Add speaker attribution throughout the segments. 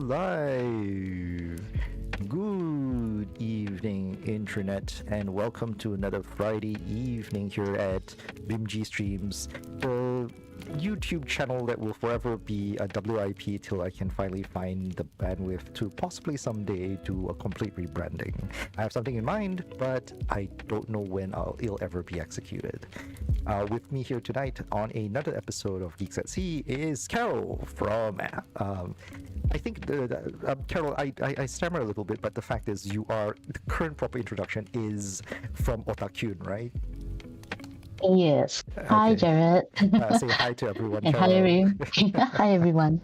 Speaker 1: live. Good evening, Internet, and welcome to another Friday evening here at Bimji Streams, the YouTube channel that will forever be a WIP till I can finally find the bandwidth to possibly someday do a complete rebranding. I have something in mind, but I don't know when it'll ever be executed. With me here tonight on another episode of Geeks at Sea is Carol from I think Carol, I stammer a little bit, but the fact is the current proper introduction is from Otakyun, right?
Speaker 2: Yes.
Speaker 1: Okay.
Speaker 2: Hi, Jared.
Speaker 1: Say hi to everyone,
Speaker 2: And
Speaker 1: Carol.
Speaker 2: hi, everyone.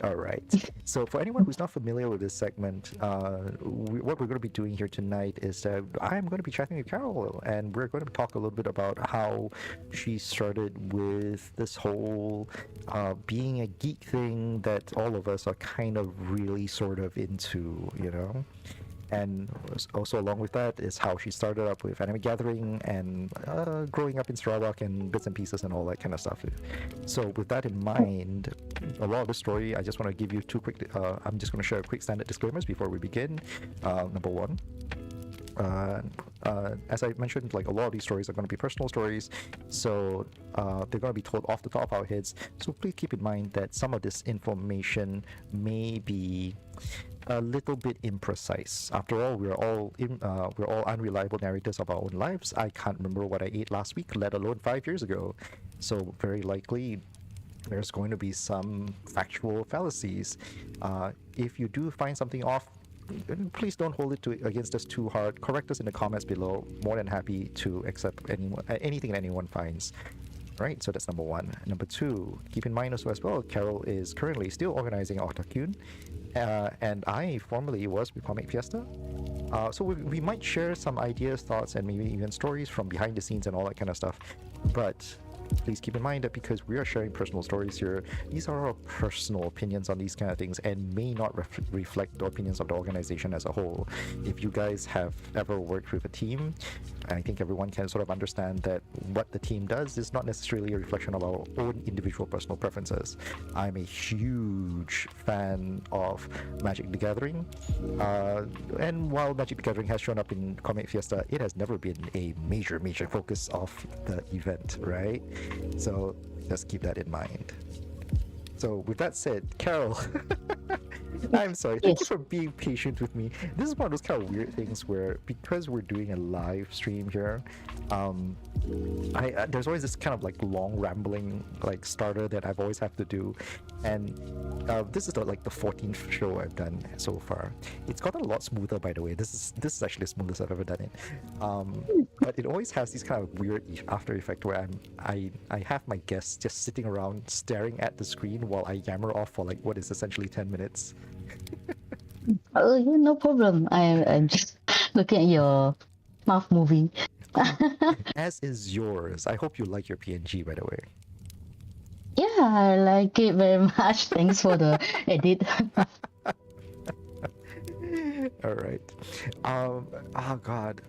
Speaker 1: All right. So for anyone who's not familiar with this segment, what we're going to be doing here tonight is I'm going to be chatting with Carol, and we're going to talk a little bit about how she started with this whole being a geek thing that all of us are kind of really sort of into, you know? And also along with that is how she started up with Anime Gathering and growing up in Sarawak and bits and pieces and all that kind of stuff. So with that in mind, a lot of the story, I just want to give you two quick, I'm just going to share quick standard disclaimers before we begin. Number one, As I mentioned, like a lot of these stories are going to be personal stories, so they're going to be told off the top of our heads. So please keep in mind that some of this information may be a little bit imprecise. After all, we're all unreliable narrators of our own lives. I can't remember what I ate last week, let alone 5 years ago. So very likely there's going to be some factual fallacies. If you do find something off, please don't hold it against us too hard. Correct us in the comments below. More than happy to accept anything that anyone finds. Right, so that's number one. Number two, keep in mind also as well, Carol is currently still organizing Otakyun, and I formerly was with Comic Fiesta. So we might share some ideas, thoughts, and maybe even stories from behind the scenes and all that kind of stuff. But please keep in mind that because we are sharing personal stories here, these are our personal opinions on these kind of things and may not reflect the opinions of the organization as a whole. If you guys have ever worked with a team, I think everyone can sort of understand that what the team does is not necessarily a reflection of our own individual personal preferences. I'm a huge fan of Magic the Gathering, and while Magic the Gathering has shown up in Comic Fiesta, it has never been a major focus of the event, right? So just keep that in mind. So with that said, Carol, I'm sorry. Thank you for being patient with me. This is one of those kind of weird things where, because we're doing a live stream here, there's always this kind of like long rambling like starter that I've always have to do, and this is the 14th show I've done so far. It's gotten a lot smoother, by the way. This is actually the smoothest I've ever done it. But it always has these kind of weird after effect where I have my guests just sitting around staring at the screen while I yammer off for like what is essentially 10 minutes.
Speaker 2: Oh, yeah, no problem. I'm just looking at your mouth moving.
Speaker 1: As is yours. I hope you like your PNG, by the way.
Speaker 2: Yeah, I like it very much. Thanks for the edit.
Speaker 1: All right. Oh God.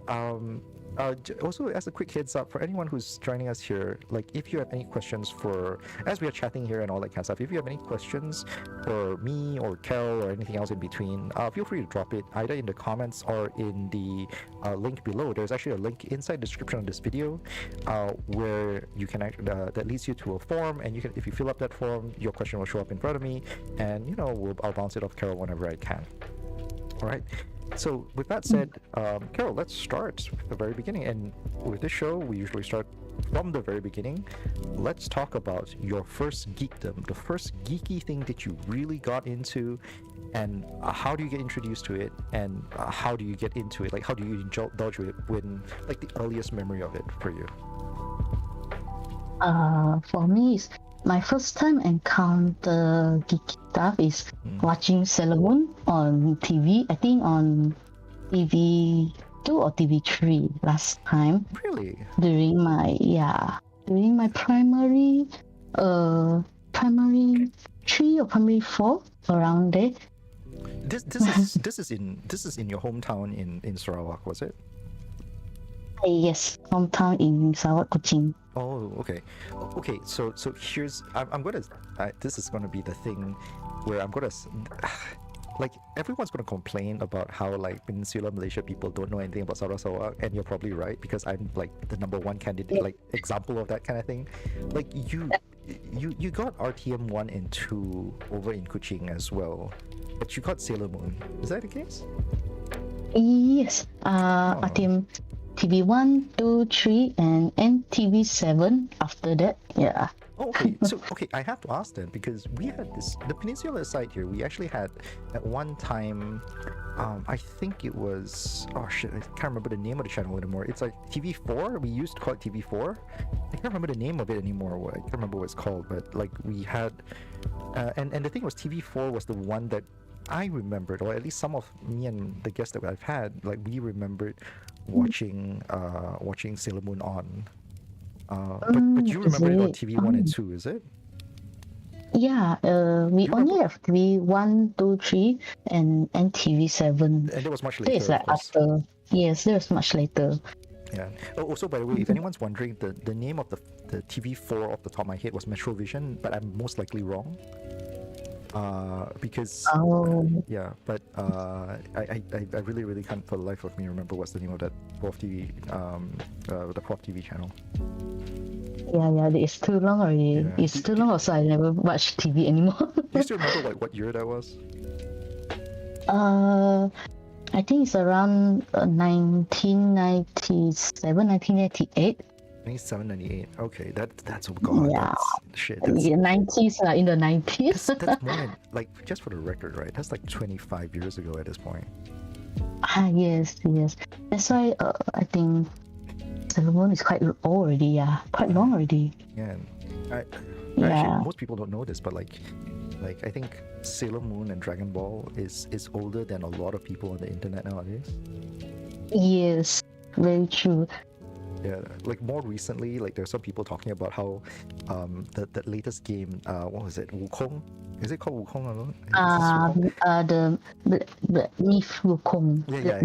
Speaker 1: Also, as a quick heads up for anyone who's joining us here, like if you have any questions as we are chatting here and all that kind of stuff, if you have any questions for me or Carol or anything else in between, feel free to drop it either in the comments or in the link below. There's actually a link inside the description of this video where you can that leads you to a form, and if you fill up that form, your question will show up in front of me, and I'll bounce it off Carol whenever I can. All right. So with that said, Carol, let's start with the very beginning. And with this show, we usually start from the very beginning. Let's talk about your first geekdom, the first geeky thing that you really got into, and how do you get introduced to it, and how do you get into it? Like, how do you indulge with it when, like, the earliest memory of it for you?
Speaker 2: For me, my first time encounter geeky stuff is watching Sailor Moon on TV. I think on TV2 or TV3 last time.
Speaker 1: Really?
Speaker 2: During my primary 3 or primary 4, around there.
Speaker 1: This is in your hometown in Sarawak, was it?
Speaker 2: Yes, hometown in Sarawak, Kuching.
Speaker 1: Oh, okay. Okay, so here's I'm gonna this is gonna be the thing where I'm gonna like everyone's gonna complain about how like Peninsular Malaysia people don't know anything about Sarawak, and you're probably right, because I'm like the number one candidate, like example of that kind of thing. Like you got RTM 1 and 2 over in Kuching as well, but you got Sailor Moon. Is that the case?
Speaker 2: Yes. RTM TV1, 2, 3, and TV7 after that. Yeah.
Speaker 1: Oh, okay. So, I have to ask then, because we had the Peninsula side here, we actually had at one time, I think it was, oh shit, I can't remember the name of the channel anymore. It's like TV4, we used to call it TV4. I can't remember the name of it anymore. I can't remember what it's called, but like we had, and the thing was, TV4 was the one that I remembered, or at least some of me and the guests that I've had, like we remembered watching Sailor Moon on. But you remember it on TV1 and 2, is it?
Speaker 2: Yeah, we only have TV1, 2, 3, and TV7.
Speaker 1: And it was much later.
Speaker 2: It's like after. Yes, that was much later.
Speaker 1: Yeah. Oh, also, by the way, if anyone's wondering, the name of the TV4 off the top of my head was Metrovision, but I'm most likely wrong. Because
Speaker 2: Oh,
Speaker 1: yeah, but I really can't for the life of me remember what's the name of that POF TV the POF TV channel.
Speaker 2: yeah. It's too long already.
Speaker 1: Yeah.
Speaker 2: It's too long, also I never watch TV anymore.
Speaker 1: Do you still remember like what year that was?
Speaker 2: I think it's around 1997, 1998.
Speaker 1: 97, 98. Okay, that's oh god,
Speaker 2: Yeah.
Speaker 1: that's shit. That's,
Speaker 2: Yeah, 90s, in the 90s.
Speaker 1: that's more than like just for the record, right? That's like 25 years ago at this point.
Speaker 2: Yes. That's why I think Sailor Moon is quite old already. Yeah, quite long already.
Speaker 1: Yeah, and
Speaker 2: Yeah.
Speaker 1: actually most people don't know this, but like I think Sailor Moon and Dragon Ball is older than a lot of people on the internet nowadays.
Speaker 2: Yes, very true.
Speaker 1: Yeah, like more recently, like there's some people talking about how the latest game, what was it, Wukong? Is it called Wukong or not?
Speaker 2: The Myth Wukong.
Speaker 1: Yeah,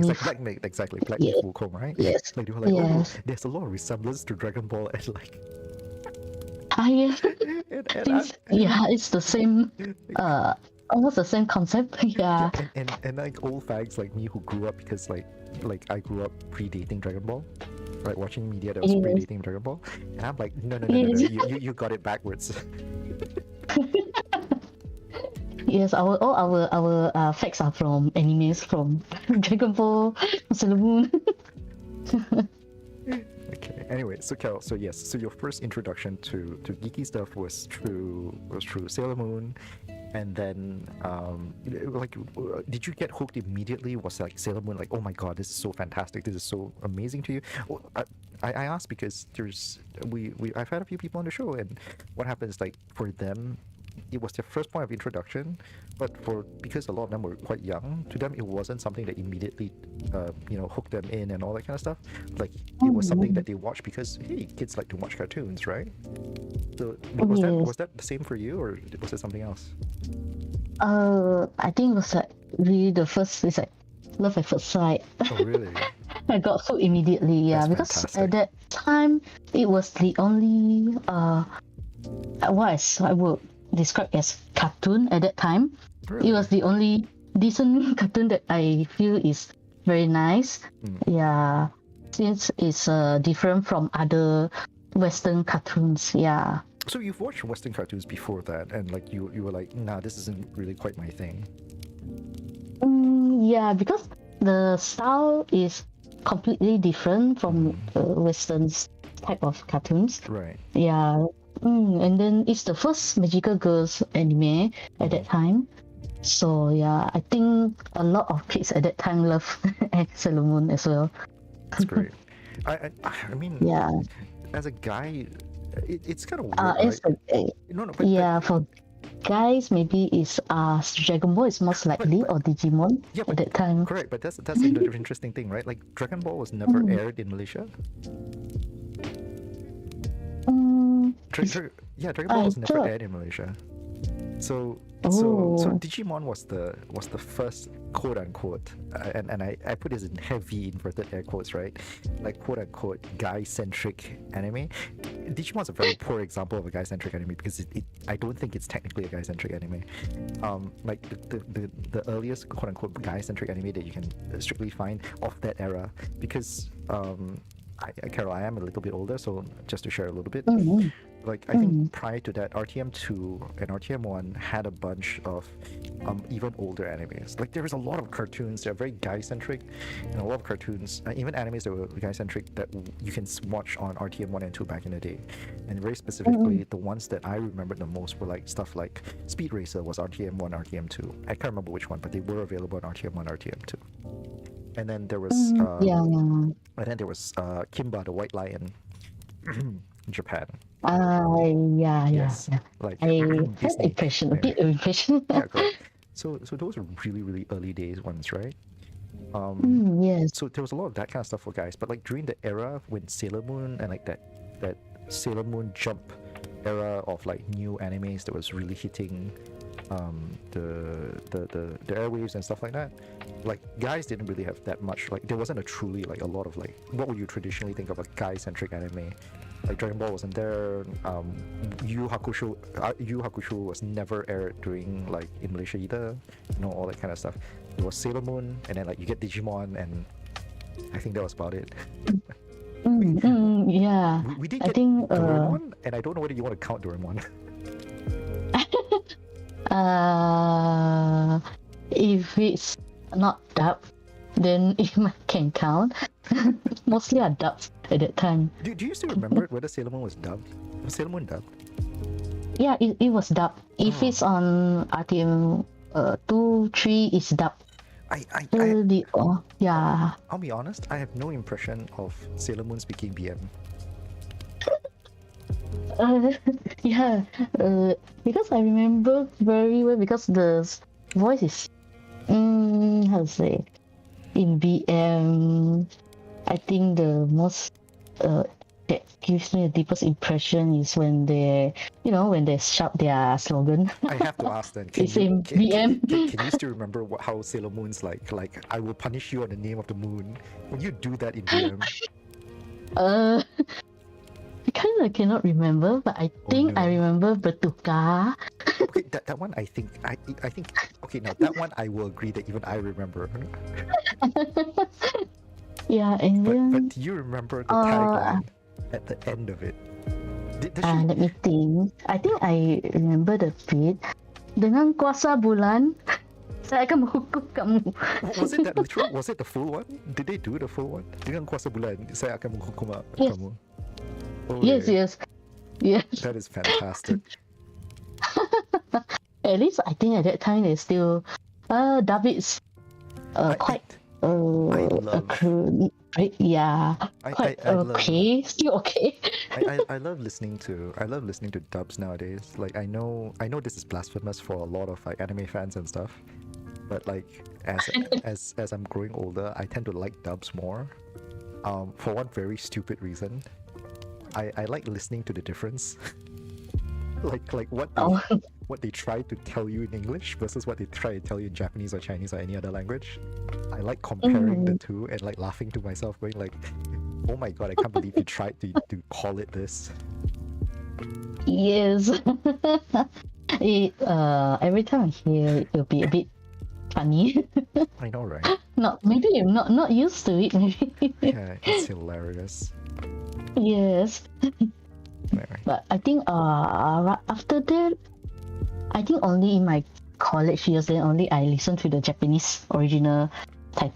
Speaker 1: exactly, Black Myth Wukong, right?
Speaker 2: Yes.
Speaker 1: Like they were like,
Speaker 2: Yes.
Speaker 1: oh, there's a lot of resemblance to Dragon Ball, and like,
Speaker 2: Yeah.
Speaker 1: and
Speaker 2: Yeah, it's the same. Almost the same concept. Yeah.
Speaker 1: and like old fags like me who grew up because like I grew up predating Dragon Ball, like watching media that was
Speaker 2: Yes.
Speaker 1: predating Dragon Ball, and I'm like, no,
Speaker 2: Yes.
Speaker 1: you got it backwards.
Speaker 2: Yes, our facts are from animes, from Dragon Ball, Sailor Moon.
Speaker 1: Okay. Anyway, so Kel, so yes, so your first introduction to geeky stuff was through Sailor Moon, and then like, did you get hooked immediately? Was like Sailor Moon like, oh my god, this is so fantastic, this is so amazing to you? Well, I asked because I've had a few people on the show, and what happens like for them, it was their first point of introduction, but because a lot of them were quite young, to them it wasn't something that immediately hooked them in and all that kind of stuff. Like it was something that they watched because hey, kids like to watch cartoons, right? So was that the same for you, or was it something else?
Speaker 2: I think it was like really the first. It's like love at first sight.
Speaker 1: Oh really?
Speaker 2: I got hooked immediately. Yeah,
Speaker 1: That's
Speaker 2: because
Speaker 1: fantastic.
Speaker 2: at that time it was the only what I would describe as cartoon at that time.
Speaker 1: Really?
Speaker 2: It was the only decent cartoon that I feel is very nice. Yeah, since it's different from other Western cartoons. Yeah.
Speaker 1: So you've watched Western cartoons before that, and like you were like, nah, this isn't really quite my thing.
Speaker 2: Yeah, because the style is completely different from Western type of cartoons.
Speaker 1: Right.
Speaker 2: Yeah. And then it's the first magical girls anime at that time. So yeah, I think a lot of kids at that time love Sailor Moon as well.
Speaker 1: That's great. I mean,
Speaker 2: Yeah.
Speaker 1: as a guy, it's kind of weird,
Speaker 2: It's
Speaker 1: right? No, but
Speaker 2: for guys maybe it's Dragon Ball is most likely, or Digimon
Speaker 1: yeah,
Speaker 2: at that time.
Speaker 1: correct. But that's the interesting thing, right? Like Dragon Ball was never aired in Malaysia. Dragon Ball was never aired in Malaysia. So Digimon was the first quote unquote, and I put this in heavy inverted air quotes, right? Like quote unquote guy centric anime. Digimon's a very poor example of a guy centric anime because I don't think it's technically a guy centric anime. Like the earliest quote unquote guy centric anime that you can strictly find of that era, because Carol, I am a little bit older, so just to share a little bit. Like I think prior to that, RTM2 and RTM1 had a bunch of even older animes. Like there was a lot of cartoons that are very guy-centric, and a lot of cartoons, even animes that were guy-centric that you can watch on RTM1 and 2 back in the day. And very specifically, the ones that I remember the most were like stuff like Speed Racer was RTM1, RTM2. I can't remember which one, but they were available on RTM1, RTM2. And then there was and then there was Kimba the White Lion in Japan.
Speaker 2: Yeah.
Speaker 1: Like
Speaker 2: I had
Speaker 1: Disney.
Speaker 2: impression, a bit of impression.
Speaker 1: Yeah, correct. So those are really early days ones, right?
Speaker 2: Yes.
Speaker 1: So there was a lot of that kind of stuff for guys, but like during the era when Sailor Moon and like that Sailor Moon Jump era of like new animes that was really hitting the airwaves and stuff like that, like guys didn't really have that much, like there wasn't a truly like a lot of like what would you traditionally think of a guy centric anime. Like Dragon Ball wasn't there. Yu Hakusho was never aired during like in Malaysia either. You know, all that kind of stuff. It was Sailor Moon, and then like you get Digimon, and I think that was about it.
Speaker 2: Yeah.
Speaker 1: We did
Speaker 2: I
Speaker 1: get
Speaker 2: think
Speaker 1: Doraemon, and I don't know whether you want to count Doraemon.
Speaker 2: If it's not dubbed, then it can count. Mostly are dubbed at that time.
Speaker 1: Do you still remember whether Sailor Moon was dubbed? Was Sailor Moon dubbed?
Speaker 2: Yeah, it was dubbed. If it's on RTM 2, 3, it's dubbed. Yeah.
Speaker 1: I'll be honest, I have no impression of Sailor Moon speaking BM.
Speaker 2: Yeah, because I remember very well because the voice is, how to say, in BM, I think the most that gives me the deepest impression is when they shout their slogan.
Speaker 1: I have to ask then.
Speaker 2: It's in BM.
Speaker 1: Can you still remember how Sailor Moon's like? Like, I will punish you on the name of the moon. When you do that in BM.
Speaker 2: I kind of cannot remember, but I think I remember Bertuka.
Speaker 1: Okay, that one I think okay, now that one I will agree that even I remember.
Speaker 2: Yeah, and then
Speaker 1: but do you remember the tagline at the end of it?
Speaker 2: Let me think. I think I remember the bit. Dengan kuasa bulan, saya akan menghukum kamu.
Speaker 1: Was it that literal? Was it the full one? Did they do the full one? Dengan kuasa bulan, saya akan menghukum kamu. Oh,
Speaker 2: yes.
Speaker 1: That is fantastic.
Speaker 2: At least I think at that time they still David's quite still okay.
Speaker 1: I love listening to dubs nowadays. Like I know this is blasphemous for a lot of like anime fans and stuff, but like as I'm growing older, I tend to like dubs more. For one very stupid reason. I like listening to the difference. like what they try to tell you in English versus what they try to tell you in Japanese or Chinese or any other language. I like comparing the two and like laughing to myself, going like, oh my god, I can't believe you tried to call it this.
Speaker 2: Yes. Every time I hear it, it'll be a bit funny.
Speaker 1: I know, right?
Speaker 2: Maybe I'm not used to it. Maybe.
Speaker 1: Yeah, it's hilarious.
Speaker 2: Yes.
Speaker 1: Anyway.
Speaker 2: But I think after that, I think only in my college years then only I listened to the Japanese original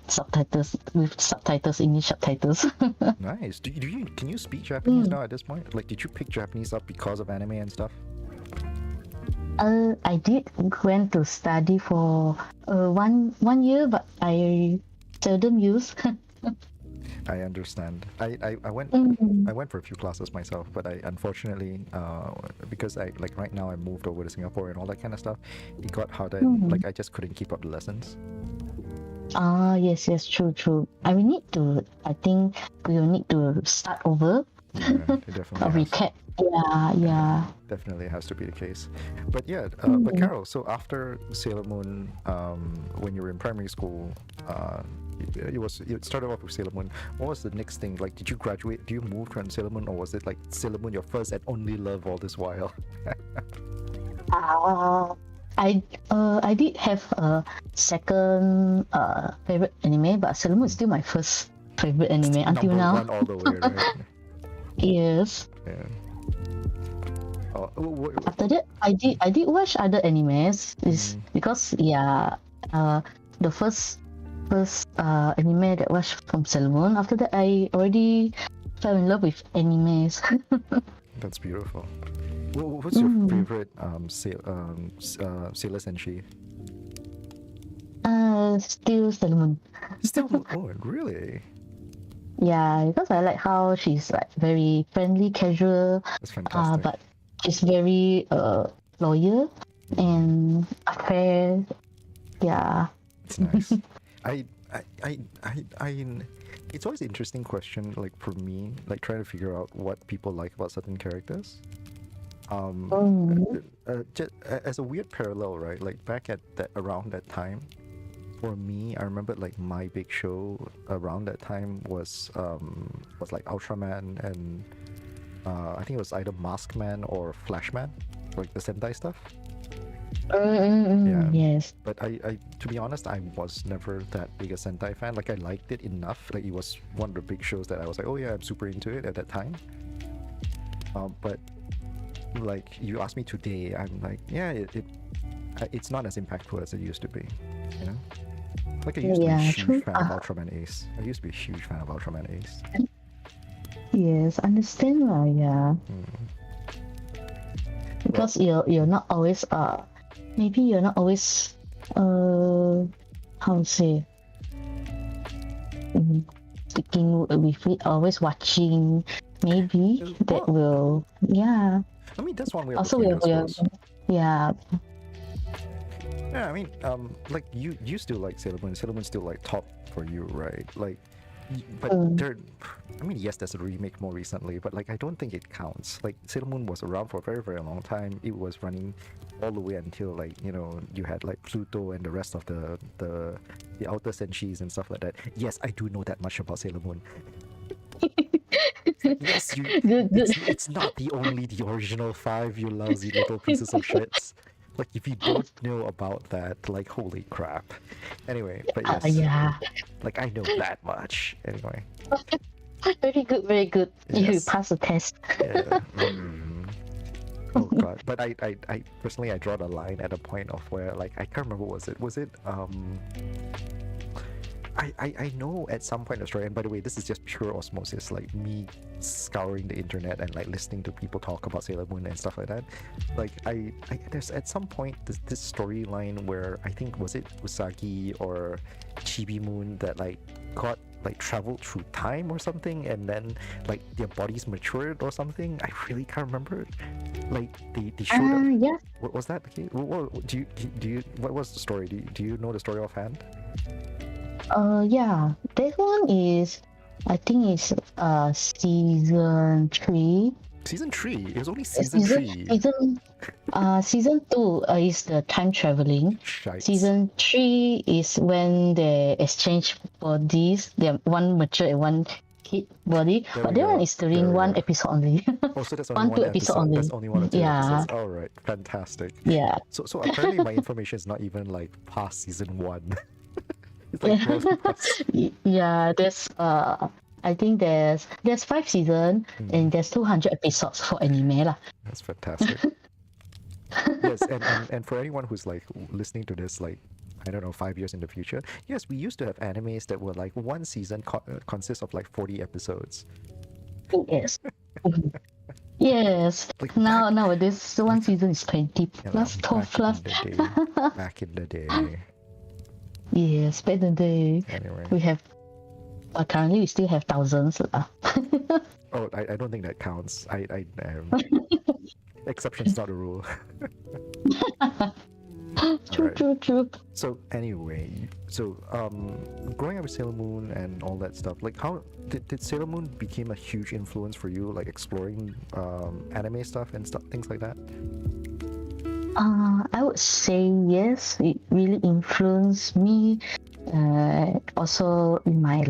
Speaker 2: subtitles with subtitles, English subtitles.
Speaker 1: Nice. Can you speak Japanese now at this point? Like, did you pick Japanese up because of anime and stuff?
Speaker 2: I did went to study for 1 year, but I seldom use.
Speaker 1: I understand. I went for a few classes myself, but I unfortunately because I like right now I moved over to Singapore and all that kind of stuff, it got harder. Like I just couldn't keep up the lessons.
Speaker 2: Yes, true. I think we will need to start over.
Speaker 1: Yeah, it definitely
Speaker 2: recap. Yeah.
Speaker 1: Definitely has to be the case. But yeah, but Carol, so after Sailor Moon, when you were in primary school, it started off with Sailor Moon. What was the next thing? Like, did you graduate? Do you move from Sailor Moon, or was it like Sailor Moon your first and only love all this while?
Speaker 2: I did have a second favorite anime, but Sailor Moon is still my first favorite anime until
Speaker 1: Number
Speaker 2: now.
Speaker 1: one all the way, right?
Speaker 2: Yes.
Speaker 1: Yeah.
Speaker 2: After that, I did watch other animes. Is because the first anime that was from Sailor Moon. After that, I already fell in love with animes.
Speaker 1: That's beautiful. What's your favorite Sailor Senshi?
Speaker 2: Still Sailor Moon.
Speaker 1: Still, oh really?
Speaker 2: Yeah, because I like how she's like very friendly, casual.
Speaker 1: That's fantastic.
Speaker 2: But she's very loyal and fair. Yeah.
Speaker 1: It's nice. I it's always an interesting question, like for me, like trying to figure out what people like about certain characters. Just, as a weird parallel, right? Like back at around that time, for me, I remember like my big show around that time was like Ultraman and I think it was either Maskman or Flashman, like the Sentai stuff. Yeah.
Speaker 2: Yes.
Speaker 1: But to be honest, I was never that big a Sentai fan. Like I liked it enough. Like it was one of the big shows that I was like, oh yeah, I'm super into it at that time. But like you ask me today, I'm like, yeah, it's not as impactful as it used to be. You know, like I used to be a huge fan of Ultraman Ace. I used to be a huge fan of Ultraman Ace.
Speaker 2: Yes, understand lah, yeah. Because you're not always maybe you're not always how to say sticking with it, always watching. Maybe that will, yeah.
Speaker 1: I mean, that's one way of
Speaker 2: Also,
Speaker 1: looking at it, I suppose.
Speaker 2: yeah.
Speaker 1: Yeah, I mean, like you still like Sailor Moon. Sailor Moon's still like top for you, right? Like, but there, I mean, yes, there's a remake more recently, but like I don't think it counts. Like Sailor Moon was around for a very, very long time. It was running all the way until like, you know, you had like Pluto and the rest of the outer senshis and stuff like that. Yes, I do know that much about Sailor Moon. Yes, it's not the original 5, you lousy little pieces of shits. Like if you don't know about that, like holy crap. Anyway, but yes.
Speaker 2: Yeah.
Speaker 1: Like I know that much. Anyway.
Speaker 2: Very good, very good. Yes. You pass the test.
Speaker 1: Yeah. Oh god. But I personally I draw the line at a point of where like I can't remember was it I know at some point in the story, and by the way, this is just pure osmosis, like me scouring the internet and like listening to people talk about Sailor Moon and stuff like that. Like I there's at some point this storyline where I think was it Usagi or Chibi Moon that like got like traveled through time or something, and then like their bodies matured or something. I really can't remember. Like they showed up.
Speaker 2: Yeah.
Speaker 1: What was that? Okay. Do you what was the story? Do you know the story offhand?
Speaker 2: Yeah, that one is, I think it's season 3.
Speaker 1: Season 3? It was only season 3.
Speaker 2: Season 2 is the time traveling.
Speaker 1: Shites.
Speaker 2: Season 3 is when they exchange bodies. They're one mature and one kid body. But that one is during one episode only.
Speaker 1: Oh, so that's only one episode only. That's only one or two episodes. All right, fantastic.
Speaker 2: Yeah.
Speaker 1: So apparently my information is not even like past season 1. It's like
Speaker 2: yeah, there's I think there's 5 seasons and there's 200 episodes for anime lah.
Speaker 1: That's fantastic. Yes, and for anyone who's like listening to this, like I don't know, 5 years in the future, yes, we used to have animes that were like one season consists of like 40 episodes.
Speaker 2: Yes. Yes.
Speaker 1: Like
Speaker 2: nowadays one season is 20 plus 12 plus.
Speaker 1: Back in the day.
Speaker 2: Yes, back in the day.
Speaker 1: Anyway.
Speaker 2: We have currently we still have thousands.
Speaker 1: Oh, I don't think that counts. I exception's not a rule.
Speaker 2: True.
Speaker 1: So anyway, growing up with Sailor Moon and all that stuff, like how did Sailor Moon became a huge influence for you, like exploring anime stuff and things like that?
Speaker 2: I would say yes. It really influenced me. Also in my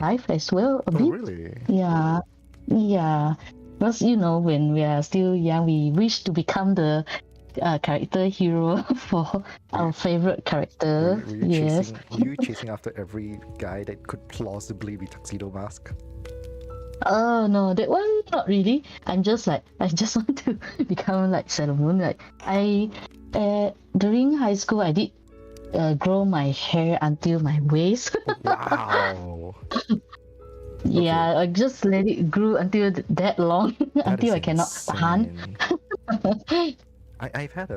Speaker 2: life as well a bit.
Speaker 1: Oh really?
Speaker 2: Yeah. Because when we are still young, we wish to become the character hero for our favorite character.
Speaker 1: Were you chasing after every guy that could plausibly be Tuxedo Mask?
Speaker 2: Oh no, that one not really. I just want to become like Sailor Moon. Like I during high school I did grow my hair until my waist.
Speaker 1: Wow.
Speaker 2: Yeah,
Speaker 1: Okay.
Speaker 2: I just let it grow until that long until I cannot tahan.
Speaker 1: I've had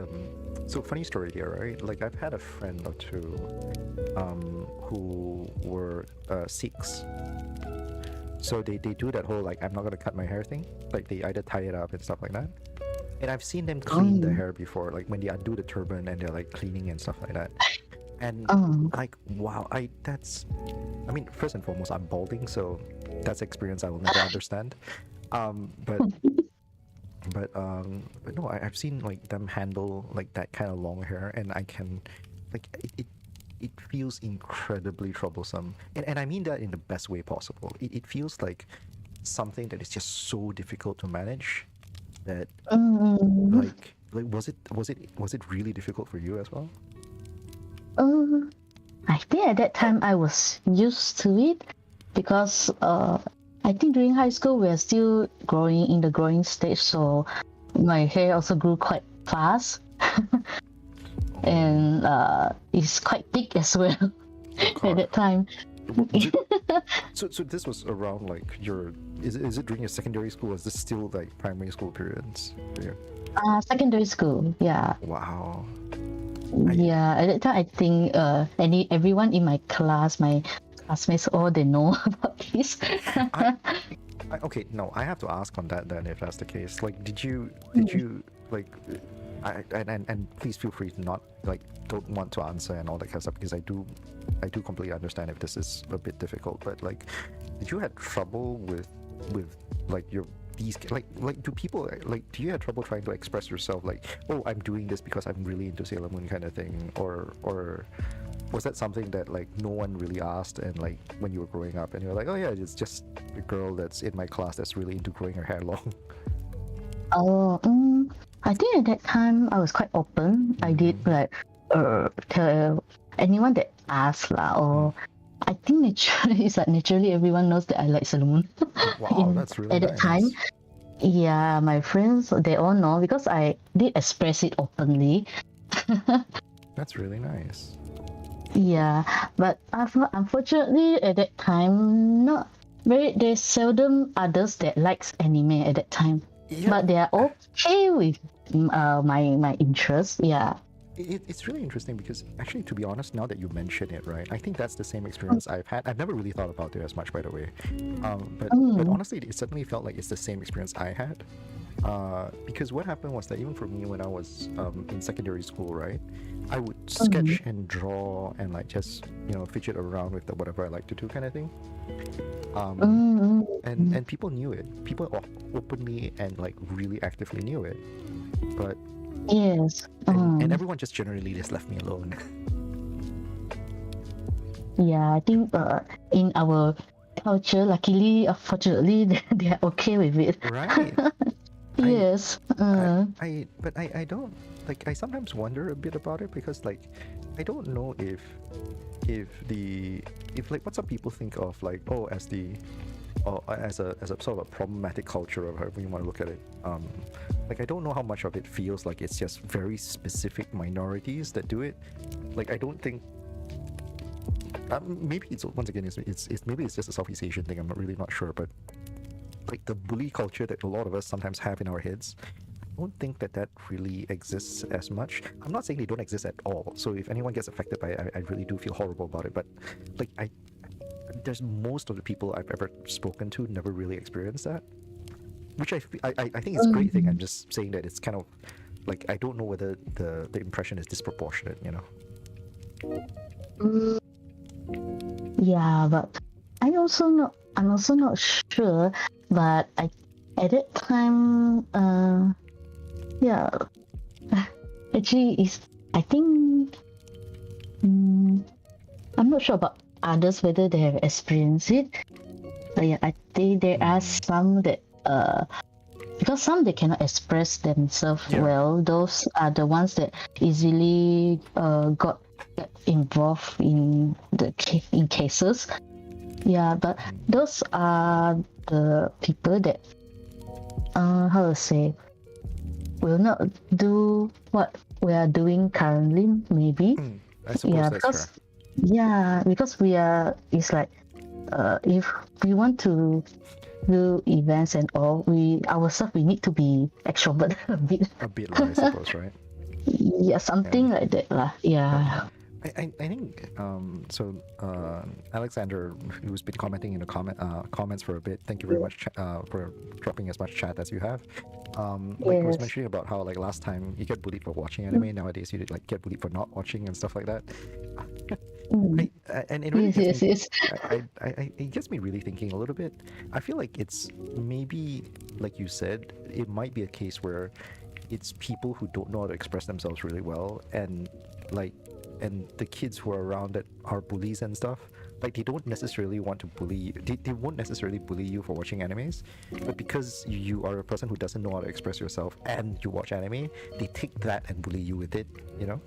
Speaker 1: so funny story here, right? Like I've had a friend or two who were Sikhs. So they do that whole like I'm not gonna cut my hair thing. Like they either tie it up and stuff like that. And I've seen them clean the hair before, like when they undo the turban and they're like cleaning and stuff like that. And like wow, I mean first and foremost I'm balding, so that's experience I will never understand. But no, I've seen like them handle like that kind of long hair, and I can like it feels incredibly troublesome, and I mean that in the best way possible. It feels like something that is just so difficult to manage that
Speaker 2: Mm,
Speaker 1: like was it really difficult for you as well?
Speaker 2: uh, I think at that time I was used to it because I think during high school we're still growing in the growing stage, so my hair also grew quite fast and it's quite thick as well
Speaker 1: Oh
Speaker 2: at
Speaker 1: God.
Speaker 2: that time.
Speaker 1: Was it, so this was around like your is it during your secondary school? Or is this still like primary school periods for you?
Speaker 2: Secondary school, yeah.
Speaker 1: Wow.
Speaker 2: Yeah, at that time I think everyone in my class, my classmates, all they know about this.
Speaker 1: I, okay, no, I have to ask on that then if that's the case. Like, did you like, and please feel free to not like don't want to answer and all that kind of stuff because I do completely understand if this is a bit difficult. But like, did you have trouble with like your these like do people like do you have trouble trying to express yourself like, oh, I'm doing this because I'm really into Sailor Moon kind of thing, or was that something that like no one really asked and like when you were growing up and you're like, oh yeah, it's just a girl that's in my class that's really into growing her hair long?
Speaker 2: Oh, I think at that time I was quite open. I did like tell anyone that asked lah, or I think naturally it's like naturally everyone knows that I like Sailor Moon.
Speaker 1: Wow, that's really
Speaker 2: At that time,
Speaker 1: nice.
Speaker 2: yeah, my friends they all know because I did express it openly.
Speaker 1: That's really nice.
Speaker 2: Yeah, but unfortunately at that time, not very. There's seldom others that likes anime at that time,
Speaker 1: Yeah,
Speaker 2: but they are okay with my interest. Yeah.
Speaker 1: it's really interesting because actually, to be honest, now that you mention it, right, I think that's the same experience I've had. I've never really thought about it as much, by the way. But
Speaker 2: Mm,
Speaker 1: honestly, it certainly felt like it's the same experience I had. Because what happened was that even for me when I was in secondary school, right, I would
Speaker 2: mm,
Speaker 1: sketch and draw and like just fidget around with the whatever I like to do kind of thing. Um,
Speaker 2: mm,
Speaker 1: and people knew it. People openly and like really actively knew it. But
Speaker 2: yes.
Speaker 1: and everyone just generally just left me alone.
Speaker 2: Yeah. I think in our culture, luckily, fortunately, they are okay with it.
Speaker 1: Right. I
Speaker 2: Yes.
Speaker 1: I don't like I sometimes wonder a bit about it because like I don't know if the if like what some people think of like, oh, as the or as a sort of a problematic culture or however you want to look at it. Like I don't know how much of it feels like it's just very specific minorities that do it. Like I don't think maybe it's once again it's maybe it's just a Southeast Asian thing. I'm not sure, but like the bully culture that a lot of us sometimes have in our heads, I don't think that really exists as much. I'm not saying they don't exist at all. So if anyone gets affected by it, I really do feel horrible about it. But like there's most of the people I've ever spoken to never really experienced that, which I think is a great thing. I'm just saying that it's kind of like I don't know whether the impression is disproportionate.
Speaker 2: Mm, yeah, but I'm also not sure. But at that time, yeah, actually, I think I'm not sure about others whether they have experienced it. But yeah, I think there are some that because some they cannot express themselves
Speaker 1: Yeah.
Speaker 2: well. Those are the ones that easily got involved in in cases. Yeah, but those are the people that how to say will not do what we are doing currently. Maybe
Speaker 1: I suppose
Speaker 2: yeah,
Speaker 1: that's fair.
Speaker 2: because we are. It's like if we want to do events and all, we ourselves we need to be extrovert a bit.
Speaker 1: A bit, I suppose, right?
Speaker 2: Yeah, something like that lah. Yeah.
Speaker 1: I think so. Alexander, who's been commenting in the comments for a bit, thank you very much for dropping as much chat as you have. Like was
Speaker 2: Yes.
Speaker 1: mentioning about how like last time you get bullied for watching anime, nowadays you like get bullied for not watching and stuff like that. And it really
Speaker 2: Yes,
Speaker 1: gets me,
Speaker 2: yes,
Speaker 1: it gets me really thinking a little bit. I feel like it's maybe like you said, it might be a case where it's people who don't know how to express themselves really well, and like and the kids who are around that are bullies and stuff Like they don't necessarily want to bully you. They won't necessarily bully you for watching animes, but because you are a person who doesn't know how to express yourself and you watch anime, they take that and bully you with it, you know?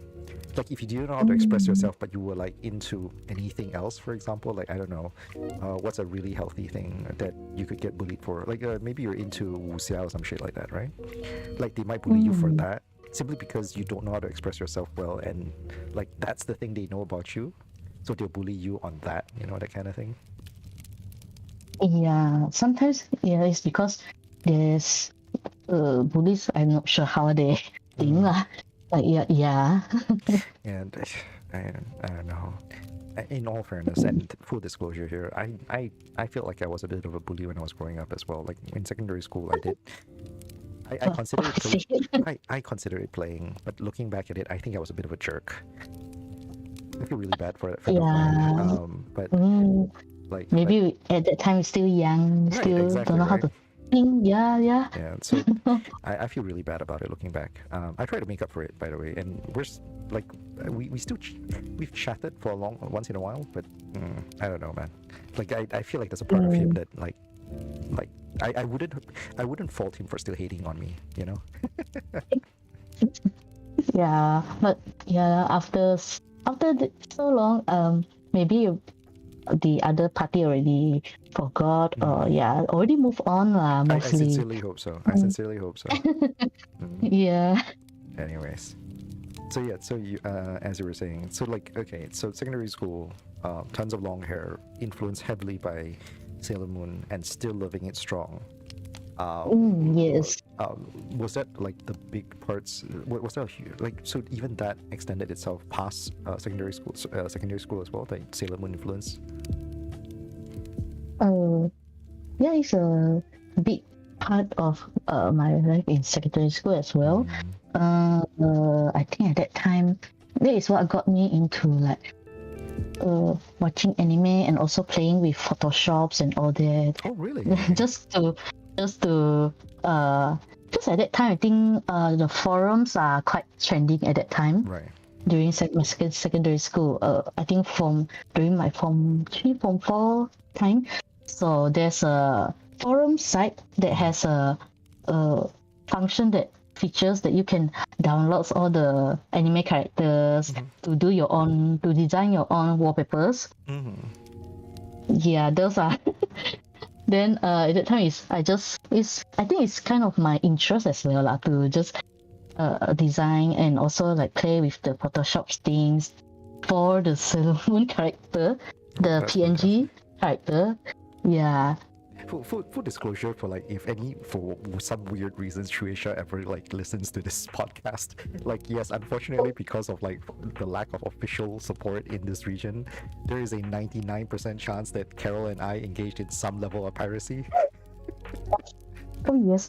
Speaker 1: Like if you didn't know how to express yourself but you were like into anything else, for example, like I don't know, what's a really healthy thing that you could get bullied for, like maybe you're into wuxia or some shit like that, right? Like they might bully you for that simply because you don't know how to express yourself well, and like that's the thing they know about you, so they'll bully you on that, you know, that kind of thing.
Speaker 2: Yeah, sometimes it's because there's bullies. I'm not sure how they think lah. Like yeah.
Speaker 1: And I don't know. In all fairness and full disclosure here, I feel like I was a bit of a bully when I was growing up as well. Like in secondary school, I did. I consider it I consider it playing, but looking back at it, I think I was a bit of a jerk. I feel really bad for that friend of mine. But like
Speaker 2: maybe at that time still young,
Speaker 1: Right,
Speaker 2: still
Speaker 1: exactly,
Speaker 2: don't know how
Speaker 1: right.
Speaker 2: to think. Yeah.
Speaker 1: yeah. So I feel really bad about it looking back. I try to make up for it, by the way, and like we still we've chatted for a once in a while, but I don't know, man. Like I feel like there's a part of him that like I wouldn't fault him for still hating on me, you know.
Speaker 2: Yeah, but yeah, after so long, maybe the other party already forgot, or already moved on lah.
Speaker 1: I
Speaker 2: Mostly.
Speaker 1: sincerely hope so. I sincerely hope so.
Speaker 2: Yeah.
Speaker 1: Anyways, so yeah, so you as you were saying, so like okay, so secondary school, tons of long hair, influenced heavily by Sailor Moon, and still living it strong.
Speaker 2: Yes.
Speaker 1: Was that like the big parts? Was that like so? Even that extended itself past secondary school as well. The Sailor Moon influence.
Speaker 2: Yeah, it's a big part of my life in secondary school as well. I think at that time, that is what got me into like watching anime and also playing with Photoshops and all that.
Speaker 1: Oh, really?
Speaker 2: just to because at that time I think the forums are quite trending at that time.
Speaker 1: Right.
Speaker 2: During my secondary school, I think during my form 3, form 4 time. So there's a forum site that has a function that features that you can download all the anime characters to design your own wallpapers. Yeah, those are. Then at that time I think it's kind of my interest as well lah, to just design and also like play with the Photoshop things for the Sailor Moon character, the PNG character. Yeah.
Speaker 1: Full disclosure, for like if any for some weird reasons Shueisha ever like listens to this podcast, like yes, unfortunately because of like the lack of official support in this region, there is a 99% chance that Carol and I engaged in some level of piracy.
Speaker 2: Oh yes.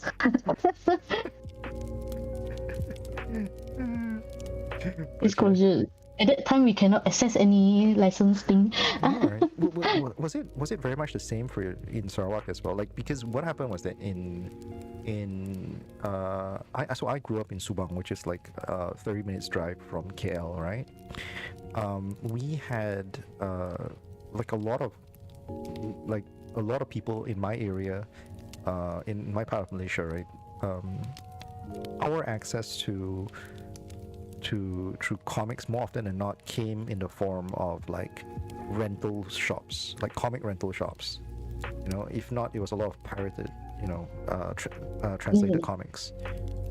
Speaker 2: Disclosure. At that time, we cannot access any license thing.
Speaker 1: Alright. Was it very much the same for in Sarawak as well? Like because what happened was that I grew up in Subang, which is like 30 minutes drive from KL, right? We had like a lot of people in my area, in my part of Malaysia, right? Our access to comics more often than not came in the form of like rental shops, like comic rental shops. You know, if not, it was a lot of pirated, you know, translated comics.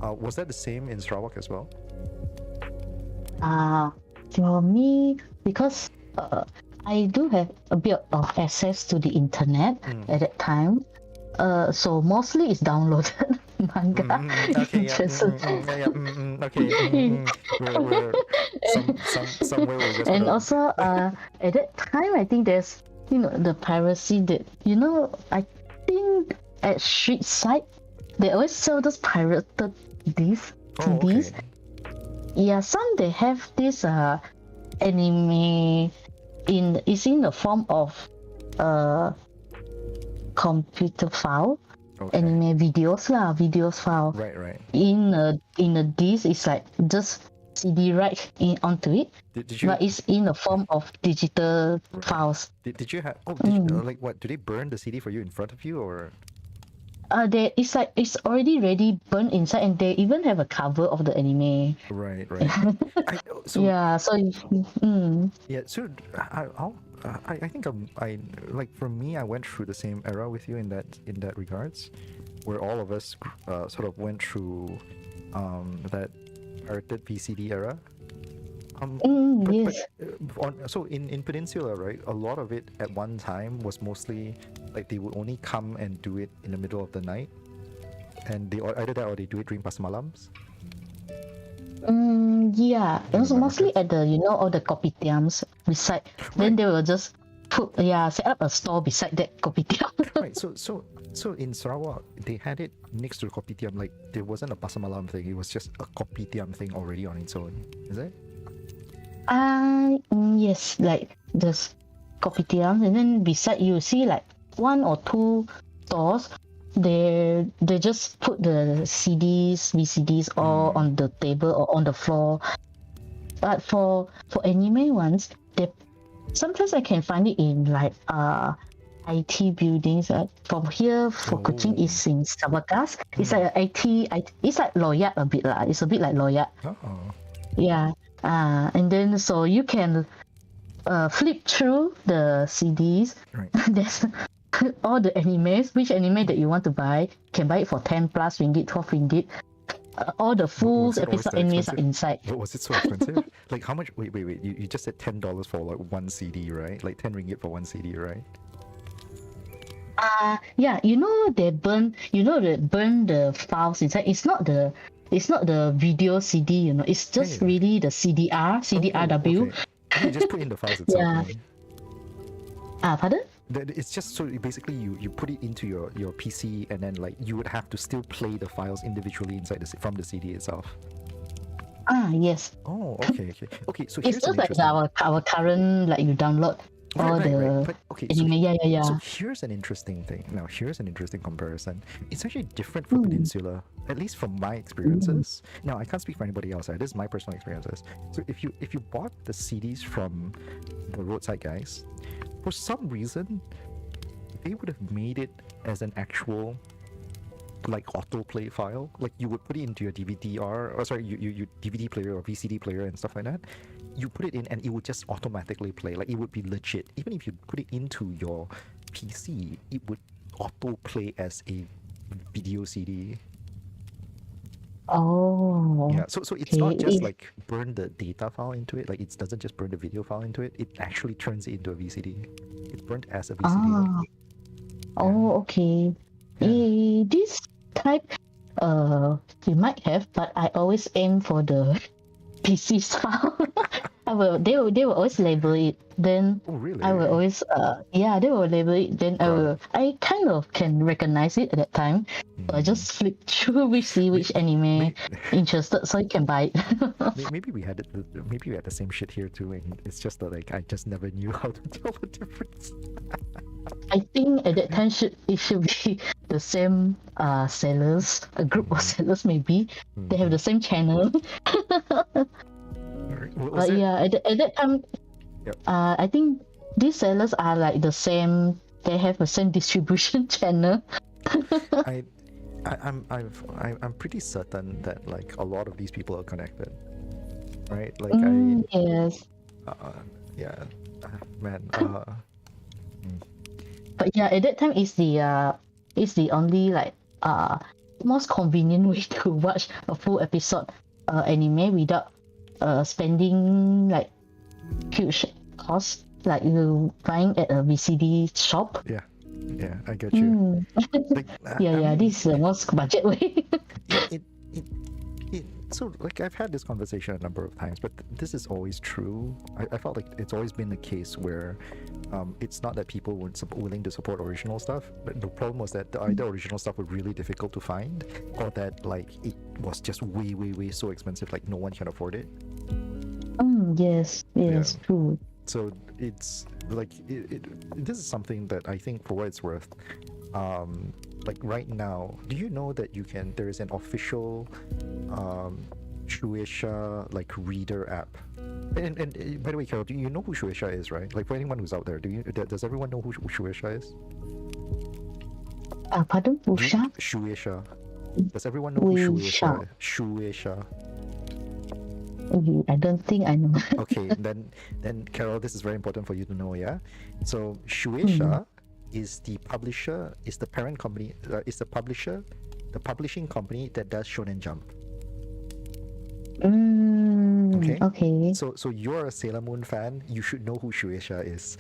Speaker 1: Was that the same in Sarawak as well?
Speaker 2: For me, because I do have a bit of access to the internet at that time, so mostly it's downloaded manga.
Speaker 1: Okay, we're somewhere we're just
Speaker 2: and also at that time I think there's the piracy that I think at street side they always sell those pirated discs, CDs. Yeah, some they have this anime in the form of computer file. Anime videos file.
Speaker 1: Right.
Speaker 2: In a disc, it's like just CD write in onto it,
Speaker 1: Did you
Speaker 2: but it's in the form of digital
Speaker 1: Right.
Speaker 2: files.
Speaker 1: did you have did you, like what, do they burn the CD for you in front of you, or
Speaker 2: It's like it's already ready burned inside, and they even have a cover of the anime.
Speaker 1: right? So
Speaker 2: Yeah, so
Speaker 1: yeah, so I think I like, for me, I went through the same era with you in that regards, where all of us sort of went through that pirated VCD era.
Speaker 2: yes.
Speaker 1: So in Peninsula, right, a lot of it at one time was mostly like they would only come and do it in the middle of the night, and they either that or they do it during Pasmalams.
Speaker 2: Yeah, it
Speaker 1: In
Speaker 2: was mostly
Speaker 1: Americas.
Speaker 2: at the all the kopitiams beside. Then
Speaker 1: Right.
Speaker 2: they will just set up a store beside that kopitiam.
Speaker 1: Right. So in Sarawak, they had it next to the kopitiam. Like, there wasn't a pasamalam thing. It was just a kopitiam thing already on its own. Is it?
Speaker 2: Yes, like the kopitiam, and then beside you see like one or two stores. They just put the CDs, VCDs all on the table or on the floor. But for anime ones, they sometimes I can find it in like IT buildings. From here for Kuching is in Sabakas. It's like it's like Loyat a bit lah. It's a bit like Loyat.
Speaker 1: Oh.
Speaker 2: Yeah. And then so you can flip through the CDs.
Speaker 1: Right.
Speaker 2: There's all the animes. Which anime that you want to buy, you can buy it for 10 plus ringgit, 12 ringgit. All the full
Speaker 1: Was it always
Speaker 2: episode
Speaker 1: that
Speaker 2: animes are
Speaker 1: expensive?
Speaker 2: inside.
Speaker 1: But was it so expensive? Like, how much? Wait. You just said $10 for like one CD, right? Like 10 ringgit for one CD, right?
Speaker 2: Yeah, they burn the files inside. It's not the video CD, it's just
Speaker 1: Yeah.
Speaker 2: really the CDRW.
Speaker 1: Oh, okay. You just put in the files itself.
Speaker 2: Yeah.
Speaker 1: Right?
Speaker 2: Pardon?
Speaker 1: It's just so basically you put it into your PC, and then like you would have to still play the files individually inside from the CD itself.
Speaker 2: Yes.
Speaker 1: Oh, okay. So
Speaker 2: It's
Speaker 1: here's
Speaker 2: just
Speaker 1: an
Speaker 2: like
Speaker 1: interesting.
Speaker 2: our current, like you download all
Speaker 1: Right.
Speaker 2: the
Speaker 1: But okay,
Speaker 2: anime. Yeah.
Speaker 1: so here's an interesting thing. Now, here's an interesting comparison. It's actually different for Peninsula, at least from my experiences. Now, I can't speak for anybody else. This is my personal experiences. So if you bought the CDs from the roadside guys, for some reason, they would have made it as an actual like autoplay file. Like, you would put it into your DVD-R, or sorry, you DVD player or VCD player and stuff like that. You put it in and it would just automatically play. Like, it would be legit. Even if you put it into your PC, it would autoplay as a video CD.
Speaker 2: Oh.
Speaker 1: Yeah, so it's
Speaker 2: okay.
Speaker 1: not just like burn the data file into it. Like, it doesn't just burn the video file into it. It actually turns it into a VCD. It's burnt as a VCD.
Speaker 2: Oh, okay.
Speaker 1: Yeah.
Speaker 2: This type, you might have, but I always aim for the PC file. They will always label it. Then
Speaker 1: Oh, really?
Speaker 2: I will always they will label it. Then I kind of can recognize it at that time. So I just flip through which anime interested, so you can buy it.
Speaker 1: Maybe we had the same shit here too, and it's just that like I just never knew how to tell the difference.
Speaker 2: I think at that time it should be the same sellers, a group of sellers maybe. They have the same channel. But yeah, at that time,
Speaker 1: Yep.
Speaker 2: I think these sellers are like the same. They have the same distribution channel.
Speaker 1: I'm pretty certain that like a lot of these people are connected, right? Like
Speaker 2: Yes.
Speaker 1: yeah, man.
Speaker 2: But yeah, at that time it's the only like most convenient way to watch a full episode anime without spending like huge cost, like you buying at a VCD shop.
Speaker 1: Yeah, I get you. Like,
Speaker 2: This is the most budget way.
Speaker 1: So like I've had this conversation a number of times, but this is always true. I felt like it's always been the case where it's not that people weren't willing to support original stuff, but the problem was that either original stuff were really difficult to find, or that like it was just way so expensive, like no one can afford it.
Speaker 2: Yes, true.
Speaker 1: So it's like this is something that I think, for what it's worth, like right now, do you know that there is an official Shueisha like reader app. And by the way, Carol, do you know who Shueisha is, right? Like for anyone who's out there, does everyone know who Shueisha is?
Speaker 2: Pardon, Usha?
Speaker 1: Shueisha. Does everyone know who Shueisha is? Shueisha.
Speaker 2: I don't think I know.
Speaker 1: Okay, then Carol, this is very important for you to know, yeah? So Shueisha is the publisher, is the parent company, is the publisher, the publishing company that does Shonen Jump. Okay. So you're a Sailor Moon fan, you should know who Shueisha is.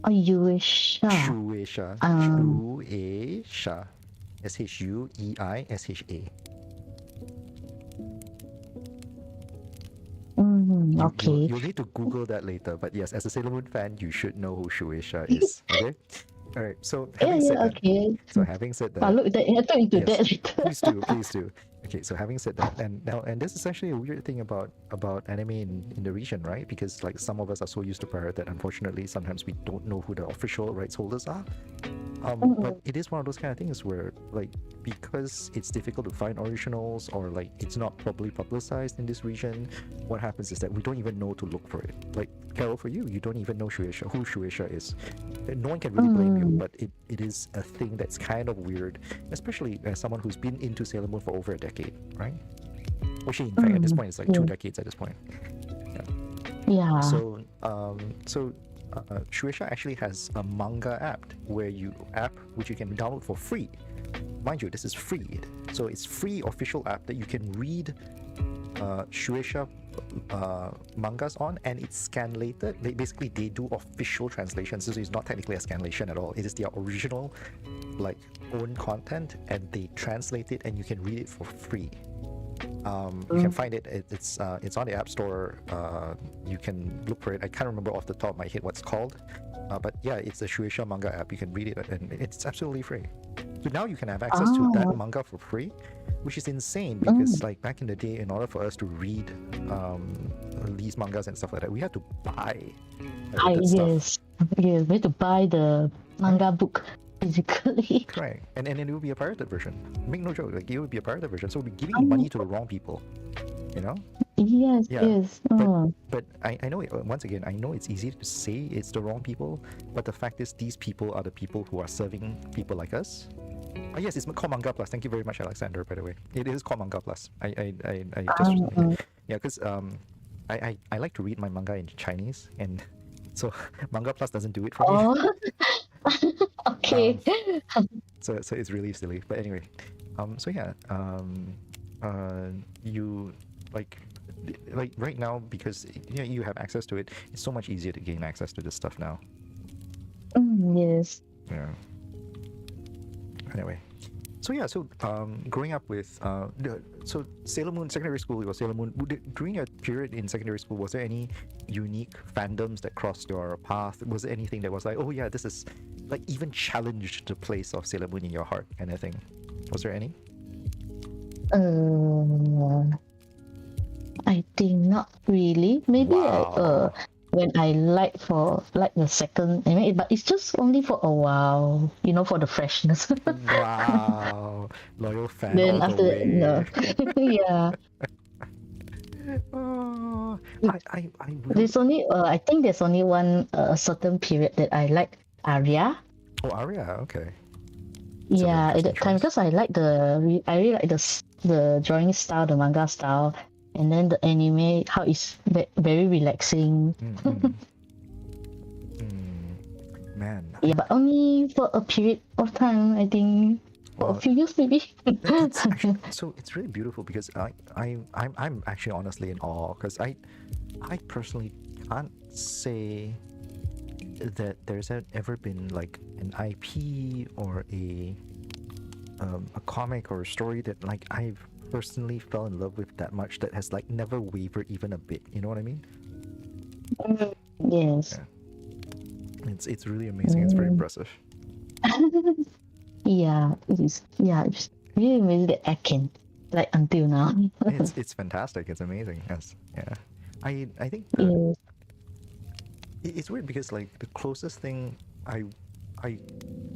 Speaker 2: Shueisha.
Speaker 1: Shueisha. Shueisha. Shueisha.
Speaker 2: Okay.
Speaker 1: You'll need to Google that later, but yes, as a Sailor Moon fan, you should know who Shueisha is. Okay. All right. So having said that,
Speaker 2: okay.
Speaker 1: having said that,
Speaker 2: I'll look into that later.
Speaker 1: please do. Okay. So having said that, and this is actually a weird thing about anime in the region, right? Because like some of us are so used to pirate that unfortunately sometimes we don't know who the official rights holders are. But it is one of those kind of things where like because it's difficult to find originals or like it's not properly publicized in this region, what happens is that we don't even know to look for it. Like Carol, for you don't even know who Shueisha is. No one can really blame you, but it is a thing that's kind of weird, especially as someone who's been into Sailor Moon for over a decade, right? Actually, in fact, at this point, it's like 2 decades at this point.
Speaker 2: Yeah.
Speaker 1: So, Shueisha actually has a manga app which you can download for free. Mind you, this is free. So it's free official app that you can read Shueisha mangas on, and it's scanlated. Basically, they do official translations, so it's not technically a scanlation at all. It is their original, like, own content, and they translate it, and you can read it for free. You can find it. It's on the App Store. You can look for it. I can't remember off the top of my head what it's called, but yeah, it's the Shueisha manga app. You can read it, and it's absolutely free. So now you can have access to that manga for free, which is insane because like back in the day, in order for us to read these mangas and stuff like that, we had to buy
Speaker 2: yes, we had to buy the manga book physically.
Speaker 1: Correct. And it would be a pirated version. Make no joke, like it would be a pirated version. So we'd be giving money to the wrong people, you know?
Speaker 2: Yes,
Speaker 1: yeah.
Speaker 2: yes.
Speaker 1: But I know it, once again, I know it's easy to say it's the wrong people, but the fact is these people are the people who are serving people like us. Yes, it's called Manga Plus. Thank you very much, Alexander, by the way. It is called Manga Plus. I just yeah, because I like to read my manga in Chinese, and so Manga Plus doesn't do it for me.
Speaker 2: Okay.
Speaker 1: So it's really silly, but anyway, so yeah, you like right now, because you have access to it, it's so much easier to gain access to this stuff now.
Speaker 2: Yes.
Speaker 1: Yeah. Anyway, so yeah, so growing up with so Sailor Moon secondary school, it was Sailor Moon. During your period in secondary school, was there any unique fandoms that crossed your path? Was there anything that was like, oh yeah, this is like even challenged the place of Sailor Moon in your heart, kind of thing? Was there any?
Speaker 2: I think not really. Maybe
Speaker 1: Wow.
Speaker 2: when I like the second anime, but it's just only for a while, for the freshness.
Speaker 1: Wow, loyal fan
Speaker 2: Then
Speaker 1: all
Speaker 2: after
Speaker 1: the
Speaker 2: that,
Speaker 1: way.
Speaker 2: no. Yeah.
Speaker 1: Oh, I
Speaker 2: There's only I think there's only one certain period that I like Arya.
Speaker 1: Oh, Arya, okay.
Speaker 2: Yeah, at that time, because I really like the drawing style, the manga style, and then the anime, how it's very relaxing.
Speaker 1: Man.
Speaker 2: Yeah, but only for a period of time, I think. For a few years, maybe.
Speaker 1: So it's really beautiful because I'm actually honestly in awe, because I personally can't say that there's ever been like an IP or a comic or a story that like I've personally fell in love with that much, that has like never wavered even a bit. You know what I mean?
Speaker 2: Yes.
Speaker 1: Yeah. It's really amazing. It's very impressive.
Speaker 2: Yeah, it is. Yeah, it's really amazing that I can like until now.
Speaker 1: It's fantastic. It's amazing. Yes. Yeah. I think it's weird because like the closest thing I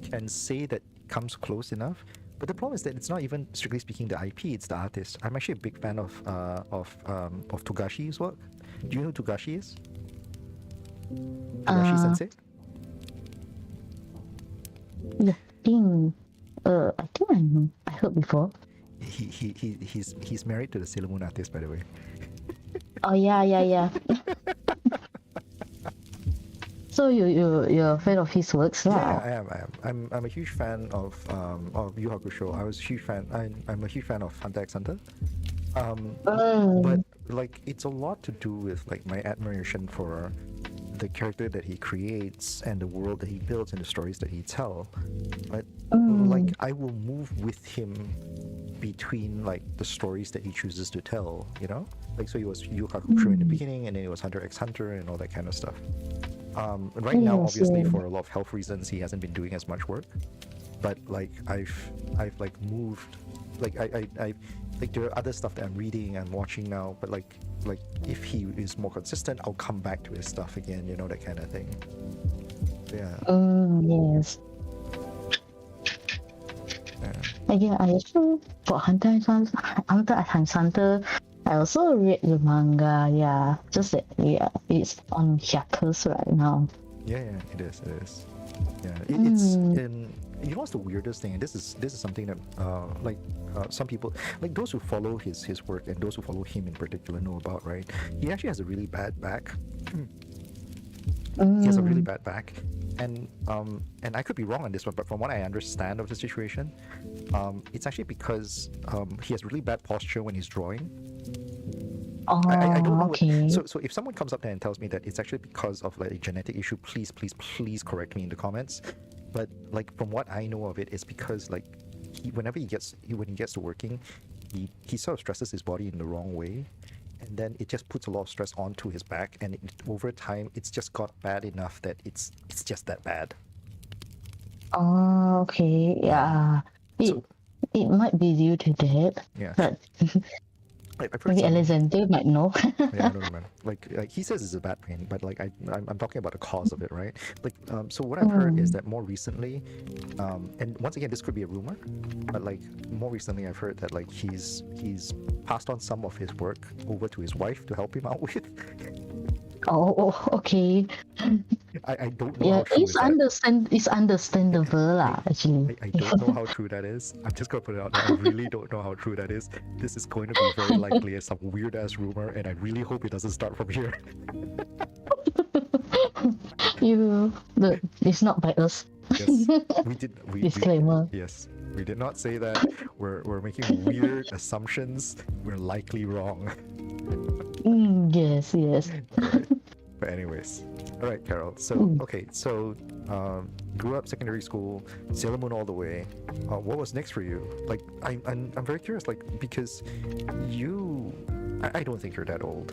Speaker 1: can say that comes close enough But the problem is that it's not even strictly speaking the IP; it's the artist. I'm actually a big fan of Togashi's work. Do you know who Togashi is? Togashi Sensei.
Speaker 2: The thing, I think I know. I heard before.
Speaker 1: He's married to the Sailor Moon artist, by the way.
Speaker 2: Oh yeah. So you're a fan of his works,
Speaker 1: Yeah,
Speaker 2: lah?
Speaker 1: I am. I'm a huge fan of Yu Hakusho. I'm a huge fan of Hunter x Hunter. But like it's a lot to do with like my admiration for the character that he creates and the world that he builds and the stories that he tells. But like I will move with him between like the stories that he chooses to tell, you know? Like so he was Yu Hakusho in the beginning, and then it was Hunter x Hunter and all that kind of stuff. Right now, obviously, for a lot of health reasons, he hasn't been doing as much work. But like I've like moved, like I like there are other stuff that I'm reading and watching now. But like if he is more consistent, I'll come back to his stuff again. You know, that kind of thing. Yeah.
Speaker 2: Yes.
Speaker 1: Yeah.
Speaker 2: Yeah, I also for Hunter x Hunter, I also read the manga. Yeah, just that it's on hiatus right now.
Speaker 1: Yeah, it is. Yeah, it's in. You know what's the weirdest thing? And this is something that some people, like those who follow his work and those who follow him in particular, know about, right? He actually has a really bad back. He has a really bad back, and I could be wrong on this one, but from what I understand of the situation, it's actually because he has really bad posture when he's drawing.
Speaker 2: Oh,
Speaker 1: I don't know.
Speaker 2: okay.
Speaker 1: So if someone comes up there and tells me that it's actually because of like a genetic issue, please correct me in the comments. But like from what I know of it, it's because like when he gets to working, he sort of stresses his body in the wrong way, and then it just puts a lot of stress onto his back, and over time it's just got bad enough that it's just that bad.
Speaker 2: Oh, okay. Yeah. It might be due to that.
Speaker 1: Yeah.
Speaker 2: But
Speaker 1: I've heard
Speaker 2: maybe
Speaker 1: some,
Speaker 2: Alexander might know.
Speaker 1: yeah, I don't know, man. Like he says it's a back pain, but like I'm talking about the cause of it, right? Like so what I've heard is that more recently, and once again this could be a rumor, but like more recently I've heard that like he's passed on some of his work over to his wife to help him out with.
Speaker 2: Oh, okay.
Speaker 1: I don't know
Speaker 2: Yeah,
Speaker 1: how true is that.
Speaker 2: it's understandable lah, actually.
Speaker 1: I don't know how true that is. I'm just gonna put it out there. I really don't know how true that is. This is going to be very likely as some weird ass rumor, and I really hope it doesn't start from here.
Speaker 2: It's not by us.
Speaker 1: Yes, we did.
Speaker 2: Disclaimer.
Speaker 1: Yes, we did not say that. We're making weird assumptions. We're likely wrong.
Speaker 2: Yes.
Speaker 1: Alright. But anyways, all right, Carol. So okay, so grew up secondary school, Sailor Moon all the way. What was next for you? Like, I'm very curious. Like, because I don't think you're that old.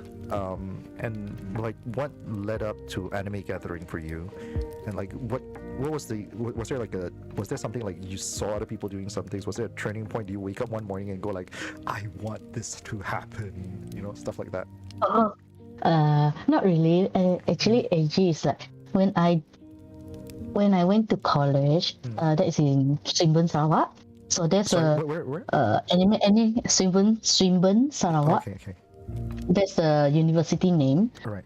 Speaker 1: And like, what led up to Anime Gathering for you? And like, what was there something like you saw other people doing some things? Was there a turning point? Do you wake up one morning and go like, I want this to happen? You know, stuff like that.
Speaker 2: Not really. Actually, AG is like when I went to college. That is in Swinburne, Sarawak. So there's
Speaker 1: where?
Speaker 2: anime Swinburne, Sarawak.
Speaker 1: Okay.
Speaker 2: That's the university name.
Speaker 1: Right.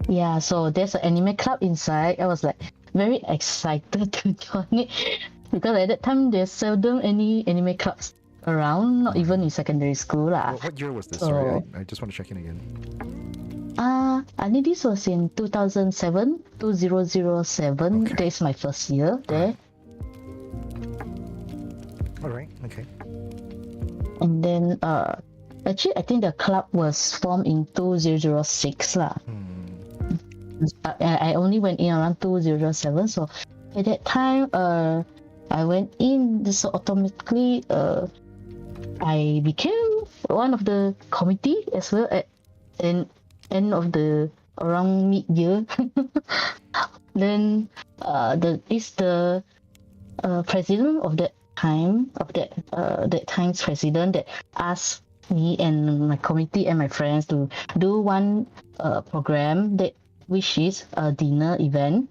Speaker 2: Yeah, so there's an anime club inside. I was like very excited to join it because at that time there's seldom any anime clubs around, not even in secondary school lah.
Speaker 1: What year was this? Sorry, I just want to check in again.
Speaker 2: I think this was in 2007.
Speaker 1: Okay.
Speaker 2: That is my first year there.
Speaker 1: Alright, okay.
Speaker 2: And then actually I think the club was formed in 2006 lah. But I only went in around 2007, so at that time I went in, so automatically I became one of the committee as well at end of the around mid-year. Then the president of that time's president that asked me and my committee and my friends to do one program which is a dinner event.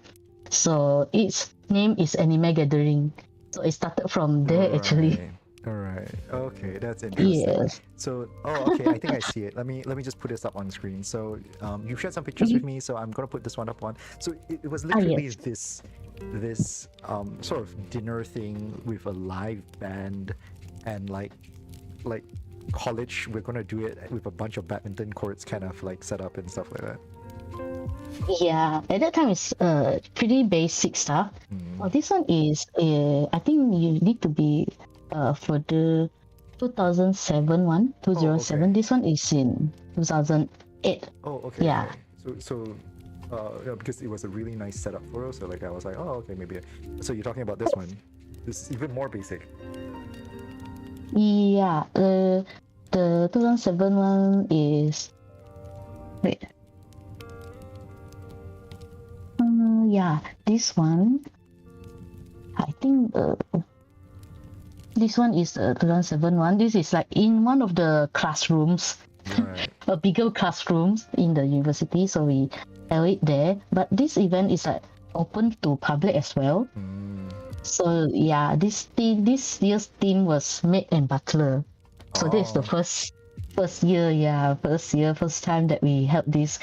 Speaker 2: So its name is Anime Gathering. So it started from there actually.
Speaker 1: All right. Okay, that's interesting.
Speaker 2: Yes.
Speaker 1: So, okay. I think I see it. Let me just put this up on screen. So, you shared some pictures with me, so I'm gonna put this one up on. So it was literally
Speaker 2: Yes.
Speaker 1: this sort of dinner thing with a live band, and like college. We're gonna do it with a bunch of badminton courts, kind of like set up and stuff like that.
Speaker 2: Yeah, at that time it's pretty basic stuff. Oh, this one is I think you need to be for the 2007 one, 207.
Speaker 1: okay.
Speaker 2: This one is in 2008.
Speaker 1: Oh, okay.
Speaker 2: Yeah.
Speaker 1: Okay. So yeah, because it was a really nice setup photo, so like I was like, oh, okay, maybe. So you're talking about this one. This is even more basic.
Speaker 2: Yeah, the 2007 one is wait. Yeah, this one. I think this one is the 2007 one. This is like in one of the classrooms,
Speaker 1: Right.
Speaker 2: a bigger classrooms in the university. So we held it there. But this event is like open to public as well. So yeah, this year's theme was maid and butler. So this is the first year, first time that we held this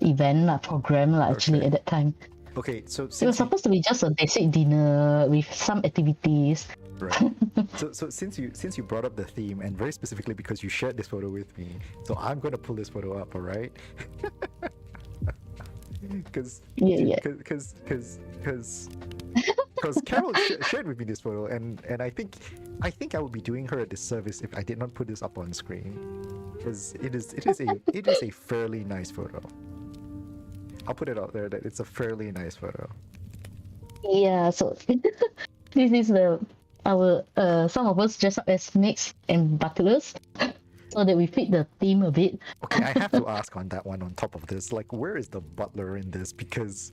Speaker 2: event program actually at that time.
Speaker 1: Okay, so
Speaker 2: It was supposed to be just a basic dinner with some activities.
Speaker 1: right. So since you brought up the theme, and very specifically because you shared this photo with me, so I'm gonna pull this photo up, all right? Because Carol shared with me this photo, and I think I would be doing her a disservice if I did not put this up on screen, because it is a fairly nice photo. I'll put it out there that it's a fairly nice photo.
Speaker 2: Yeah, so this is our some of us dress up as maids and butlers so that we fit the theme a bit.
Speaker 1: Okay, I have to ask on that one. On top of this, like, where is the butler in this? Because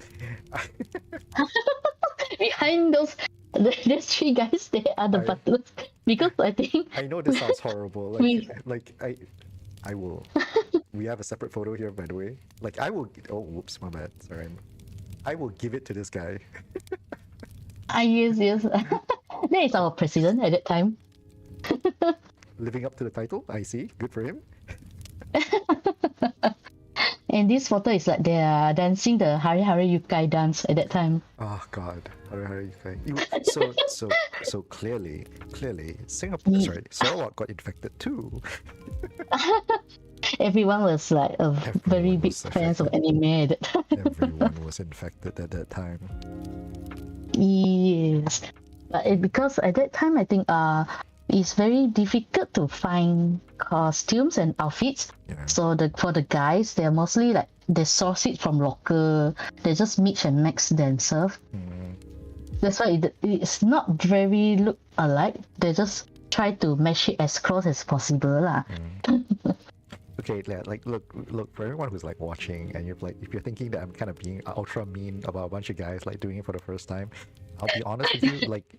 Speaker 2: Behind those three guys, they are the butlers. Because I think
Speaker 1: I know this sounds horrible. I will. We have a separate photo here, by the way. Like, I will. Oh, whoops, my bad. Sorry. I will give it to this guy.
Speaker 2: yes. That is our president at that time.
Speaker 1: Living up to the title, I see. Good for him.
Speaker 2: And this photo is like they are dancing the Hari Hari Yukai dance at that time.
Speaker 1: Oh God, so clearly, Singapore, sorry, Sarawak got infected too.
Speaker 2: Everyone was like very big fans of anime at that time.
Speaker 1: Everyone was infected at that time.
Speaker 2: Yes, but because at that time I think it's very difficult to find costumes and outfits.
Speaker 1: Yeah.
Speaker 2: So for the guys, they're mostly like they source it from local. They just mix and match themselves. That's why it's not very look alike. They just try to match it as close as possible, lah.
Speaker 1: Okay, yeah, like look for everyone who's like watching, and you're like, if you're thinking that I'm kind of being ultra mean about a bunch of guys like doing it for the first time, I'll be honest with you, like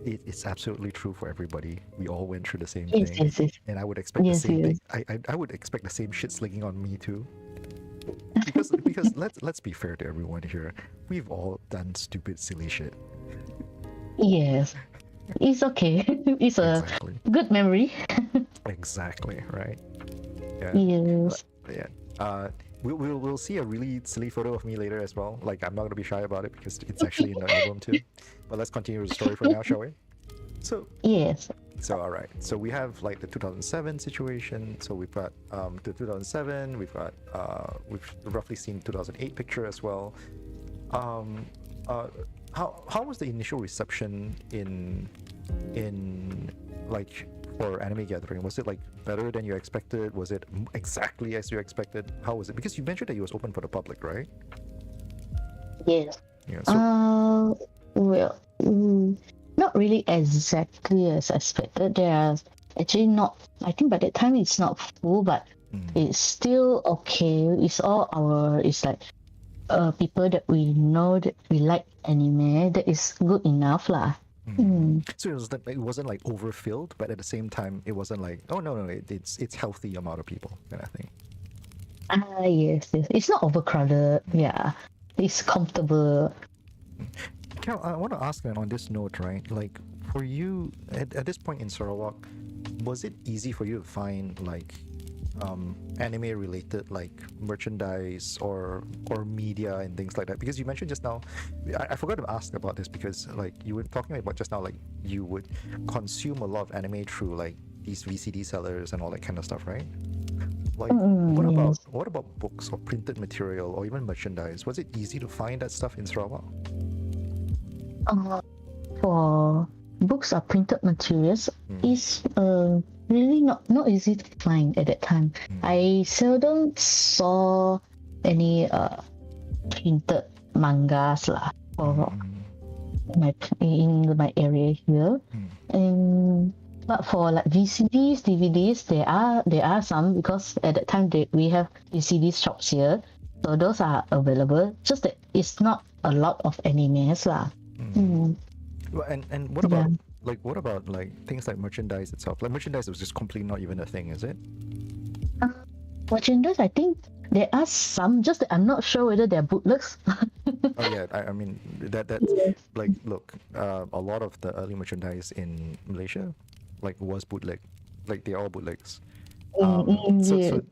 Speaker 1: it's absolutely true for everybody. We all went through the same thing,
Speaker 2: Yes.
Speaker 1: and I would expect the same thing. I would expect the same shit slinging on me too. Because let's be fair to everyone here. We've all done stupid, silly shit.
Speaker 2: Yes, it's okay. It's
Speaker 1: Exactly.
Speaker 2: a good memory.
Speaker 1: Exactly, right? Yeah.
Speaker 2: Yes.
Speaker 1: Yeah. We'll see a really silly photo of me later as well. Like, I'm not gonna be shy about it because it's actually in the album too. But let's continue with the story for now, shall we? So
Speaker 2: Yes.
Speaker 1: So all right. So we have like the 2007 situation. So we've got the 2007. We've got we've roughly seen 2008 picture as well. How was the initial reception in like for Anime Gathering? Was it like better than you expected? Was it exactly as you expected? How was it? Because you mentioned that it was open for the public, right?
Speaker 2: Yes.
Speaker 1: Yeah. So,
Speaker 2: Well, not really exactly as expected. There are actually not. I think by that time it's not full, but it's still okay. It's all our. It's like people that we know that we like anime. That is good enough, lah.
Speaker 1: So it wasn't like overfilled, but at the same time, it wasn't like, oh no, it's healthy amount of people kind of thing.
Speaker 2: Yes. It's not overcrowded. Yeah, it's comfortable.
Speaker 1: Cal, I want to ask on this note, right? Like, for you at this point in Sarawak, was it easy for you to find like anime related like merchandise or media and things like that? Because you mentioned just now, I forgot to ask about this because like you were talking about just now, like you would consume a lot of anime through like these VCD sellers and all that kind of stuff, right? Like,
Speaker 2: Yes.
Speaker 1: what about books or printed material or even merchandise? Was it easy to find that stuff in Sarawak?
Speaker 2: Uh, for books or printed materials is really not easy to find at that time. I seldom saw any printed mangas lah for in my area here. And but for like VCDs, DVDs, there are some because at that time we have VCD shops here, so those are available. Just that it's not a lot of animes lah.
Speaker 1: Well, and what about what about like things like merchandise itself? Like merchandise was just completely not even a thing, is it?
Speaker 2: Merchandise, I think there are some, just that I'm not sure whether they're bootlegs.
Speaker 1: Oh yeah, I mean that's like look, a lot of the early merchandise in Malaysia, like was bootleg, like they're all bootlegs. So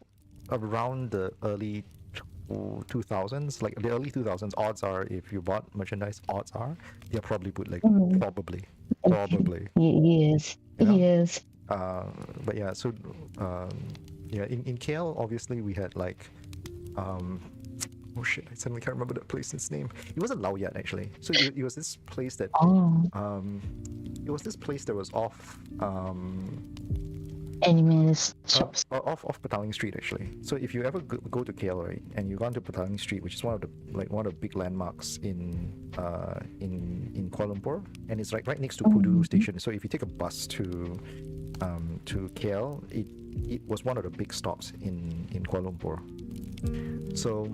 Speaker 1: around the early 2000s, like the early 2000s, odds are if you bought merchandise, odds are they're probably bootleg, probably.
Speaker 2: Yes,
Speaker 1: You know?
Speaker 2: yes.
Speaker 1: But yeah, so yeah, in KL obviously we had like oh shit, I suddenly can't remember that place's name. It wasn't Lao Yat actually. So it was this place that it was this place that was off
Speaker 2: Animes shops.
Speaker 1: off Petaling Street actually. So if you ever go to KL, right, and you go onto Petaling Street, which is one of the big landmarks in Kuala Lumpur, and it's right next to Pudu Station. So if you take a bus to KL, it was one of the big stops in Kuala Lumpur. So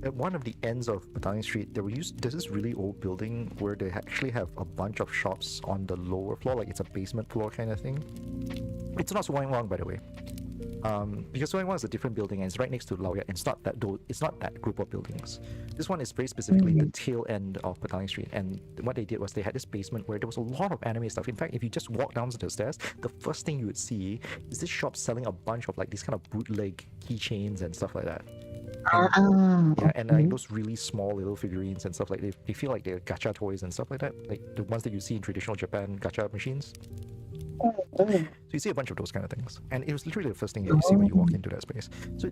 Speaker 1: at one of the ends of Petaling Street, there's this really old building where they actually have a bunch of shops on the lower floor, like it's a basement floor kind of thing. It's not Suwang Wang, by the way, because Suwang Wang is a different building and it's right next to Lao Yat. It's not that group of buildings. This one is very specifically the tail end of Petaling Street, and what they did was they had this basement where there was a lot of anime stuff. In fact, if you just walk down the stairs, the first thing you would see is this shop selling a bunch of like these kind of bootleg keychains and stuff like that. And like those really small little figurines and stuff, like they feel like they're gacha toys and stuff like that, like the ones that you see in traditional Japan gacha machines. So you see a bunch of those kind of things, and it was literally the first thing you see when you walk into that space. So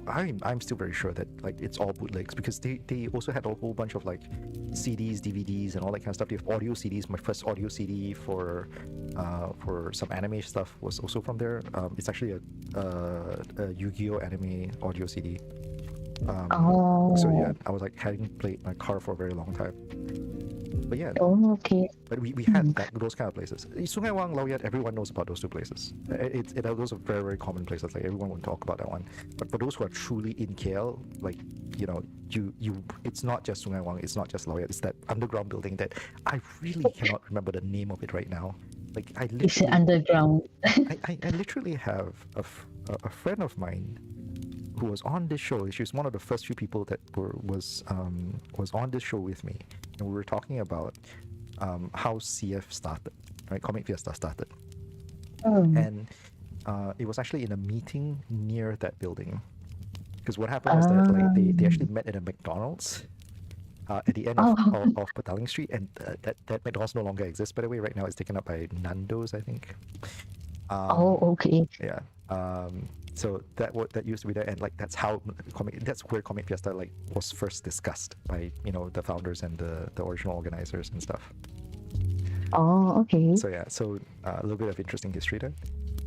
Speaker 1: I'm still very sure that like it's all bootlegs, because they also had a whole bunch of like CDs, DVDs, and all that kind of stuff. They have audio CDs. My first audio CD for some anime stuff was also from there. It's actually a Yu-Gi-Oh anime audio CD. So yeah, I was like hadn't played my car for a very long time. But yeah,
Speaker 2: okay.
Speaker 1: but we had those kind of places. Sungai Wang, Lao Yat, everyone knows about those two places. Those are very, very common places. Like everyone would talk about that one. But for those who are truly in KL, like you know, it's not just Sungai Wang, it's not just Lao Yat. It's that underground building that I really cannot remember the name of it right now. Like
Speaker 2: It's underground.
Speaker 1: I literally have a friend of mine who was on this show. She was one of the first few people that was on this show with me, and we were talking about how CF started, right? Comic Fiesta started, and it was actually in a meeting near that building, because what happened was that like they actually met at a McDonald's at the end of Petaling Street, and that McDonald's no longer exists, by the way. Right now it's taken up by Nando's, I think.
Speaker 2: Okay.
Speaker 1: Yeah. So that used to be there, and like that's where Comic Fiesta like was first discussed by the founders and the original organizers and stuff.
Speaker 2: Okay.
Speaker 1: So yeah, a little bit of interesting history there,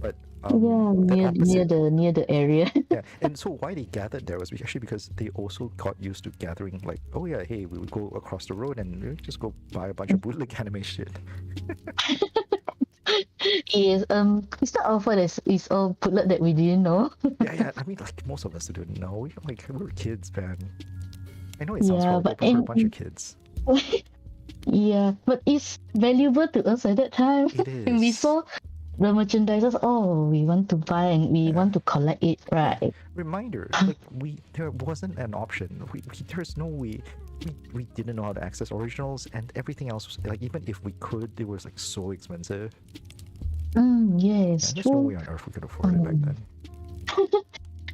Speaker 1: but
Speaker 2: near the area.
Speaker 1: Yeah, and so why they gathered there was actually because they also got used to gathering, like, oh yeah, hey, we would go across the road and we would just go buy a bunch of bootleg anime shit.
Speaker 2: Yes, it's not often it's all bootleg that we didn't know.
Speaker 1: yeah. I mean, like most of us didn't know. We were kids, man. I know it sounds horrible, but we're a bunch of kids.
Speaker 2: Yeah, but it's valuable to us at that time.
Speaker 1: It is.
Speaker 2: We saw the merchandises. Oh, we want to buy and we want to collect it, right?
Speaker 1: Reminder, like there wasn't an option. There's no way. we didn't know how to access originals, and everything else was, like, even if we could, it was like so expensive.
Speaker 2: Yes,
Speaker 1: There's no
Speaker 2: true.
Speaker 1: way on earth we could afford it back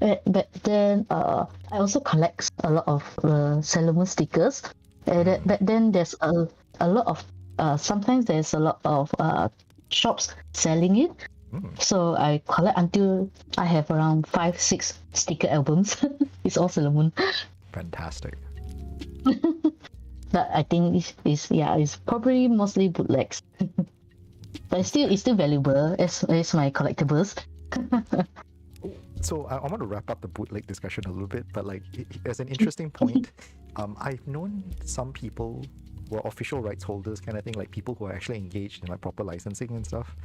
Speaker 1: then.
Speaker 2: But then I also collect a lot of Sailor Moon stickers. Back then there's a lot of sometimes there's a lot of shops selling it. So I collect until I have around 5-6 sticker albums. It's all Sailor Moon.
Speaker 1: Fantastic.
Speaker 2: But I think it's probably mostly bootlegs. But it's still valuable as my collectibles.
Speaker 1: So I want to wrap up the bootleg discussion a little bit, but like as an interesting point, I've known some people who are official rights holders, kind of thing, like people who are actually engaged in like proper licensing and stuff.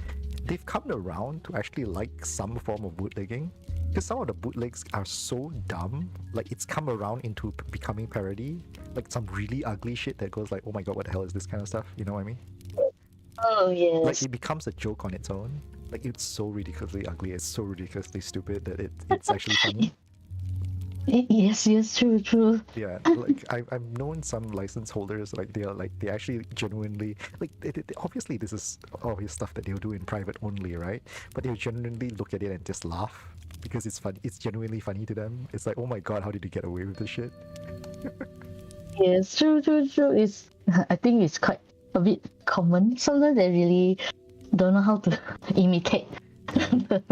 Speaker 1: They've come around to actually like some form of bootlegging, because some of the bootlegs are so dumb, like it's come around into becoming parody, like some really ugly shit that goes like, oh my god, what the hell is this kind of stuff? You know what I mean?
Speaker 2: Oh yes.
Speaker 1: Like it becomes a joke on its own. Like it's so ridiculously ugly, it's so ridiculously stupid that it's actually funny.
Speaker 2: Yes, true.
Speaker 1: Yeah, like I've known some license holders, like they actually genuinely like obviously this is obvious stuff that they'll do in private only, right? But they'll genuinely look at it and just laugh because it's fun. It's genuinely funny to them. It's like, oh my god, how did you get away with this shit?
Speaker 2: Yes, true. It's I think it's quite a bit common. Sometimes they really don't know how to imitate. The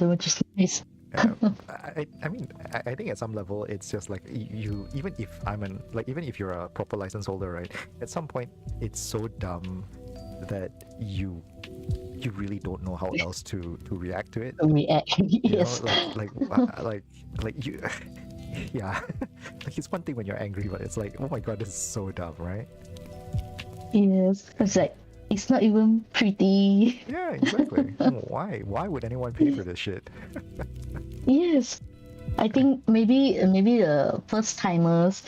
Speaker 2: magicians.
Speaker 1: I mean, I think at some level it's just like you even if even if you're a proper license holder, right? At some point it's so dumb that you really don't know how else to react to it.
Speaker 2: Yes.
Speaker 1: You know, like you yeah. Like it's one thing when you're angry, but it's like, oh my god, this is so dumb, right?
Speaker 2: Yes. It's like it's not even pretty.
Speaker 1: Yeah, exactly. Why would anyone pay for this shit?
Speaker 2: Yes. I think maybe the first timers,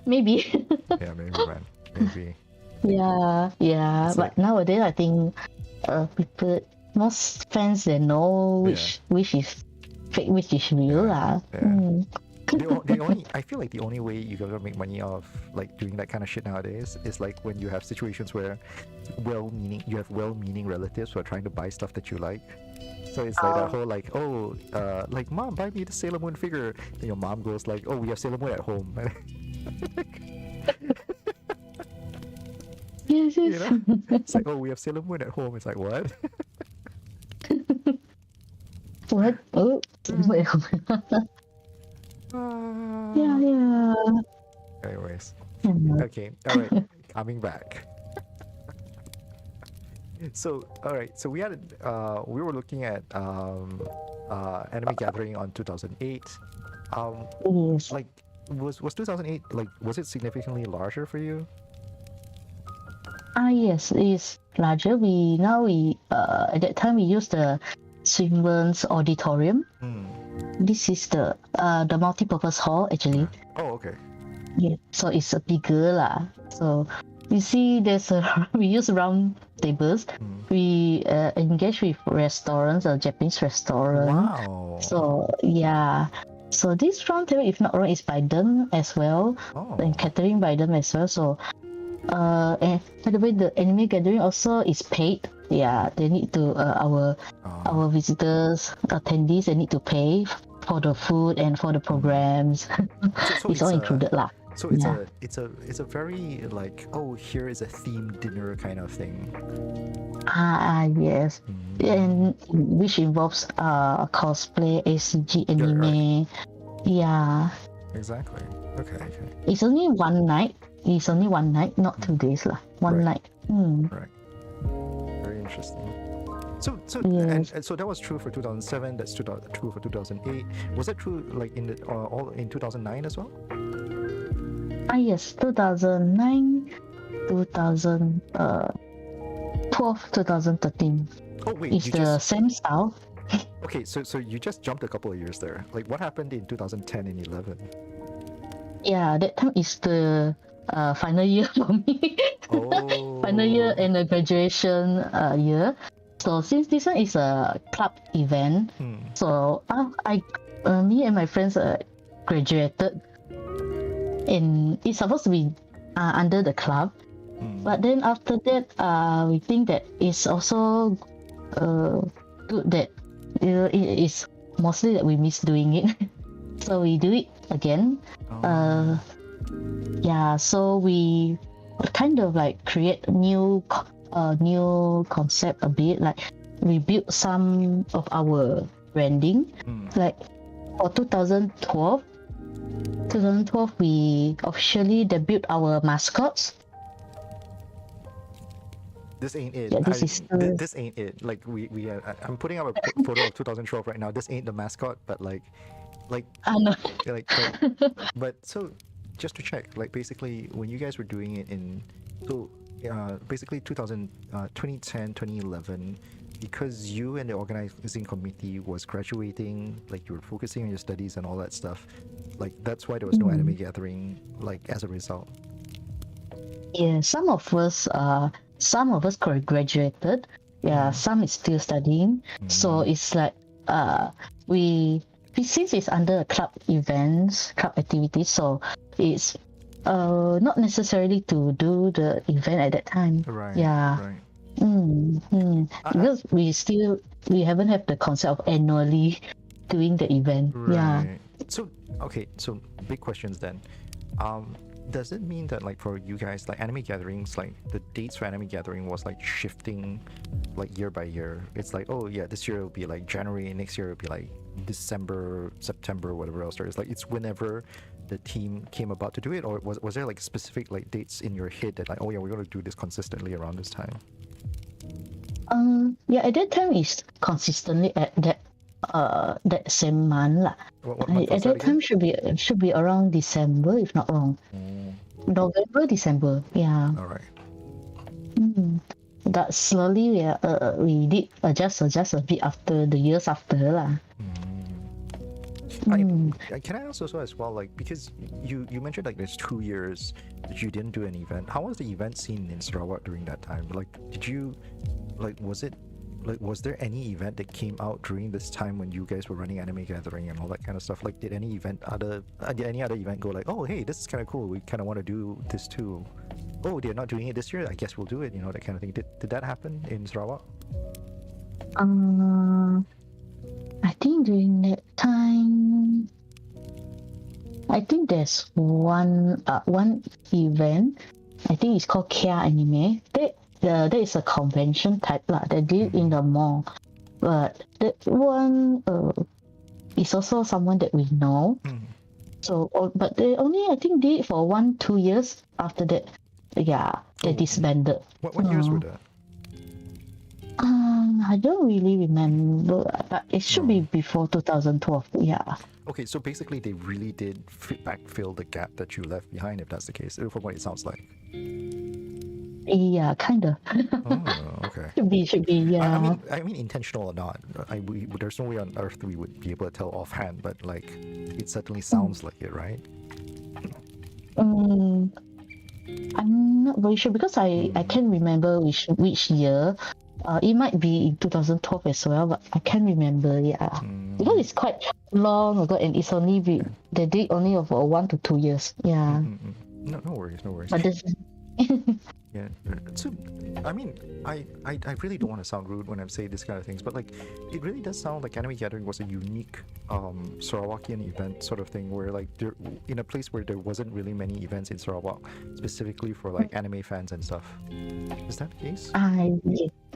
Speaker 2: maybe.
Speaker 1: Yeah, maybe, man. Maybe.
Speaker 2: Yeah.
Speaker 1: It's
Speaker 2: But nowadays, I think most fans they know which is fake, which is real, lah.
Speaker 1: I feel like the only way you're gonna make money off like doing that kind of shit nowadays is like when you have situations where you have well-meaning relatives who are trying to buy stuff that you like. So it's like that whole like, oh, like, mom, buy me the Sailor Moon figure. Then your mom goes like, oh, we have Sailor Moon at home.
Speaker 2: Yes.
Speaker 1: You know? It's like, oh, we have Sailor Moon at home. It's like, what?
Speaker 2: What? Oh. Yeah.
Speaker 1: Anyways.
Speaker 2: Yeah.
Speaker 1: Okay. All right. Coming back. So, all right. So we were looking at Anime Gathering on 2008.
Speaker 2: Yes.
Speaker 1: Like, was 2008 like was it significantly larger for you?
Speaker 2: Yes, it's larger. We at that time we used the Swinglands Auditorium. This is the multi-purpose hall actually.
Speaker 1: Oh, okay.
Speaker 2: Yeah, so it's a bigger lah. So you see, we use round tables. We engage with restaurants, a Japanese restaurant.
Speaker 1: Wow.
Speaker 2: So yeah. So this round table, if not wrong, is by them as well, and catering by them as well. So and by the way, the Anime Gathering also is paid. Yeah, they need to our visitors, attendees, they need to pay for the food and for the programs.
Speaker 1: So
Speaker 2: it's all included lah.
Speaker 1: So it's a very like, oh, here is a themed dinner kind of thing.
Speaker 2: Yes. And which involves cosplay, ACG, anime.
Speaker 1: Right.
Speaker 2: Yeah.
Speaker 1: Exactly. Okay.
Speaker 2: It's only one night, not 2 days lah. One night.
Speaker 1: Right. Very interesting. So
Speaker 2: Yes.
Speaker 1: and so that was true for 2007. That's true for 2008. Was that true like in all in 2009 as well?
Speaker 2: Yes, 2009, 2012, 2013.
Speaker 1: Oh wait,
Speaker 2: It's the same style.
Speaker 1: Okay, so you just jumped a couple of years there. Like what happened in 2010 and 11?
Speaker 2: Yeah, that time is the final year for me.
Speaker 1: Oh.
Speaker 2: Final year and the graduation year. So since this one is a club event, so me and my friends graduated and it's supposed to be under the club. But then after that, we think that it's also good that it is mostly that we miss doing it, so we do it again. Yeah, so we kind of like create new concept a bit. Like we built some of our branding. Like for 2012, we officially debuted our mascots.
Speaker 1: This ain't it.
Speaker 2: Yeah,
Speaker 1: this ain't it. Like I'm putting up a photo of 2012 right now. This ain't the mascot, but like,
Speaker 2: I know.
Speaker 1: like, but so just to check, like basically when you guys were doing it in basically 2010, 2011, because you and the organizing committee was graduating, like you were focusing on your studies and all that stuff, like that's why there was no anime gathering, like as a result.
Speaker 2: Yeah, some of us graduated. Yeah, some is still studying. So it's like we since it's under a club activities, so it's not necessarily to do the event at that time.
Speaker 1: Right.
Speaker 2: Yeah.
Speaker 1: Right.
Speaker 2: Because we haven't had the concept of annually doing the event.
Speaker 1: Right.
Speaker 2: Yeah.
Speaker 1: So big questions then. Does it mean that like for you guys, like anime gatherings, like the dates for anime gathering was like shifting like year by year? It's like, oh yeah, this year it'll be like January, next year it'll be like December, September, whatever else there is. Like it's whenever the team came about to do it, or was there like specific like dates in your head that like, oh yeah, we're gonna do this consistently around this time?
Speaker 2: Yeah, at that time it's consistently at that same month lah.
Speaker 1: What month was
Speaker 2: At that
Speaker 1: again?
Speaker 2: time should be around December, if not wrong. November, December. Yeah.
Speaker 1: All right.
Speaker 2: That slowly we did adjust a bit after the years after lah.
Speaker 1: Can I ask also as well, like because you mentioned like there's 2 years that you didn't do an event. How was the event scene in Sarawak during that time? Like, did you like was there any event that came out during this time when you guys were running anime gathering and all that kind of stuff? Like, did any other event go like, oh hey, this is kind of cool, we kind of want to do this too? Oh, they're not doing it this year, I guess we'll do it, that kind of thing. Did that happen in Sarawak?
Speaker 2: I think during that time, I think there's one event. I think it's called S.E.A Anime. That is a convention type lah. They did in the mall, but that one is also someone that we know. So, but they only I think did it for 1-2 years. After that, yeah, they disbanded.
Speaker 1: What years were that?
Speaker 2: I don't really remember, but it should be before 2012. Yeah.
Speaker 1: Okay, so basically they really did backfill the gap that you left behind, if that's the case, from what it sounds like.
Speaker 2: Yeah, kind of.
Speaker 1: Oh, okay.
Speaker 2: Should be, yeah.
Speaker 1: I mean, intentional or not, there's no way on earth we would be able to tell offhand, but like, it certainly sounds like it, right?
Speaker 2: I'm not very sure because I can't remember which year. It might be in 2012 as well, but I can't remember. Yeah, because it's quite long ago, and it's only they did only for 1 to 2 years. Yeah.
Speaker 1: No worries.
Speaker 2: But this.
Speaker 1: Yeah. So, I mean, I really don't want to sound rude when I'm saying this kind of things, but like, it really does sound like Anime Gathering was a unique Sarawakian event sort of thing, where like there, in a place where there wasn't really many events in Sarawak, specifically for like anime fans and stuff. Is that the case?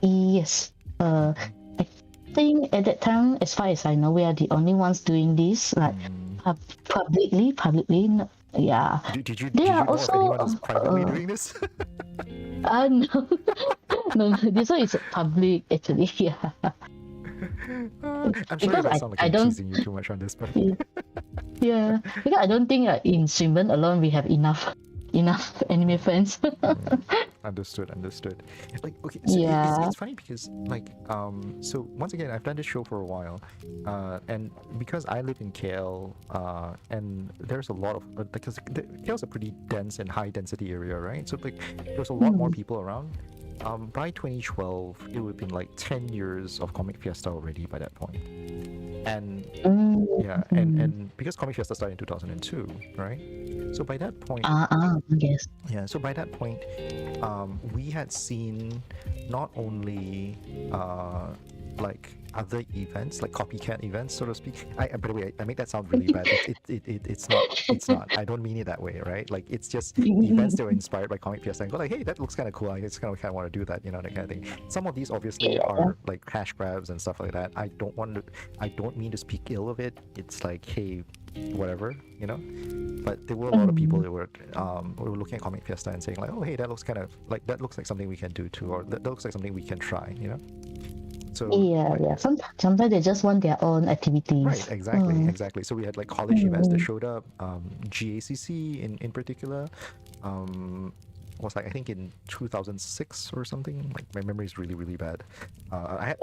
Speaker 2: Yes. I think at that time, as far as I know, we are the only ones doing this, like publicly. Yeah.
Speaker 1: Did you know of anyone else privately doing this?
Speaker 2: No, this one is public actually. Yeah.
Speaker 1: I'm sorry
Speaker 2: because
Speaker 1: if I sound like I'm teasing you too much on this, but
Speaker 2: yeah, because I don't think in Sweden alone we have enough anime fans.
Speaker 1: Understood. Like, okay, so
Speaker 2: yeah.
Speaker 1: it's funny because like so once again, I've done this show for a while, and because I live in KL, and there's a lot of because KL's a pretty dense and high density area, right? So like there's a lot more people around. By 2012, it would have been like 10 years of Comic Fiesta already by that point. And yeah, and because Comic Fiesta started in 2002, right? So by that point,
Speaker 2: Yes.
Speaker 1: yeah. So by that point, we had seen not only like other events, like copycat events, so to speak. By the way, I make that sound really bad. It's not. It's not. I don't mean it that way, right? Like it's just events that were inspired by Comic Fiesta and go like, hey, that looks kind of cool. I just kind of want to do that, that kind of thing. Some of these obviously are like cash grabs and stuff like that. I don't mean to speak ill of it. It's like, hey, whatever, But there were a lot of people that were looking at Comic Fiesta and saying like, oh, hey, that looks like something we can do too, or that looks like something we can try, So
Speaker 2: Yeah. Sometimes they just want their own activities.
Speaker 1: Right, exactly. So we had like college events that showed up, GACC in particular, was like I think in 2006 or something. Like my memory is really really bad. I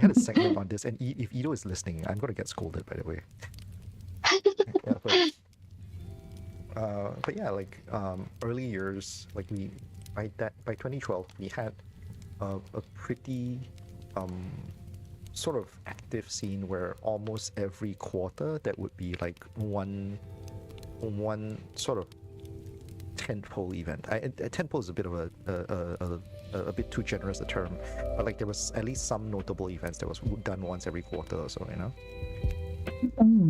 Speaker 1: had a segment on this, and if Ido is listening, I'm gonna get scolded, by the way. Yeah, but yeah, like early years, like by 2012 we had a pretty sort of active scene where almost every quarter there would be like one sort of tentpole event. Tentpole is a bit of a bit too generous a term, but like there was at least some notable events that was done once every quarter or so,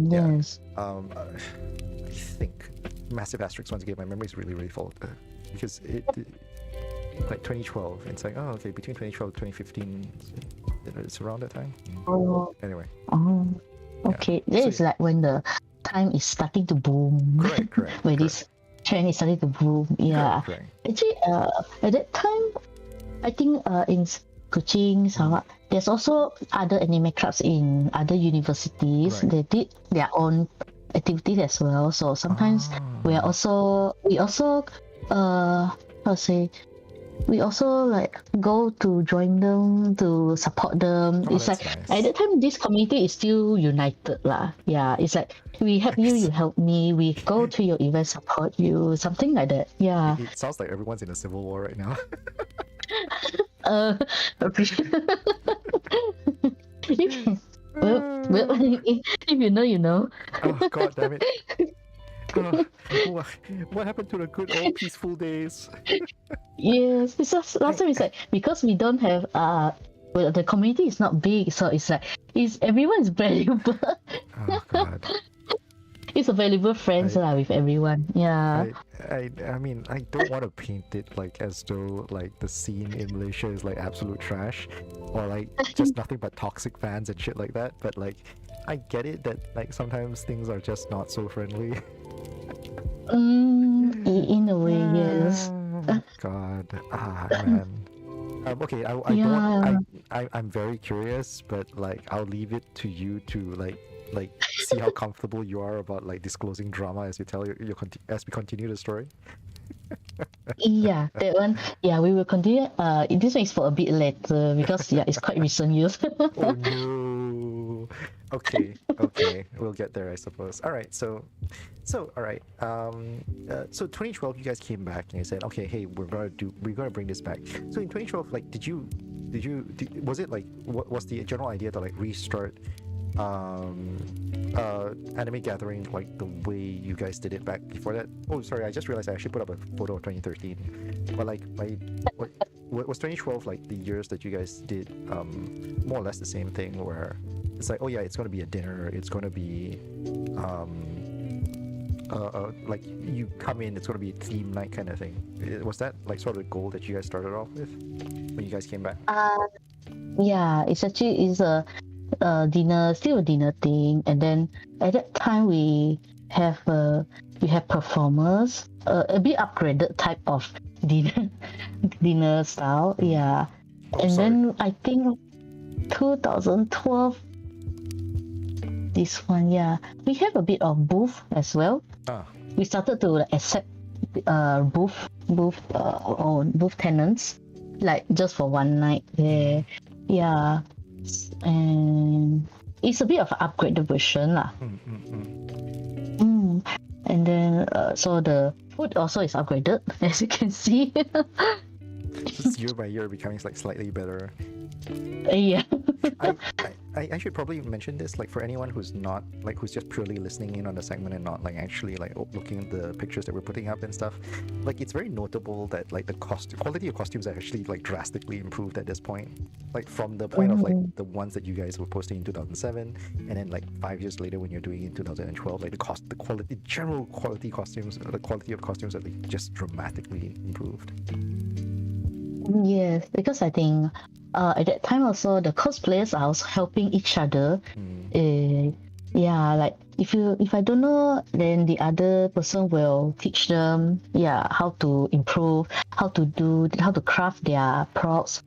Speaker 2: Yes.
Speaker 1: I think massive asterisk once again. My memory is really really full because like 2012. It's like, oh, okay, between 2012 and 2015, it's around that time. Anyway.
Speaker 2: Okay. This is like when the time is starting to boom.
Speaker 1: Correct.
Speaker 2: When this trend is starting to boom. Yeah.
Speaker 1: Correct.
Speaker 2: Actually, at that time, I think in Kuching, Sarawak, there's also other anime clubs in other universities.
Speaker 1: Right.
Speaker 2: They did their own activities as well. So sometimes we also we also like go to join them to support them. It's like
Speaker 1: nice.
Speaker 2: at that time this community is still united lah. Yeah, it's like we help you, you help me. We go to your event, support you, something like that. Yeah.
Speaker 1: It sounds like everyone's in a civil war right now.
Speaker 2: Well, if you know, you know.
Speaker 1: Oh God damn it! What happened to the good old peaceful days?
Speaker 2: Yes, it's just last time it's like because we don't have well, the community is not big, so it's like everyone is valuable.
Speaker 1: Oh God.
Speaker 2: It's a valuable friends with everyone. Yeah.
Speaker 1: I mean, I don't want to paint it like as though like the scene in Malaysia is like absolute trash, or like just nothing but toxic fans and shit like that. But like, I get it that like sometimes things are just not so friendly.
Speaker 2: In a way, yes.
Speaker 1: God, man. Okay, I'm very curious, but like I'll leave it to you to like see how comfortable you are about like disclosing drama as you tell as we continue the story.
Speaker 2: Yeah, that one. Yeah, we will continue. This one is for a bit later because it's quite recent years.
Speaker 1: Oh no. Okay, we'll get there, I suppose. All right, so all right. So 2012, you guys came back and you said, okay, hey, we're gonna bring this back. So in 2012, like, was it like what was the general idea to like restart anime gathering like the way you guys did it back before that? Oh, sorry, I just realized I actually put up a photo of 2013. But like, was 2012 like the years that you guys did more or less the same thing, where it's like, oh yeah, it's gonna be a dinner, it's gonna be like you come in, it's gonna be a theme night kind of thing. Was that like sort of the goal that you guys started off with when you guys came back?
Speaker 2: Yeah, it's actually a dinner, still a dinner thing, and then at that time we have performers, a bit upgraded type of dinner style. Yeah. Then I think 2012, this one, yeah, we have a bit of booth as well. We started to accept booth tenants, like just for one night there. Yeah. And it's a bit of an upgraded version lah. And then so the food also is upgraded, as you can see.
Speaker 1: Just year by year becoming like slightly better.
Speaker 2: Yeah.
Speaker 1: I should probably mention this, like, for anyone who's not, like, who's just purely listening in on the segment and not, like, actually, like, looking at the pictures that we're putting up and stuff. Like, it's very notable that, like, the quality of costumes are actually, like, drastically improved at this point. Like, from the point of, like, the ones that you guys were posting in 2007, and then, like, 5 years later when you're doing it in 2012, like, the quality, general quality costumes, the quality of costumes are, like, just dramatically improved.
Speaker 2: Yes, because I think at that time also the cosplayers are also helping each other. Yeah, like if I don't know, then the other person will teach them. Yeah, how to improve, how to craft their props,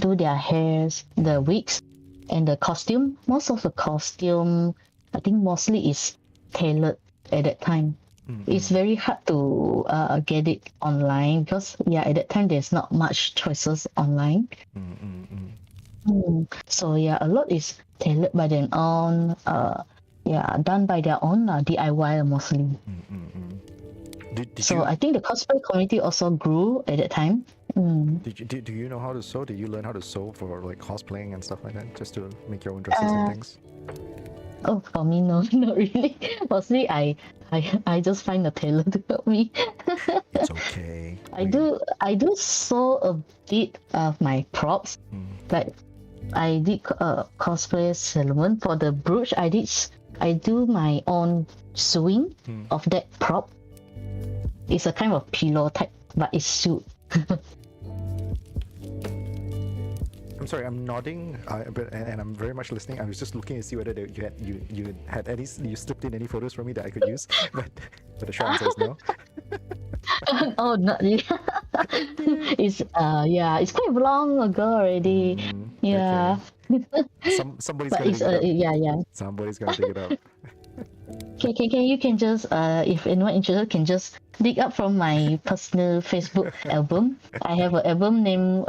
Speaker 2: do their hairs, the wigs, and the costume. Most of the costume, I think mostly is tailored at that time. It's very hard to get it online because at that time there's not much choices online. So a lot is tailored by their own. Done by their own DIY mostly. So I think the cosplay community also grew at that time.
Speaker 1: Do you know how to sew? Did you learn how to sew for, like, cosplaying and stuff like that, just to make your own dresses and things?
Speaker 2: Oh, for me, no, not really. Mostly, I just find a tailor to help me.
Speaker 1: It's okay.
Speaker 2: I do sew a bit of my props. Like I did cosplay Salmon for the brooch. I do my own sewing of that prop. It's a kind of pillow type, but it's sewed.
Speaker 1: I'm sorry, I'm nodding, and I'm very much listening. I was just looking to see whether you had any, you slipped in any photos for me that I could use, but the short answer is no.
Speaker 2: Oh, not really. It's it's quite long ago already. Yeah.
Speaker 1: Okay. Somebody's gonna dig it up.
Speaker 2: Yeah.
Speaker 1: Somebody's gonna dig it up.
Speaker 2: You can just if anyone interested can just dig up from my personal Facebook album. I have an album named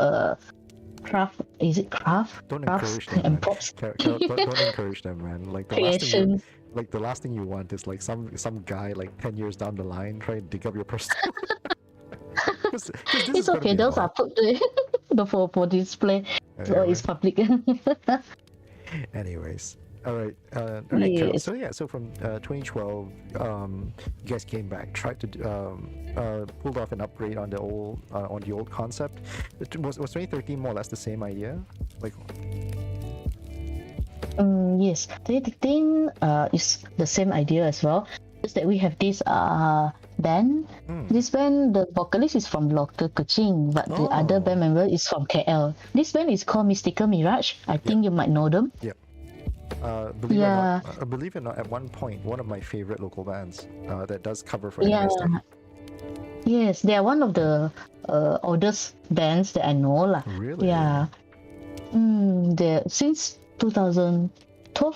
Speaker 2: Craft. Is it Craft?
Speaker 1: Don't
Speaker 2: Crafts
Speaker 1: encourage them,
Speaker 2: and
Speaker 1: man.
Speaker 2: Props.
Speaker 1: Don't encourage them, man. Like, the last thing you want is, like, some guy, like, 10 years down the line trying to dig up your personal.
Speaker 2: It's okay. Those are put for display, so it's public.
Speaker 1: Anyways, all right. Carol,
Speaker 2: Yes.
Speaker 1: so from 2012, you guys came back, tried to pulled off an upgrade on the old concept. Was 2013 more or less the same idea? Like,
Speaker 2: Yes, 2013 is the same idea as well. Just that we have this band. This band, the vocalist is from local Kuching, but the other band member is from KL. This band is called Mystical Mirage. I think you might know them.
Speaker 1: Yep. Believe it or not, at one point, one of my favorite local bands that does cover for anime stuff.
Speaker 2: Yes, they are one of the oldest bands that I know lah.
Speaker 1: Really?
Speaker 2: Yeah. Since 2012,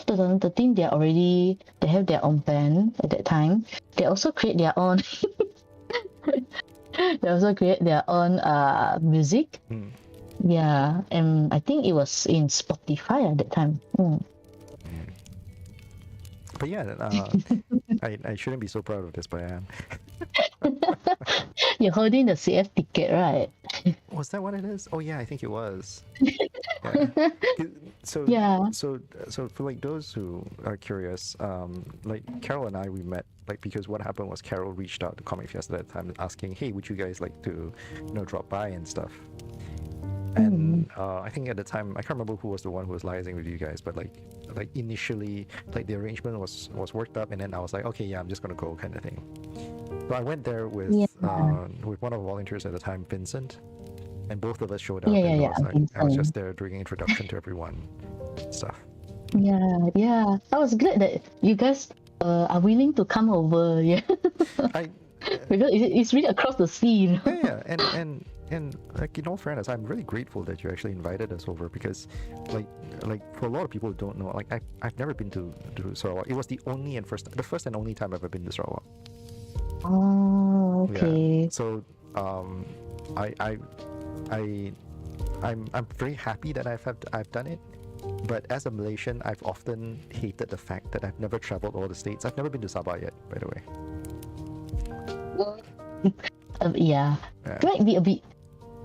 Speaker 2: 2013, they have their own band at that time. They also create their own. They also create their own music. Yeah, and I think it was in Spotify at that time.
Speaker 1: But yeah, I shouldn't be so proud of this, but I am.
Speaker 2: You're holding the CF ticket, right?
Speaker 1: Was that what it is? Oh yeah, I think it was. So for, like, those who are curious, like, Carol and I, we met, like, because what happened was Carol reached out to Comic Fiesta at the time asking, hey, would you guys like to, drop by and stuff. And I think at the time, I can't remember who was the one who was liaising with you guys, but like initially, like, the arrangement was worked up, and then I was like, okay, yeah, I'm just gonna go, kind of thing. So I went there with one of the volunteers at the time, Vincent, and both of us showed up. I was just there doing an introduction to everyone, stuff.
Speaker 2: Yeah. I was glad that you guys are willing to come over. Yeah. Because it's really across the sea.
Speaker 1: Yeah, and like, in all fairness, I'm really grateful that you actually invited us over, because like for a lot of people who don't know, like, I've never been to Sarawak. It was the first and only time I've ever been to Sarawak.
Speaker 2: Oh, okay.
Speaker 1: Yeah. So I'm very happy that I've done it. But as a Malaysian, I've often hated the fact that I've never traveled all the states. I've never been to Sabah yet, by the way.
Speaker 2: It might be a bit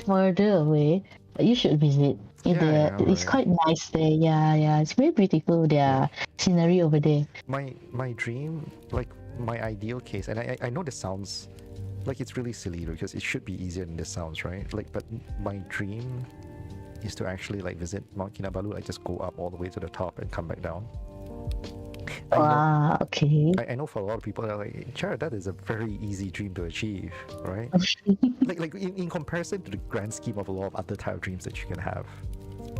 Speaker 2: further away, but you should visit. It's
Speaker 1: right.
Speaker 2: quite nice there. Yeah. It's very beautiful. Their scenery over there.
Speaker 1: My dream, like my ideal case, and I know this sounds like it's really silly because it should be easier than this sounds, right? Like, but my dream is to actually like visit Mount Kinabalu, like just go up all the way to the top and come back down. I know,
Speaker 2: Okay.
Speaker 1: I know for a lot of people they're like, Jared, that is a very easy dream to achieve, right? like in comparison to the grand scheme of a lot of other type of dreams that you can have,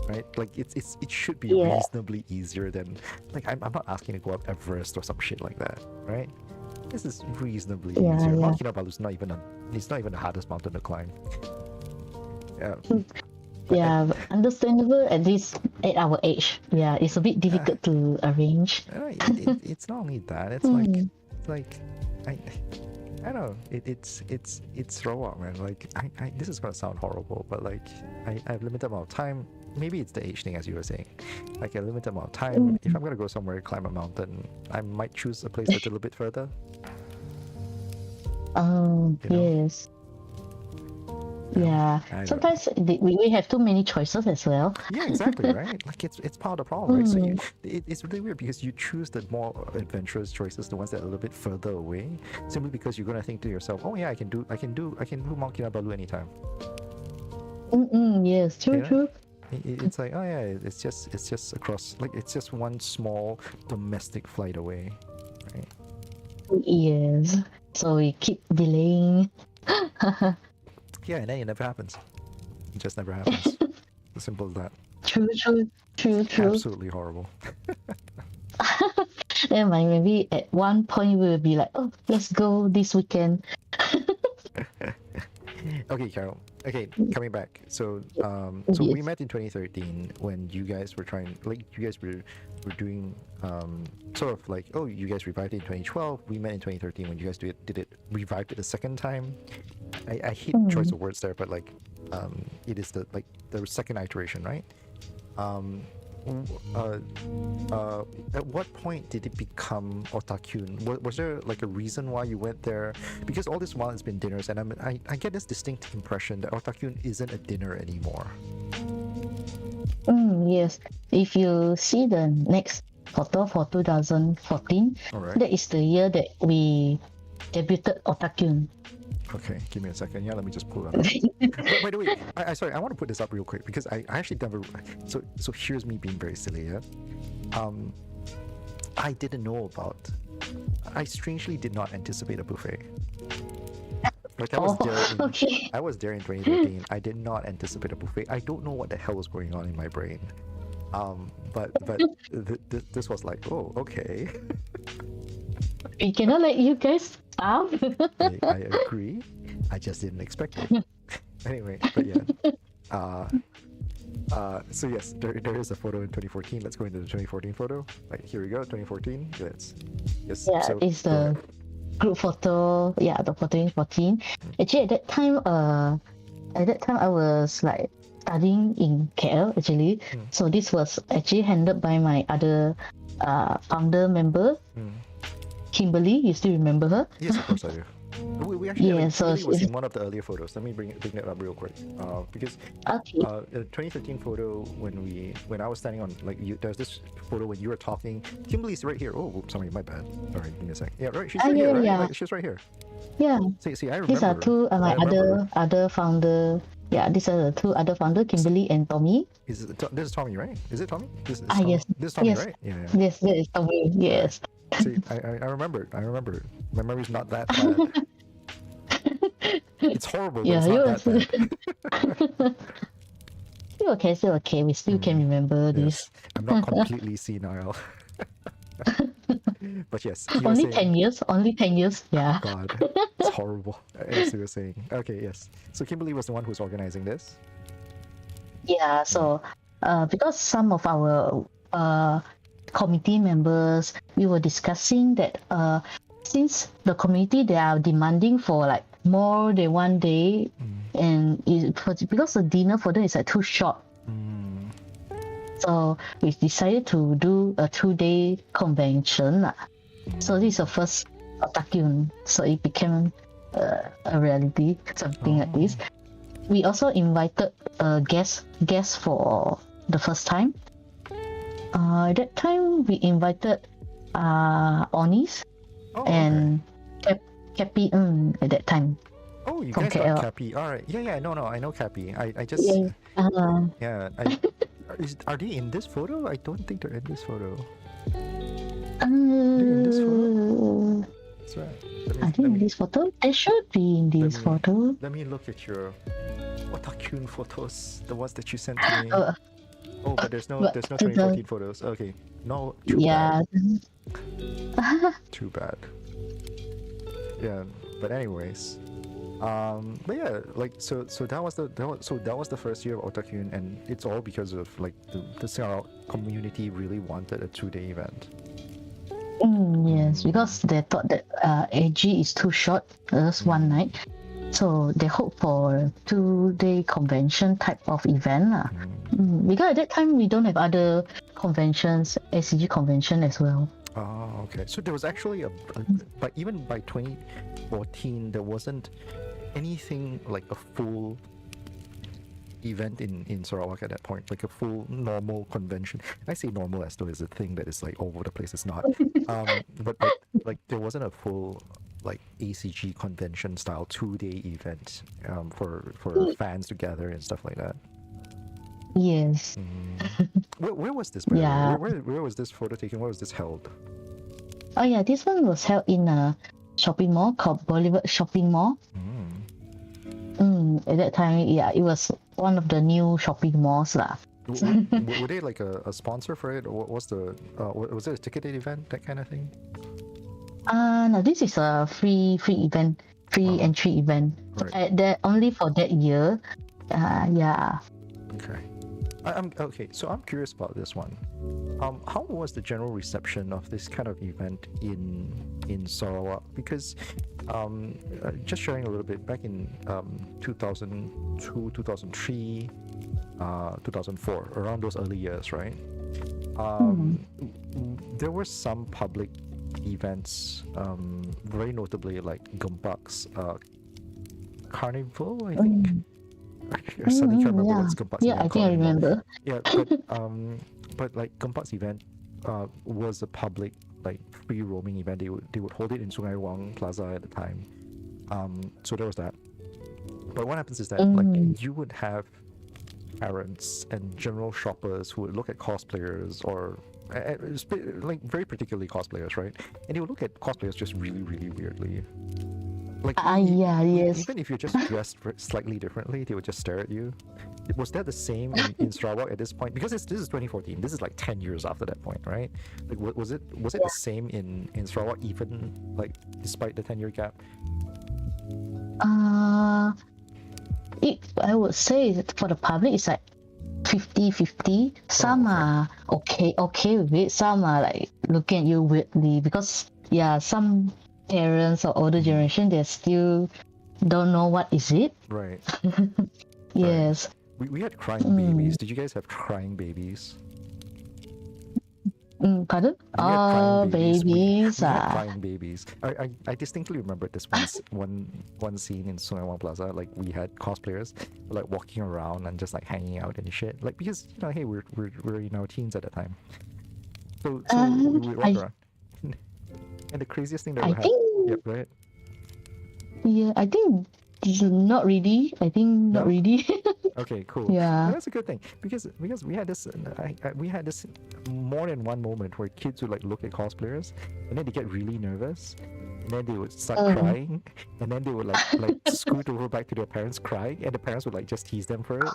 Speaker 1: right? Like it should be
Speaker 2: Yeah.
Speaker 1: reasonably easier than like I'm not asking to go up Everest or some shit like that, right? This is reasonably easier. Mount Kinabalu is not even the hardest mountain to climb. Yeah.
Speaker 2: Yeah, understandable at least at our age. Yeah, it's a bit difficult to arrange.
Speaker 1: It's not only that. It's like I don't know. It's Sarawak, man. Like I this is gonna sound horrible, but like I have limited amount of time. Maybe it's the age thing, as you were saying. Like a limited amount of time. If I'm gonna go somewhere, climb a mountain, I might choose a place that's a little bit further.
Speaker 2: Yes. Yeah. Sometimes we have too many choices as well.
Speaker 1: Yeah, exactly, right? Like it's part of the problem, right? So it's really weird because you choose the more adventurous choices, the ones that are a little bit further away, simply because you're gonna think to yourself, oh yeah, I can do Mount Kinabalu anytime.
Speaker 2: Yes, true.
Speaker 1: It's like, oh yeah, it's just across, like it's just one small domestic flight away, right?
Speaker 2: Yes. So we keep delaying.
Speaker 1: Yeah, and then it never happens. It just never happens. As simple as that.
Speaker 2: True.
Speaker 1: Absolutely horrible.
Speaker 2: Then maybe at one point we will be like, oh, let's go this weekend.
Speaker 1: Okay, Carol. Okay, coming back. So we met in 2013 when you guys were doing sort of like, oh, you guys revived it in 2012. We met in 2013 when you guys revived it the second time. I hate choice of words there, but like it is the second iteration, right? At what point did it become Otakyun? Was there like a reason why you went there? Because all this while it's been dinners, and I get this distinct impression that Otakyun isn't a dinner anymore.
Speaker 2: Yes. If you see the next photo for 2014, that is the year that we debuted Otakyun.
Speaker 1: Okay, give me a second. Yeah, let me just pull that up. By the way, sorry, I want to put this up real quick because I actually never. So here's me being very silly. Yeah, I didn't know about. I strangely did not anticipate a buffet. Like I was there. I was there in 2013. I did not anticipate a buffet. I don't know what the hell was going on in my brain. But this was like, oh, okay.
Speaker 2: We cannot let you guys starve.
Speaker 1: I agree. I just didn't expect it. Anyway, but yeah. So yes, there is a photo in 2014. Let's go into the 2014 photo. Like here we go, 2014. Yes.
Speaker 2: Yeah,
Speaker 1: so,
Speaker 2: it's the group photo. Yeah, the photo in 2014. Actually, at that time, I was like studying in KL actually. So this was actually handled by my other founder member. Kimberly, you still remember her?
Speaker 1: Yes, of course I do. We actually was in one of the earlier photos. Let me bring it up real quick. Because the 2013 photo when I was standing on there's this photo when you were talking. Kimberly's right here. Oh, sorry, my bad. Sorry, give me a sec. Yeah, right. She's right here. Right?
Speaker 2: Yeah.
Speaker 1: Like, she's right here.
Speaker 2: Yeah.
Speaker 1: See, I remember.
Speaker 2: These are two my other founder. Yeah, these are the two other founder, Kimberly and Tommy.
Speaker 1: This is Tommy, right? Is it Tommy? This is
Speaker 2: yes.
Speaker 1: This is Tommy,
Speaker 2: yes.
Speaker 1: right? Yeah.
Speaker 2: Yes, that is Tommy. Yes.
Speaker 1: See, I remember. My memory's not that bad. It's horrible, but it's not that bad.
Speaker 2: Still okay. We still can remember this.
Speaker 1: I'm not completely senile. But yes.
Speaker 2: Only 10 years. Yeah.
Speaker 1: God, it's horrible. As you were saying. Okay, yes. So Kimberly was the one who's organizing this?
Speaker 2: Yeah, so because some of our committee members, we were discussing that since the community, they are demanding for like more than one day, and because the dinner for them is like too short. So we decided to do a 2-day convention. So this is the first Otakyun. So it became a reality, something like this. we also invited a guest for the first time. That time we invited Onis
Speaker 1: Oh, okay.
Speaker 2: and Cappy at that time.
Speaker 1: Oh, you
Speaker 2: from
Speaker 1: guys got
Speaker 2: KL.
Speaker 1: Cappy. All right. Yeah. No. I know Cappy. I just.
Speaker 2: Yeah.
Speaker 1: Yeah. Are they in this photo? I don't think they're in this photo.
Speaker 2: In
Speaker 1: this photo? That's right.
Speaker 2: I think in this photo, they should be in this photo.
Speaker 1: Let me look at your Otakyun photos, the ones that you sent to me. Oh, but there's no 2014 photos. Okay, no. Too bad. Too bad. Yeah, but anyways, but yeah, like so that was the first year of Otakyun, and it's all because of like the Sarawak community really wanted a 2-day event.
Speaker 2: Yes, because they thought that AG is too short, just one night. So they hope for a 2-day convention type of event. Because at that time we don't have other conventions, SCG convention as well.
Speaker 1: Oh, okay. So there was actually but even by 2014, there wasn't anything like a full event in Sarawak at that point, like a full normal convention. I say normal as though it's a thing that is like all over the place. It's not. But like there wasn't a full like ACG convention style 2-day event for fans to gather and stuff like that.
Speaker 2: Yes.
Speaker 1: Where was this?
Speaker 2: Yeah.
Speaker 1: Where was this photo taken? Where was this held?
Speaker 2: Oh yeah, this one was held in a shopping mall called Boulevard Shopping Mall. At that time, yeah, it was one of the new shopping malls lah.
Speaker 1: Were they like a sponsor for it, or was it a ticketed event, that kind of thing?
Speaker 2: No, this is a free event, entry event. Right. Only for that year. Yeah.
Speaker 1: Okay. Okay. So I'm curious about this one. How was the general reception of this kind of event in Sarawak? Because just sharing a little bit, back in 2002, 2003, 2004, around those early years, right? There were some public events, very notably like Gempak's Carnival, I think. I suddenly can't remember what's Gempak's event.
Speaker 2: I think I remember.
Speaker 1: Yeah, but like Gempak's event was a public, like free roaming event. They would hold it in Sungai Wang Plaza at the time. So there was that. But what happens is that like you would have parents and general shoppers who would look at cosplayers, or like very particularly cosplayers, right? And they would look at cosplayers just really, really weirdly. Like
Speaker 2: yes.
Speaker 1: Even if you're just dressed slightly differently, they would just stare at you. Was that the same in Sarawak at this point? Because this is 2014. This is like 10 years after that point, right? Like, was it the same in Sarawak, even like despite the 10-year gap?
Speaker 2: I would say that for the public, it's like 50-50. Some are okay with it. Some are like looking at you weirdly, because some parents or older generation, they still don't know what is it.
Speaker 1: Right.
Speaker 2: Yes.
Speaker 1: Right. We had crying babies. Did you guys have crying babies?
Speaker 2: Pardon? Babies.
Speaker 1: We had crying babies. I distinctly remember this one scene in Sungai Wang Plaza. Like, we had cosplayers like walking around and just like hanging out and shit. Like, because hey, we're in our teens at the time. So we walk around. And the craziest thing that we had. Yep, go ahead.
Speaker 2: Yeah, I think not really. Not really.
Speaker 1: Okay, cool.
Speaker 2: Yeah,
Speaker 1: that's a good thing, because we had this we had this more than one moment where kids would like look at cosplayers and then they get really nervous, and then they would start crying, and then they would like scoot over back to their parents crying, and the parents would like just tease them for it.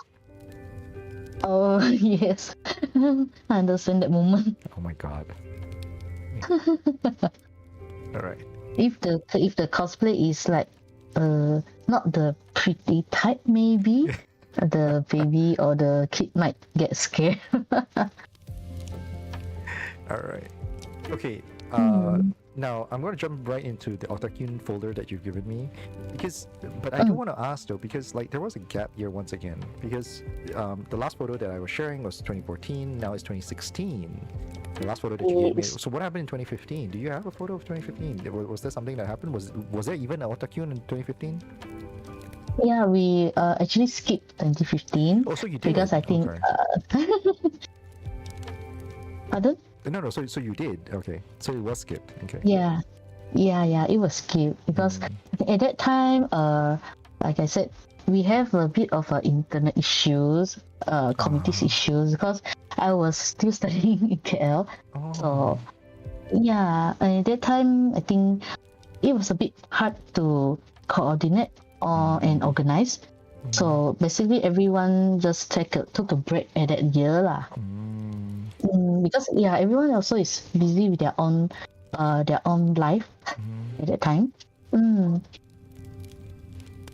Speaker 2: Oh yes, I understand that moment.
Speaker 1: Oh my god. All right.
Speaker 2: If the cosplay is like not the pretty type, maybe the baby or the kid might get scared.
Speaker 1: All right. Okay. Now I'm going to jump right into the Otakyun folder that you've given me, but I do want to ask though, because like there was a gap year once again, because the last photo that I was sharing was 2014. Now it's 2016. The last photo that you gave me. So what happened in 2015? Do you have a photo of 2015? Was there something that happened? Was there even an Otakyun in 2015?
Speaker 2: Yeah, we actually skipped 2015
Speaker 1: Oh, so you did.
Speaker 2: because I think
Speaker 1: Okay.
Speaker 2: pardon?
Speaker 1: No. So you did. Okay. So it was skipped. Okay.
Speaker 2: Yeah, it was skipped because at that time, like I said, we have a bit of internet issues, communities issues because I was still studying in KL.
Speaker 1: Oh.
Speaker 2: So yeah, and at that time I think it was a bit hard to coordinate and organize. So basically, everyone just took a break at that year lah. Because yeah, everyone also is busy with their own life at that time.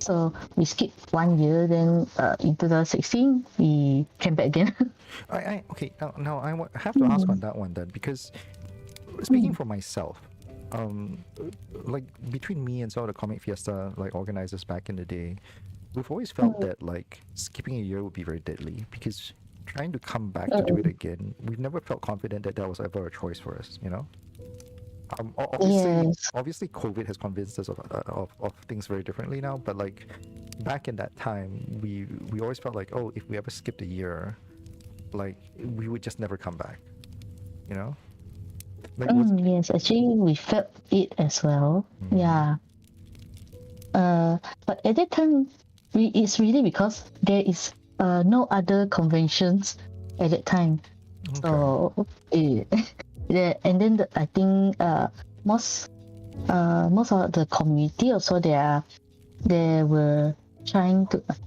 Speaker 2: So we skipped 1 year. Then in 2016 we came back again.
Speaker 1: Okay. Now I have to ask on that one then, because speaking for myself, like between me and some of the Comic Fiesta like organizers back in the day, we've always felt that like skipping a year would be very deadly, because trying to come back to do it again, we've never felt confident that that was ever a choice for us, you know. Obviously, COVID has convinced us of things very differently now. But like back in that time, we always felt like, oh, if we ever skipped a year, like we would just never come back, you know. Like,
Speaker 2: yes, actually we felt it as well. Yeah. But at that time, it's really because there is no other conventions at that time.
Speaker 1: Okay.
Speaker 2: So yeah, and then I think most of the community also they were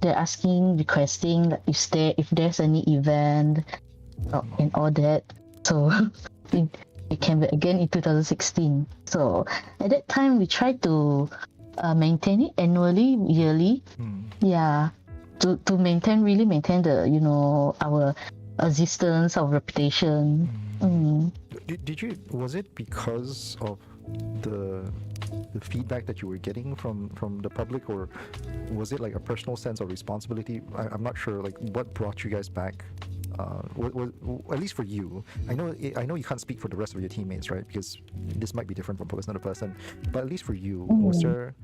Speaker 2: they're asking, requesting like if there's any event and all that. So we came back again in 2016. So at that time we tried to maintain it annually, yearly. Yeah, to maintain the our existence, our reputation.
Speaker 1: Was it because of the feedback that you were getting from the public, or was it like a personal sense of responsibility? I'm not sure, like what brought you guys back. At least for you, I know you can't speak for the rest of your teammates, right? Because this might be different from person to person. But at least for you, was there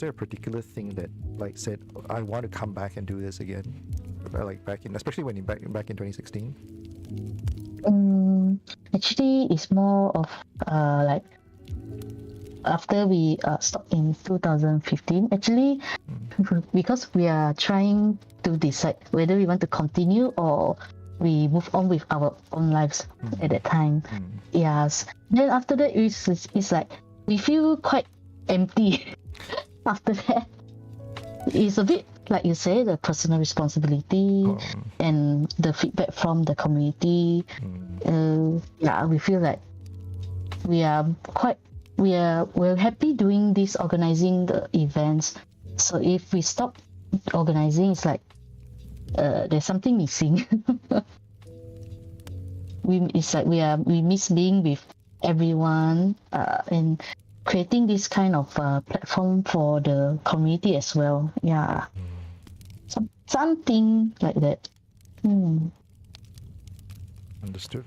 Speaker 1: a particular thing that like said, I want to come back and do this again, like especially when back in 2016?
Speaker 2: Actually, it's more of like after we stopped in 2015. Actually, because we are trying to decide whether we want to continue or we move on with our own lives at that time. Yes. Then after that, it's like we feel quite empty. After that, it's a bit like you say, the personal responsibility and the feedback from the community. Yeah, we feel like we're happy doing this, organizing the events. So if we stop organizing, it's like there's something missing. We miss being with everyone and creating this kind of platform for the community as well. Yeah, something like that.
Speaker 1: Understood.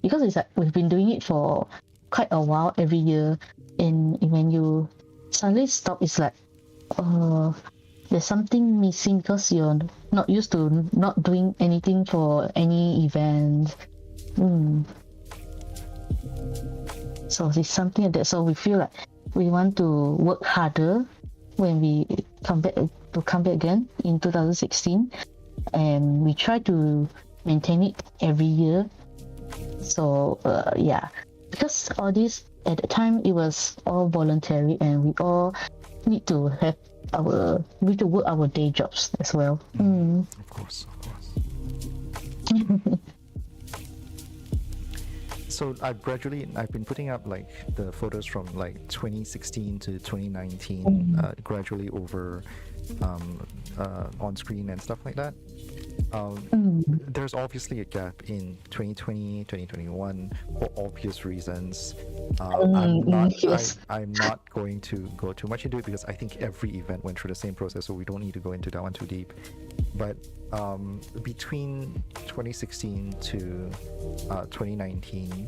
Speaker 2: Because it's like we've been doing it for quite a while every year, and when you suddenly stop, it's like there's something missing because you're not used to not doing anything for any event. So it's something like that. So we feel like we want to work harder when we come back again in 2016, and we try to maintain it every year. So yeah, because all this at the time it was all voluntary, and we all need to work our day jobs as well.
Speaker 1: Of course. So I've been putting up like the photos from like 2016 to 2019 gradually over on screen and stuff like that. There's obviously a gap in 2020, 2021 for obvious reasons. I'm not going to go too much into it because I think every event went through the same process, so we don't need to go into that one too deep. But between 2016 to 2019,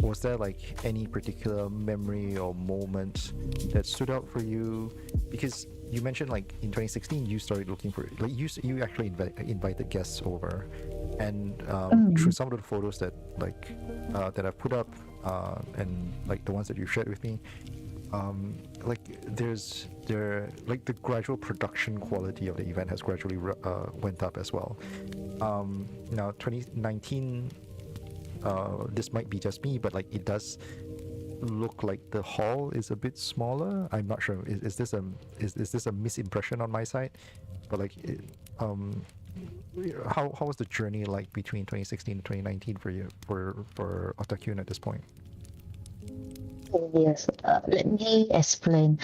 Speaker 1: was there like any particular memory or moment that stood out for you? Because you mentioned like in 2016 you started looking for like you actually invited guests over, and through some of the photos that that I've put up and like the ones that you shared with me, like like the gradual production quality of the event has gradually went up as well. Now 2019, this might be just me, but like it does look like the hall is a bit smaller. I'm not sure. Is this a misimpression on my side? But like, how was the journey like between 2016 and 2019 for you for Otakyun at this point?
Speaker 2: Yes, let me explain.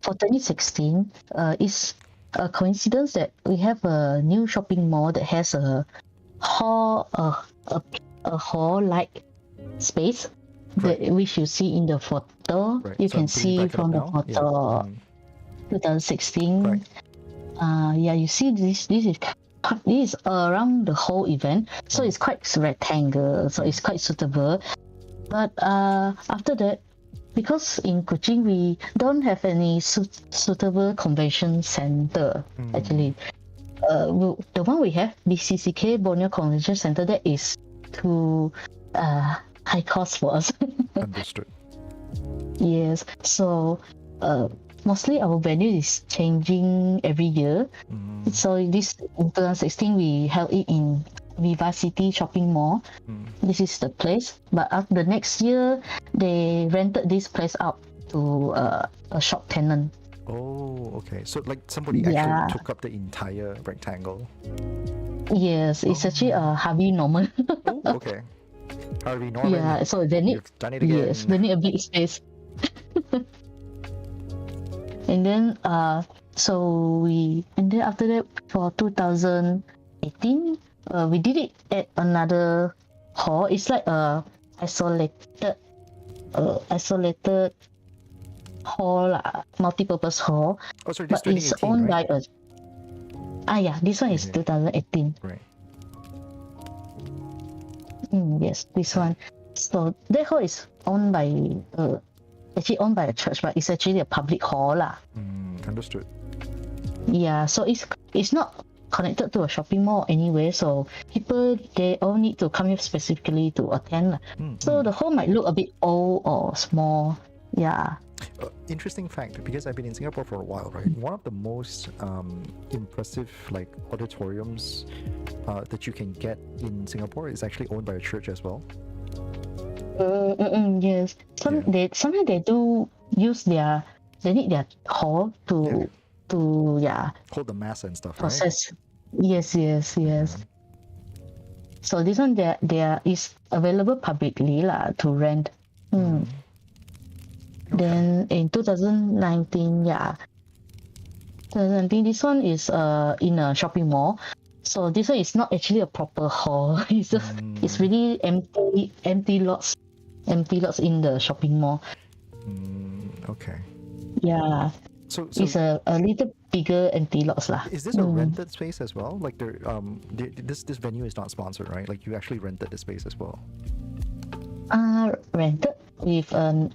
Speaker 2: For 2016, it's a coincidence that we have a new shopping mall that has a hall, a hall-like space that which you see in the photo.
Speaker 1: Right.
Speaker 2: You
Speaker 1: So I'm
Speaker 2: can
Speaker 1: putting
Speaker 2: see
Speaker 1: back it up
Speaker 2: from the
Speaker 1: now. Yeah.
Speaker 2: photo 2016.
Speaker 1: Right.
Speaker 2: Yeah, you see this is around the whole event, so it's quite rectangle, so it's quite suitable. But after that, because in Kuching we don't have any suitable convention center actually. The one we have, BCCK Borneo Convention Center, that is too high cost for us.
Speaker 1: Understood.
Speaker 2: Yes, so mostly our venue is changing every year. So this in 2016 we held it in Vivacity Shopping Mall. This is the place, but after the next year they rented this place out to a shop tenant.
Speaker 1: Oh, okay. So like somebody actually took up the entire rectangle.
Speaker 2: Yes, it's actually a Harvey Norman.
Speaker 1: Oh, okay. Harvey Norman.
Speaker 2: Yeah, so they need.
Speaker 1: You've done it again.
Speaker 2: Yes, they need a big space. And then after that for 2018, we did it at another hall. It's like a isolated hall, multi-purpose hall.
Speaker 1: Oh, sorry, this
Speaker 2: But it's
Speaker 1: 2018,
Speaker 2: owned
Speaker 1: right?
Speaker 2: by a. Yeah, this one is 2018.
Speaker 1: Right.
Speaker 2: Yes, this one. So that hall is owned by actually owned by a church, but it's actually a public hall lah.
Speaker 1: Understood.
Speaker 2: Yeah, so it's not connected to a shopping mall anyway, so people they all need to come here specifically to attend lah. So the hall might look a bit old or small. Yeah.
Speaker 1: Interesting fact, because I've been in Singapore for a while, right? One of the most impressive like auditoriums that you can get in Singapore is actually owned by a church as well.
Speaker 2: Yes. Sometimes they do use they need their hall to
Speaker 1: hold the mass and stuff,
Speaker 2: process. Right? Yes. So this one there is available publicly lah to rent. Then in 2019, this one is in a shopping mall. So this one is not actually a proper hall. It's really empty lots in the shopping mall.
Speaker 1: Okay.
Speaker 2: Yeah.
Speaker 1: So
Speaker 2: it's a little bigger empty lots lah.
Speaker 1: Is this a rented space as well? Like this venue is not sponsored, right? Like you actually rented the space as well.
Speaker 2: Rented with a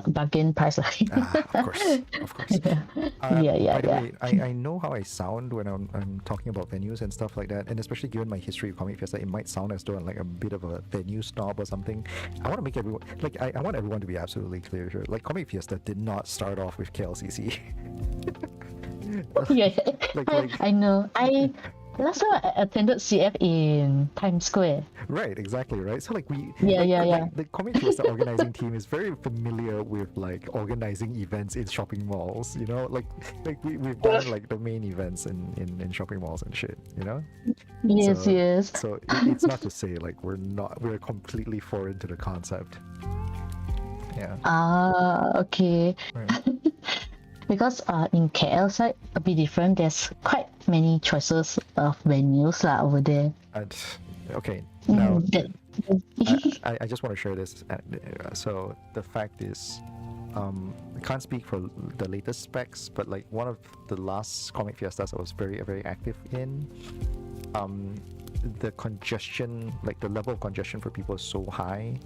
Speaker 2: bargain price.
Speaker 1: Of course.
Speaker 2: Yeah.
Speaker 1: By the way, I know how I sound when I'm talking about venues and stuff like that, and especially given my history of Comic Fiesta, it might sound as though I'm like a bit of a venue snob or something. I want to make everyone I want everyone to be absolutely clear here. Like Comic Fiesta did not start off with KLCC.
Speaker 2: Yeah, I know. Last time I attended CF in Times Square.
Speaker 1: Right, exactly, right. So like the Comic Fiesta organizing team is very familiar with like organizing events in shopping malls, you know? Like we've done like the main events in shopping malls and shit, you know?
Speaker 2: Yes.
Speaker 1: So it's not to say like we're completely foreign to the concept. Yeah.
Speaker 2: Okay. Right. Because in KL side a bit different. There's quite many choices of venues lah over there.
Speaker 1: Okay. Now, I just want to share this. So the fact is, I can't speak for the latest specs, but like one of the last Comic Fiestas I was very, very active in, the congestion, like the level of congestion for people is so high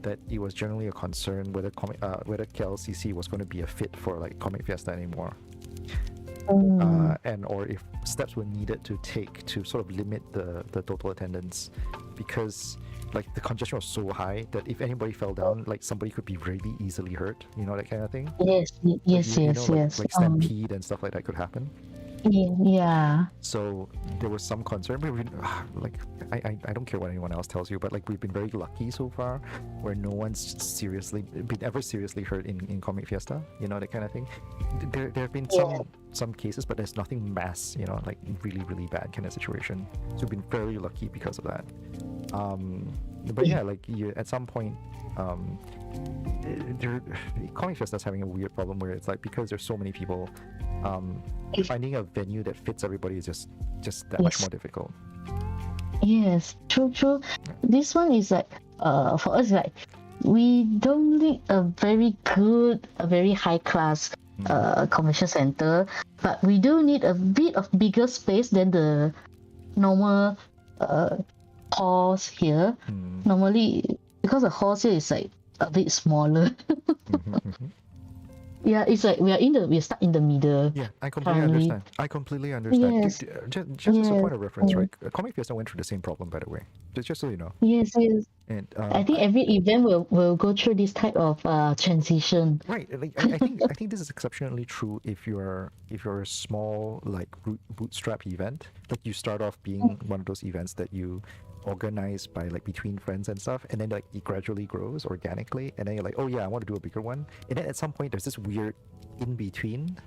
Speaker 1: that it was generally a concern whether KLCC was going to be a fit for like Comic Fiesta anymore. And or if steps were needed to take to sort of limit the total attendance, because like the congestion was so high that if anybody fell down, like somebody could be really easily hurt, you know, that kind of thing.
Speaker 2: Yes, yes,
Speaker 1: you
Speaker 2: yes,
Speaker 1: know,
Speaker 2: yes.
Speaker 1: like stampede and stuff like that could happen.
Speaker 2: Yeah.
Speaker 1: So there was some concern, but like I don't care what anyone else tells you, but like we've been very lucky so far, where no one's been ever seriously hurt in Comic Fiesta, you know, that kind of thing. There have been some cases, but there's nothing mass, you know, like really bad kind of situation. So we've been very lucky because of that. But yeah, like you at some point, Comic Fiesta's having a weird problem where it's like, because there's so many people, finding a venue that fits everybody is just that much more difficult.
Speaker 2: Yes, true. This one is like, for us, like, we don't need a very high class convention center, but we do need a bit of bigger space than the normal halls here. Normally, because the halls here is like a bit smaller. Yeah, it's like we're stuck in the middle.
Speaker 1: Yeah, I completely understand.
Speaker 2: Yes.
Speaker 1: Just as a point of reference, right? Comic Fiesta went through the same problem, by the way. Just so you know.
Speaker 2: Yes.
Speaker 1: And
Speaker 2: I think every event will go through this type of transition.
Speaker 1: Right. Like I think this is exceptionally true if you're a small like bootstrap event. Like you start off being one of those events that you organize by like between friends and stuff, and then like it gradually grows organically, and then you're like, oh yeah, I want to do a bigger one. And then at some point there's this weird in between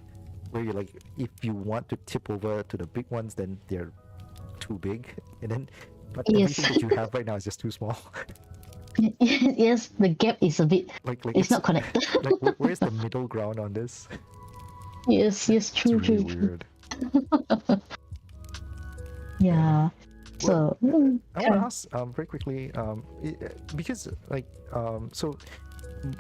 Speaker 1: where you're like, if you want to tip over to the big ones, then they're too big, and then but everything that you have right now is just too small.
Speaker 2: Yes, the gap is a bit
Speaker 1: like
Speaker 2: it's not connected.
Speaker 1: Like where's the middle ground on this?
Speaker 2: Yes, true,
Speaker 1: it's really
Speaker 2: true.
Speaker 1: Weird.
Speaker 2: Yeah. So
Speaker 1: I want to ask very quickly, because like so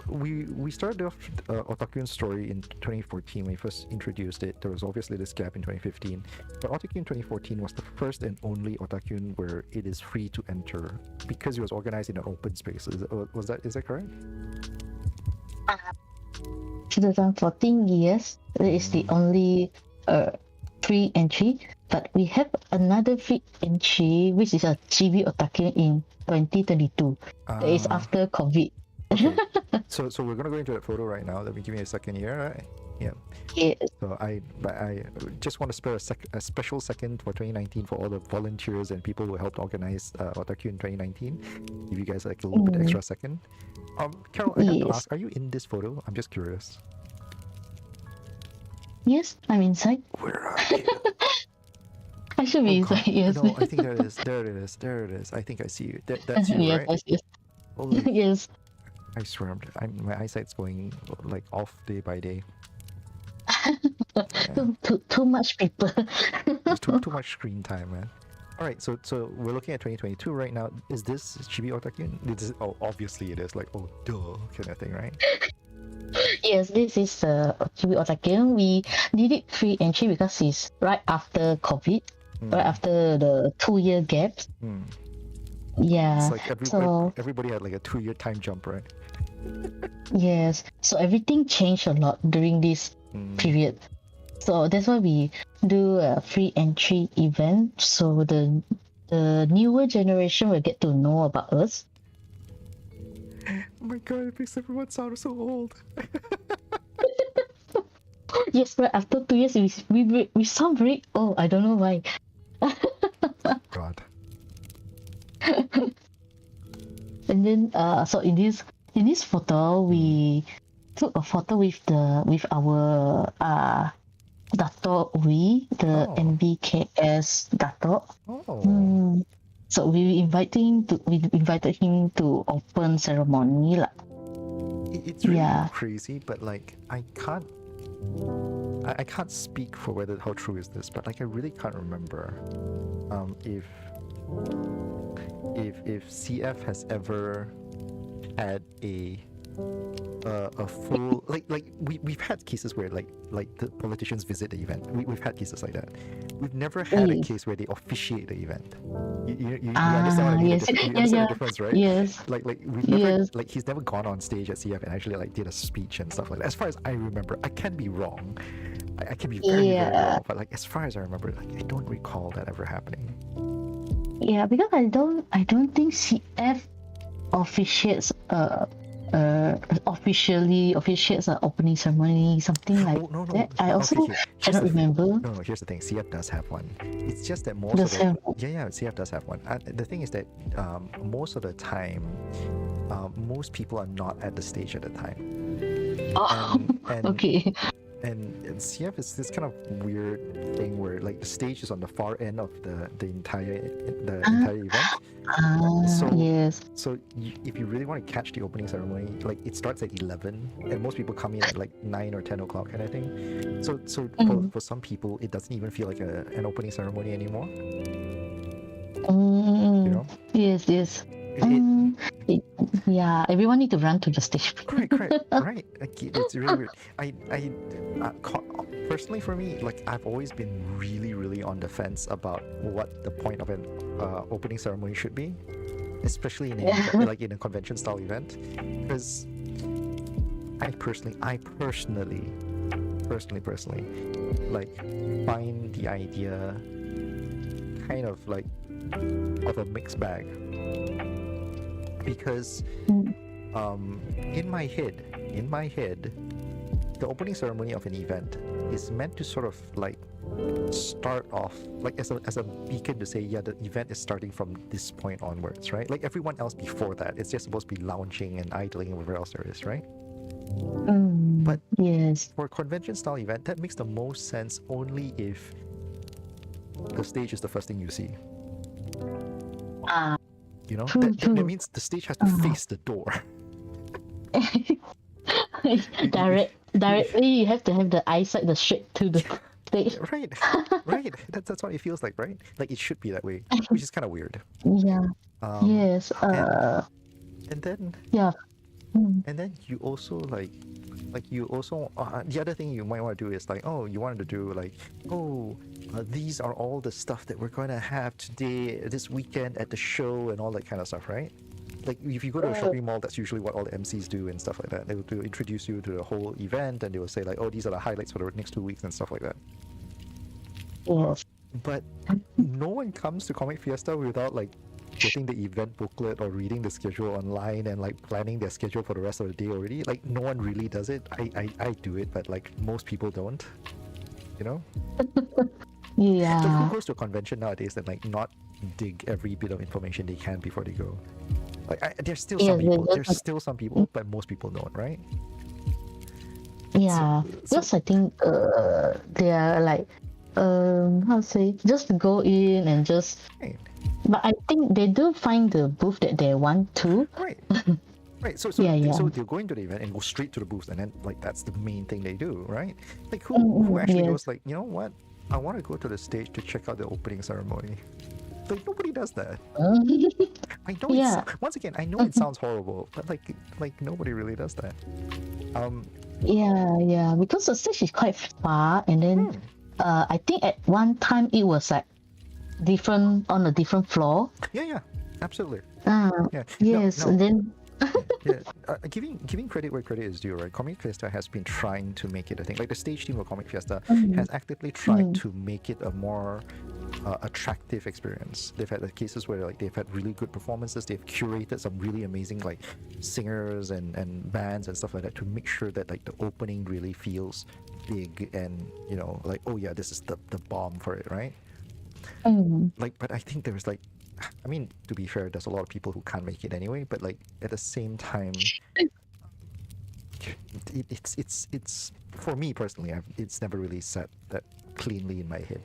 Speaker 1: we started off Otakyun's story in 2014 when we first introduced it. There was obviously this gap in 2015, but Otakyun 2014 was the first and only Otakyun where it is free to enter because it was organized in an open space. Is that correct?
Speaker 2: 2014, yes, it is the only free entry, but we have another free entry which is a GB Otakyun in 2022. That is after COVID.
Speaker 1: Okay. So we're gonna go into that photo right now. Let me give me a second here, right? Yeah.
Speaker 2: Yes.
Speaker 1: So I just want to spare a special second for 2019 for all the volunteers and people who helped organize Otakyun 2019. Give you guys like a little bit extra second. Carol, I have to ask, are you in this photo? I'm just curious.
Speaker 2: Yes, I'm inside.
Speaker 1: Where are you?
Speaker 2: I should be inside. Yes.
Speaker 1: No, I think there it is. There it is. I think I see you. That's you,
Speaker 2: yes,
Speaker 1: right?
Speaker 2: Yes.
Speaker 1: Holy,
Speaker 2: yes.
Speaker 1: I swear, my eyesight's going like off day by day.
Speaker 2: Too much people.
Speaker 1: There's too much screen time, man. All right, so we're looking at 2022 right now. Is this Chibi Otakyun? Oh, obviously it is. Like, oh, duh, kind of thing, right?
Speaker 2: Yes, this is Chibi Otakyun. We did it free entry because it's right after COVID, right after the 2-year gap. Yeah.
Speaker 1: It's like everybody had like a 2-year time jump, right?
Speaker 2: Yes. So everything changed a lot during this period. So that's why we do a free entry event, so the newer generation will get to know about us.
Speaker 1: Oh my god, it makes everyone sound so old.
Speaker 2: Yes, but after 2 years, we sound very old. I don't know why.
Speaker 1: God.
Speaker 2: And then so in this photo, we took a photo with our Dato the MBKS Dato. So we invited him to open ceremony lah.
Speaker 1: It's really crazy, but like I can't speak for how true is this, but like I really can't remember if CF has ever had a a full we've had cases where like the politicians visit the event. We've had cases like that. We've never had a
Speaker 2: Yes.
Speaker 1: case where they officiate the event. You understand what I mean?
Speaker 2: Yes.
Speaker 1: You
Speaker 2: Yeah,
Speaker 1: understand
Speaker 2: yeah.
Speaker 1: the difference, right?
Speaker 2: Yes.
Speaker 1: Like we've never
Speaker 2: Yes.
Speaker 1: like he's never gone on stage at CF and actually like did a speech and stuff like that. As far as I remember, I can be wrong. I can be very very
Speaker 2: Yeah.
Speaker 1: wrong, but like as far as I remember, like I don't recall that ever happening.
Speaker 2: Yeah, because I don't think CF officiates officially officiates an opening ceremony, something like
Speaker 1: Oh no no.
Speaker 2: that. I also
Speaker 1: Okay, here's
Speaker 2: cannot
Speaker 1: the
Speaker 2: remember.
Speaker 1: no, here's the thing. CF does have one. It's just that most
Speaker 2: Does
Speaker 1: of the
Speaker 2: have
Speaker 1: yeah CF does have one. The thing is that most of the time, most people are not at the stage at the time,
Speaker 2: oh,
Speaker 1: and
Speaker 2: okay.
Speaker 1: and CF is this kind of weird thing where like the stage is on the far end of the entire event.
Speaker 2: Yes.
Speaker 1: So if you really want to catch the opening ceremony, like it starts at 11, and most people come in at like 9 or 10 o'clock kind of thing. So for some people, it doesn't even feel like an opening ceremony anymore. You know?
Speaker 2: Yes, yes.
Speaker 1: It,
Speaker 2: Yeah, everyone need to run to the stage.
Speaker 1: correct, right. Like, it's really weird. Personally for me, like I've always been really, really on the fence about what the point of an opening ceremony should be, especially in like in a convention style event, because I personally, like find the idea kind of like of a mixed bag, because in my head, the opening ceremony of an event is meant to sort of like start off like as a beacon to say, yeah, the event is starting from this point onwards, right? Like everyone else before that, it's just supposed to be lounging and idling and whatever else there is, right? But
Speaker 2: yes.
Speaker 1: for a convention style event, that makes the most sense only if the stage is the first thing you see. You know,
Speaker 2: True,
Speaker 1: that means the stage has to face the door.
Speaker 2: Directly, you have to have the eyesight the straight to the stage.
Speaker 1: Right. That's what it feels like, right? Like it should be that way, which is kind of weird.
Speaker 2: Yeah. Yes.
Speaker 1: And then
Speaker 2: Yeah.
Speaker 1: and then you also like you also the other thing you might want to do is like, oh, you wanted to do like, oh, these are all the stuff that we're going to have today, this weekend at the show and all that kind of stuff, right? Like if you go to a shopping mall, that's usually what all the MCs do and stuff like that. They will introduce you to the whole event, and they will say like, oh, these are the highlights for the next 2 weeks and stuff like that.
Speaker 2: Yes.
Speaker 1: But no one comes to Comic Fiesta without like getting the event booklet or reading the schedule online and like planning their schedule for the rest of the day already. Like no one really does it. I do it, but like most people don't. You know?
Speaker 2: Yeah.
Speaker 1: Like who goes to a convention nowadays and like not dig every bit of information they can before they go? Like there's still some people. There's still some people, but most people don't, right?
Speaker 2: Yeah. Because I think they are like how to say, just go in and just.
Speaker 1: Right.
Speaker 2: But I think they do find the booth that they want to.
Speaker 1: Right. Right. So
Speaker 2: Yeah.
Speaker 1: so they'll go into the event and go straight to the booth, and then like that's the main thing they do, right? Like who actually goes like, you know what? I want to go to the stage to check out the opening ceremony. Like nobody does that. I know.
Speaker 2: Yeah.
Speaker 1: Once again, I know it sounds horrible, but like nobody really does that.
Speaker 2: Yeah. Because the stage is quite far, and then I think at one time it was like different on a different floor.
Speaker 1: Yeah. Absolutely. Yeah.
Speaker 2: Yes,
Speaker 1: No.
Speaker 2: and then.
Speaker 1: Yeah, giving credit where credit is due, right? Comic Fiesta has been trying to make it a thing. Like the stage team of Comic Fiesta has actively tried to make it a more attractive experience. They've had cases where like they've had really good performances. They've curated some really amazing like singers and bands and stuff like that to make sure that like the opening really feels big and, you know, like, oh yeah, this is the bomb for it, right? Like, but I think there's like, I mean, to be fair, there's a lot of people who can't make it anyway, but like at the same time, it's for me personally, it's never really sat that cleanly in my head.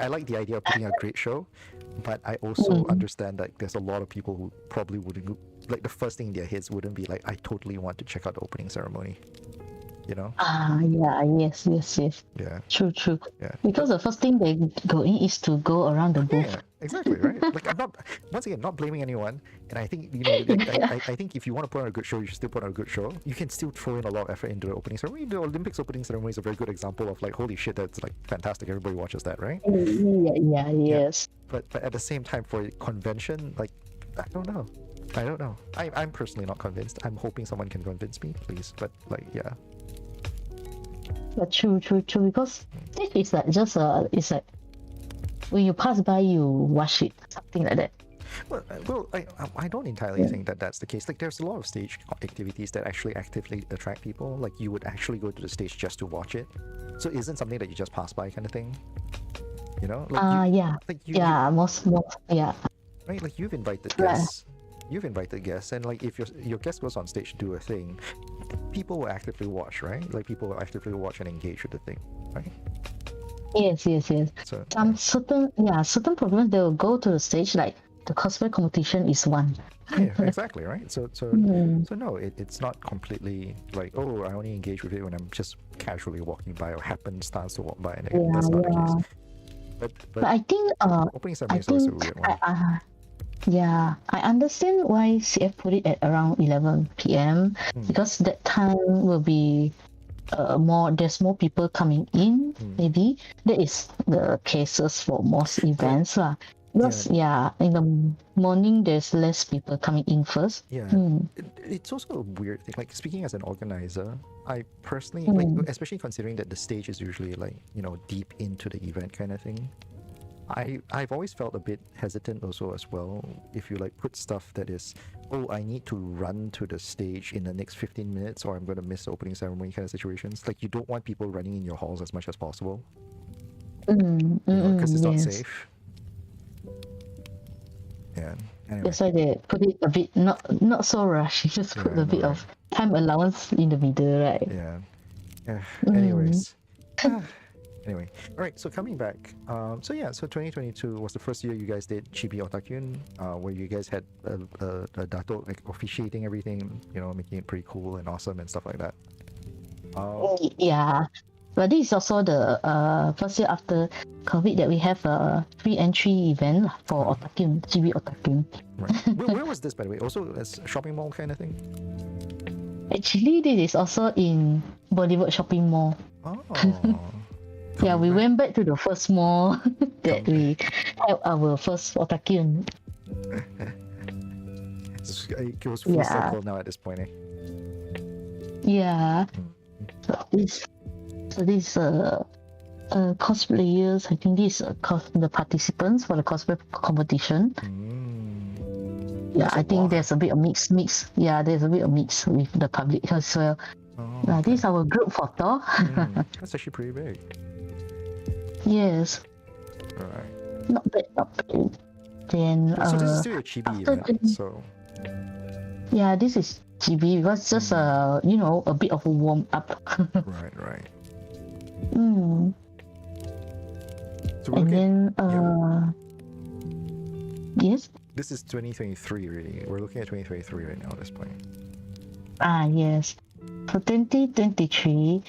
Speaker 1: I like the idea of putting a great show, but I also understand that there's a lot of people who probably wouldn't, like the first thing in their heads wouldn't be like, I totally want to check out the opening ceremony. you know?
Speaker 2: Yeah, yes.
Speaker 1: Yeah,
Speaker 2: True.
Speaker 1: yeah.
Speaker 2: Because the first thing they go in is to go around the booth.
Speaker 1: Yeah, exactly, right? Like I'm not, once again, not blaming anyone, and I think like, I think if you want to put on a good show, you should still put on a good show. You can still throw in a lot of effort into the opening ceremony. The Olympics opening ceremony is a very good example of like, holy shit, that's like fantastic. Everybody watches that, right?
Speaker 2: Yeah, yes.
Speaker 1: But at the same time, for a convention, like I don't know. I'm personally not convinced. I'm hoping someone can convince me, please. But like, yeah.
Speaker 2: But true. Because this is like just it's like when you pass by, you watch it, something like that.
Speaker 1: Well, I don't entirely think that that's the case. Like, there's a lot of stage activities that actually actively attract people. Like, you would actually go to the stage just to watch it. So, it isn't something that you just pass by, kind of thing. You know? Like,
Speaker 2: Yeah.
Speaker 1: Like
Speaker 2: Yeah, most yeah.
Speaker 1: right? Like, you've invited
Speaker 2: Right.
Speaker 1: guests. You've invited guests, and like, if your guest goes on stage to do a thing, people will actively watch, right? Like, people will actively watch and engage with the thing, right?
Speaker 2: Yes.
Speaker 1: So,
Speaker 2: Some certain programs they will go to the stage, like the cosplay competition is one.
Speaker 1: yeah, exactly, right? So
Speaker 2: Mm.
Speaker 1: no, it's not completely like, oh, I only engage with it when I'm just casually walking by or happenstance to walk by, and that's not the case.
Speaker 2: But
Speaker 1: But
Speaker 2: I think
Speaker 1: opening
Speaker 2: I
Speaker 1: ceremony is always a
Speaker 2: think
Speaker 1: weird one.
Speaker 2: I understand why CF put it at around 11 p.m. because that time will be there's more people coming in. Maybe that is the cases for most events lah. Because in the morning there's less people coming in first.
Speaker 1: Yeah, it's also a weird thing. Like, speaking as an organizer, I personally like, especially considering that the stage is usually like, deep into the event kind of thing. I've always felt a bit hesitant also as well if you like put stuff that is, oh, I need to run to the stage in the next 15 minutes or I'm going to miss the opening ceremony kind of situations. Like, you don't want people running in your halls as much as possible because it's not safe. Yeah. Anyway.
Speaker 2: That's why they put it a bit not so rush. You just put a bit of time allowance in the middle, right?
Speaker 1: Yeah. Anyways. Anyway, all right. So coming back, so 2022 was the first year you guys did Chibi Otakyun, where you guys had a dato like officiating everything, making it pretty cool and awesome and stuff like that.
Speaker 2: Yeah, but this is also the first year after COVID that we have a free entry event for Otakyun, Chibi Otakyun.
Speaker 1: Right. Where was this, by the way? Also a shopping mall kind of thing?
Speaker 2: Actually, this is also in Bollywood shopping mall.
Speaker 1: Oh.
Speaker 2: Yeah, we went back to the first mall that we held our first Otakyun.
Speaker 1: It was full circle now at this point, eh?
Speaker 2: Yeah. So this cosplayers. I think this the participants for the cosplay competition. Yeah, I think there's a bit of mix. Yeah, there's a bit of mix with the public as well. This is our group photo.
Speaker 1: That's actually pretty big.
Speaker 2: Yes.
Speaker 1: Alright.
Speaker 2: Not bad. Then
Speaker 1: so this is still a chibi event, so.
Speaker 2: Yeah, this is chibi because just a bit of a warm up.
Speaker 1: Right. So
Speaker 2: and then yes.
Speaker 1: This is 2023 really. We're looking at 2023 right now at this point.
Speaker 2: Yes. So 2023,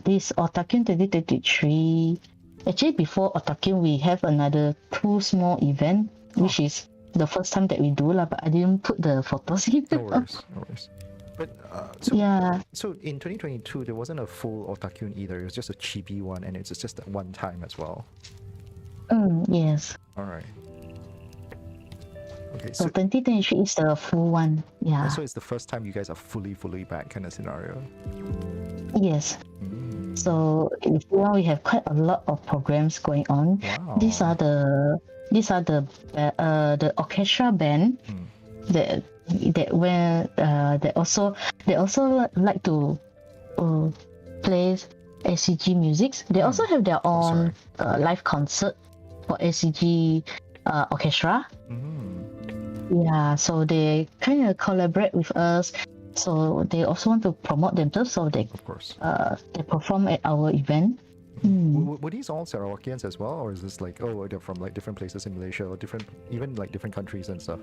Speaker 2: this Otakyun 2023. Actually, before Otakyun, we have another 2 small event, which is the first time that we do lah. But I didn't put the photos in.
Speaker 1: No worries. But so in 2022, there wasn't a full Otakyun either. It was just a chibi one, and it's just one time as well.
Speaker 2: Yes.
Speaker 1: All right. Okay.
Speaker 2: So 2023 is the full one. Yeah.
Speaker 1: So it's the first time you guys are fully back kind of scenario.
Speaker 2: Yes. So in Q1 we have quite a lot of programs going on.
Speaker 1: Wow.
Speaker 2: These are the orchestra band that also like to play S.E.G music. They also have their own live concert for S.E.G orchestra. Yeah, so they kind of collaborate with us. So they also want to promote themselves, so they perform at our event.
Speaker 1: Were these all Sarawakians as well, or is this like, they're from like different places in Malaysia or different countries and stuff?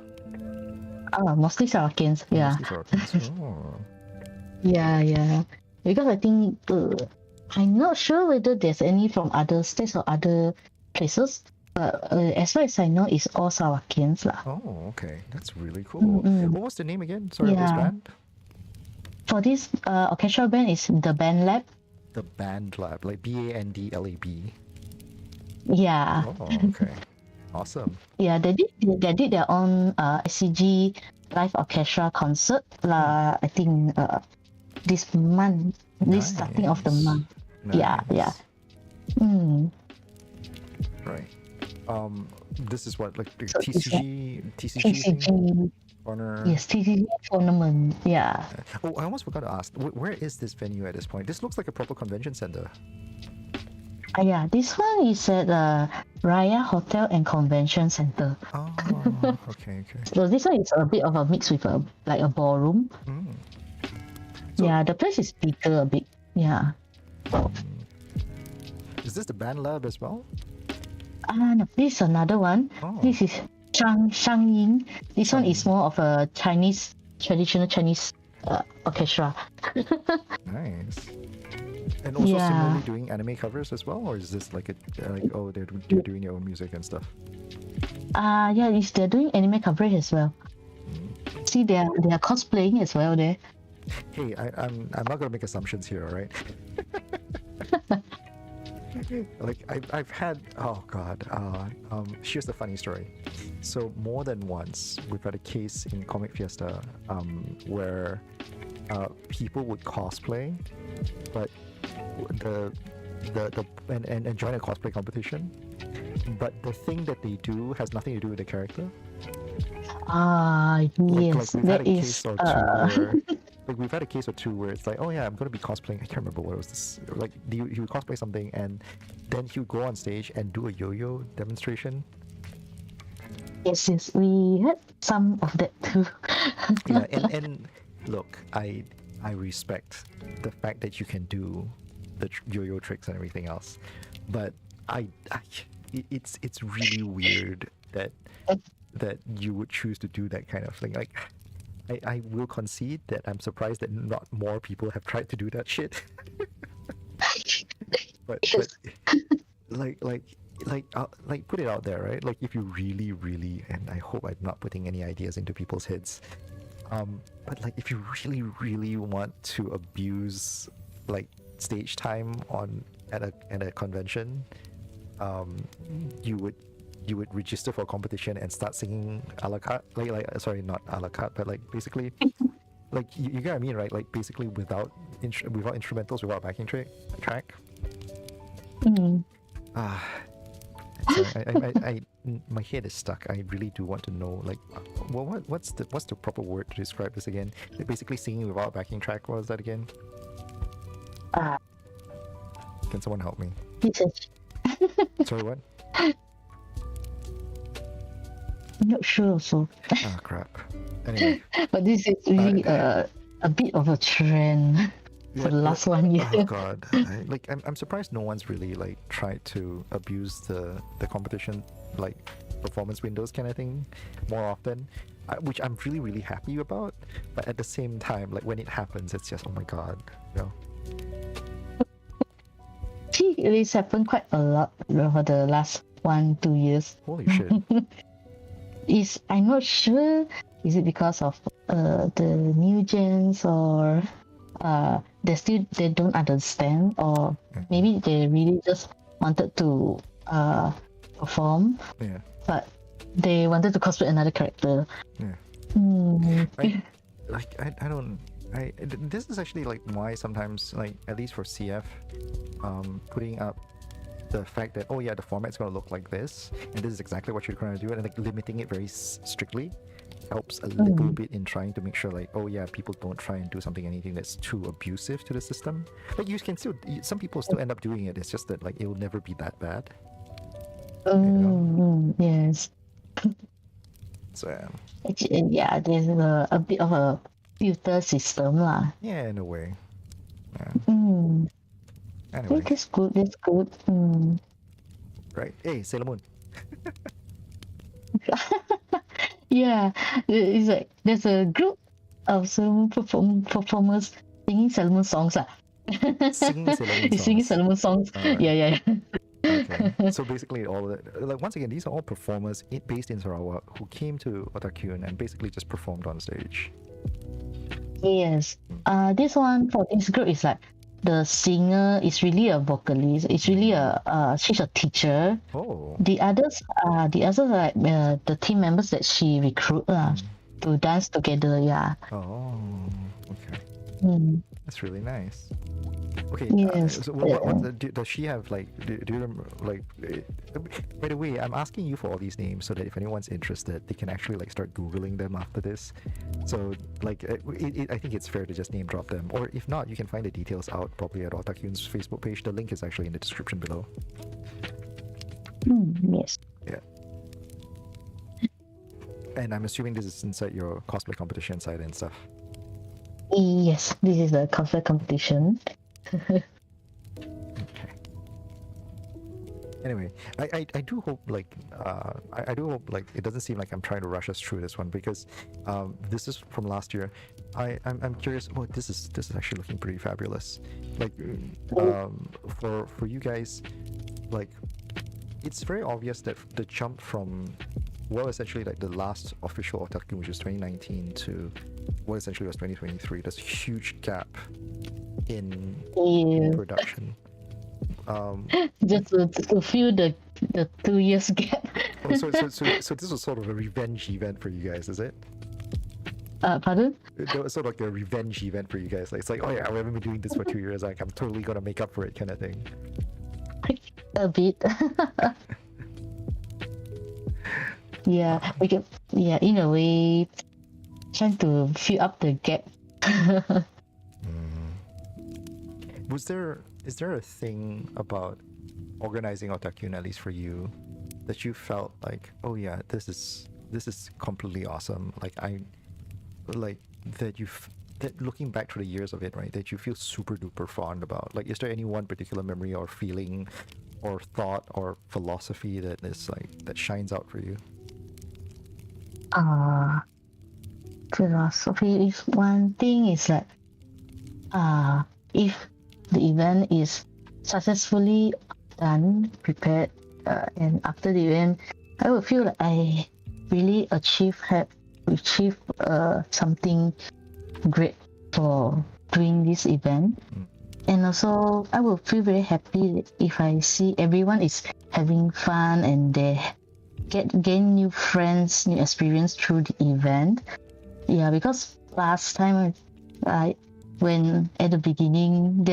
Speaker 2: Mostly Sarawakians, yeah.
Speaker 1: Mostly Sarawakians.
Speaker 2: Yeah. because I think I'm not sure whether there's any from other states or other places. But as far as I know, it's all Sarawakians lah.
Speaker 1: Oh, okay. That's really cool.
Speaker 2: Mm-mm.
Speaker 1: What was the name again? Sorry, of this
Speaker 2: Yeah.
Speaker 1: band?
Speaker 2: For this orchestra band is the Band Lab.
Speaker 1: The Band Lab, like BANDLAB.
Speaker 2: Yeah.
Speaker 1: Oh, okay. Awesome.
Speaker 2: Yeah, they did their own SCG live orchestra concert I think this month, this starting of the
Speaker 1: Nice.
Speaker 2: month. Yeah, yeah.
Speaker 1: Nice.
Speaker 2: Mm.
Speaker 1: Right. This is what, like the
Speaker 2: So it's
Speaker 1: TCG thing?
Speaker 2: TCG.
Speaker 1: Corner.
Speaker 2: Yes, TCG tournament. Yeah.
Speaker 1: Oh, I almost forgot to ask. Where is this venue at this point? This looks like a proper convention center.
Speaker 2: Yeah, this one is at Raya Hotel and Convention Center.
Speaker 1: Oh, okay.
Speaker 2: So this one is a bit of a mix with a ballroom.
Speaker 1: Mm. So-
Speaker 2: Yeah, the place is bigger a bit. Yeah.
Speaker 1: Is this the Band Lab as well?
Speaker 2: No, this is another one.
Speaker 1: Oh.
Speaker 2: This is Shangyin. This one is more of a traditional Chinese orchestra.
Speaker 1: Nice. And also
Speaker 2: Yeah.
Speaker 1: similarly doing anime covers as well, or is this like you're doing your own music and stuff?
Speaker 2: Yeah, they're doing anime coverage as well. See, they are cosplaying as well there.
Speaker 1: Hey, I'm not gonna make assumptions here, all right? Like I've had, oh god, here's the funny story. So more than once we've had a case in Comic Fiesta where people would cosplay, but and join a cosplay competition, but the thing that they do has nothing to do with the character.
Speaker 2: Yes,
Speaker 1: Like we've had a
Speaker 2: that is.
Speaker 1: case or two where, like we've had a case or two where it's like, oh yeah, I'm gonna be cosplaying. I can't remember what it was. This like he would cosplay something and then he would go on stage and do a yo-yo demonstration.
Speaker 2: Yes, we had some of that too.
Speaker 1: Yeah, and look, I respect the fact that you can do the yo-yo tricks and everything else, but it's really weird that you would choose to do that kind of thing. Like, I will concede that I'm surprised that not more people have tried to do that shit. but like put it out there, right? Like if you really, and I hope I'm not putting any ideas into people's heads, but like if you really want to abuse like stage time at a convention, you would register for a competition and start singing a la carte, sorry, not a la carte, but like basically like you get what I mean, right? Like basically without instrumentals, without backing track.
Speaker 2: Mm.
Speaker 1: Sorry, my head is stuck. I really do want to know, like, what's the proper word to describe this again? Like basically singing without backing track. What was that again? Can someone help me? Sorry, what?
Speaker 2: I'm not sure also.
Speaker 1: Ah, crap. Anyway.
Speaker 2: But this is really a bit of a trend for the last 1 year.
Speaker 1: Oh god, I'm surprised no one's really like tried to abuse the competition like performance windows kind of thing more often, which I'm really happy about. But at the same time, like when it happens, it's just, oh my god, you know.
Speaker 2: Actually, it's happened quite a lot over the last 1-2 years.
Speaker 1: Holy shit.
Speaker 2: I'm not sure. Is it because of the new gens, or they don't understand, or maybe they really just wanted to perform,
Speaker 1: Yeah.
Speaker 2: but they wanted to cosplay another character.
Speaker 1: Yeah. I don't. This is actually like why sometimes, like at least for CF, putting up the fact that, oh yeah, the format's gonna look like this, and this is exactly what you're gonna do, and like limiting it very strictly helps a little bit in trying to make sure, like, oh yeah, people don't try and do anything that's too abusive to the system. Like you can still, some people still end up doing it. It's just that like it will never be that bad.
Speaker 2: Yes.
Speaker 1: So
Speaker 2: Actually, yeah, there's a bit of a filter system lah.
Speaker 1: yeah, in a way. Yeah.
Speaker 2: Anyway.
Speaker 1: Anyway,
Speaker 2: That's good. That's good.
Speaker 1: right? Hey, Sailor Moon.
Speaker 2: Yeah, it's like there's a group of Sailor Moon performers singing Sailor Moon songs.
Speaker 1: Singing Sailor Moon
Speaker 2: He's singing
Speaker 1: songs.
Speaker 2: Sailor Moon songs.
Speaker 1: Alright.
Speaker 2: Yeah.
Speaker 1: Okay. So basically, all of it, like once again, these are all performers based in Sarawak who came to Otakyun and basically just performed on stage.
Speaker 2: Yes. This one for this group is like the singer is really a vocalist. It's really she's a teacher.
Speaker 1: Oh.
Speaker 2: The others are like the team members that she recruit to dance together. Yeah.
Speaker 1: Oh. Okay. That's really nice. Okay.
Speaker 2: Yes.
Speaker 1: So does she have like? Do you remember like? By the way, I'm asking you for all these names so that if anyone's interested, they can actually like start googling them after this. So like, I think it's fair to just name drop them, or if not, you can find the details out probably at Otakyun's Facebook page. The link is actually in the description below.
Speaker 2: Yes.
Speaker 1: Yeah. And I'm assuming this is inside your cosplay competition side and stuff.
Speaker 2: Yes, this is the cosplay competition.
Speaker 1: Okay. Anyway, I do hope like I do hope like it doesn't seem like I'm trying to rush us through this one because this is from last year. I'm curious. Oh, this is actually looking pretty fabulous. Like for you guys, like it's very obvious that the jump from essentially like the last official Otakyun, which was 2019, to what essentially was 2023. There's a huge gap in production.
Speaker 2: Just to fill the 2 years gap.
Speaker 1: So this was sort of a revenge event for you guys, is it?
Speaker 2: Pardon?
Speaker 1: It was sort of like a revenge event for you guys. Like it's like, oh yeah, we haven't been doing this for 2 years. Like I'm totally gonna make up for it, kind of thing.
Speaker 2: A bit. Yeah, we can. Yeah, in a way, trying to fill up the gap.
Speaker 1: Is there a thing about organizing Otakyun, at least for you, that you felt like, oh yeah, this is completely awesome. Like that looking back to the years of it, right, that you feel super duper fond about. Like, is there any one particular memory or feeling or thought or philosophy that is like that shines out for you?
Speaker 2: Philosophy is one thing is like if the event is successfully done, prepared, and after the event, I would feel like I really achieved something great for doing this event. And also, I will feel very happy if I see everyone is having fun and they gain new friends, new experience through the event. Yeah, because last time, when at the beginning,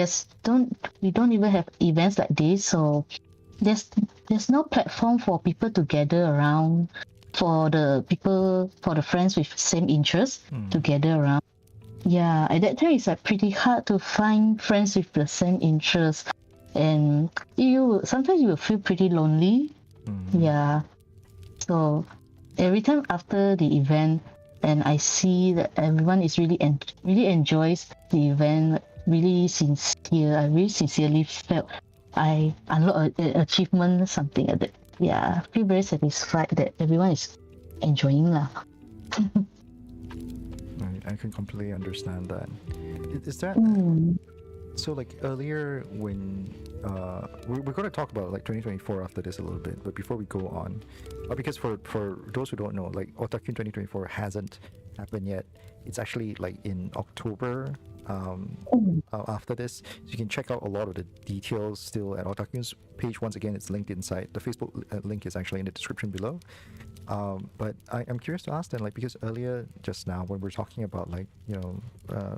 Speaker 2: we don't even have events like this, so there's no platform for people to gather around, for the friends with same interests to gather around. Yeah, at that time it's like pretty hard to find friends with the same interests, and sometimes you will feel pretty lonely. Yeah, so every time after the event, and I see that everyone is really enjoys the event, really sincere. I really sincerely felt I unlocked an achievement, something like that. Yeah, I feel very satisfied that everyone is enjoying lah.
Speaker 1: I can completely understand that. Is that so? Like earlier, when we're going to talk about like 2024 after this a little bit, but before we go on, because for those who don't know, like Otakyun 2024 hasn't happened yet. It's actually like in October. After this, so you can check out a lot of the details still at Otakyun's page. Once again, it's linked inside. The Facebook link is actually in the description below. But I'm curious to ask then, like, because earlier just now when we're talking about like, you know,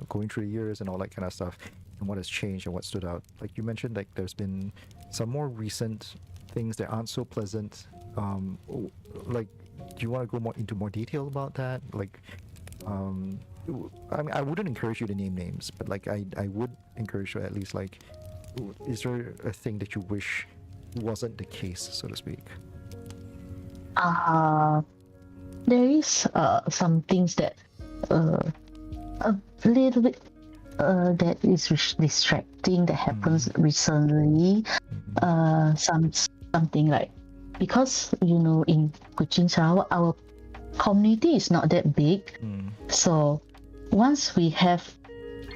Speaker 1: going through the years and all that kind of stuff and what has changed and what stood out, like you mentioned, like there's been some more recent things that aren't so pleasant. Like, do you want to go into more detail about that? Like, I mean, I wouldn't encourage you to name names, but like I would encourage you at least, like, is there a thing that you wish wasn't the case, so to speak?
Speaker 2: There is some things that a little bit that is distracting that happens recently. Something like, because you know, in Kuching, Sarawak, our community is not that big, so once we have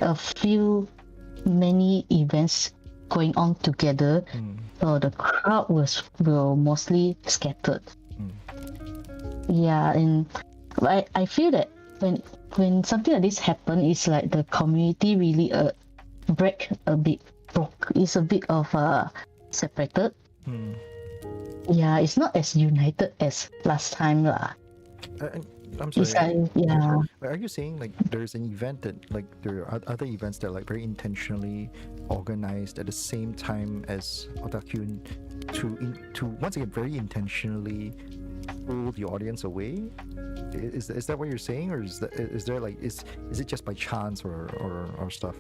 Speaker 2: a few many events going on together, so the crowd will mostly scattered. Yeah, and I feel that when something like this happen, it's like the community really broke. It's a bit of separated. Yeah, it's not as united as last time lah.
Speaker 1: I'm sorry.
Speaker 2: It's like, yeah.
Speaker 1: Are you saying like there's an event that like there are other events that are like very intentionally organized at the same time as Otakyun to once again very intentionally pull the audience away? Is that what you're saying, or is it just by chance or stuff?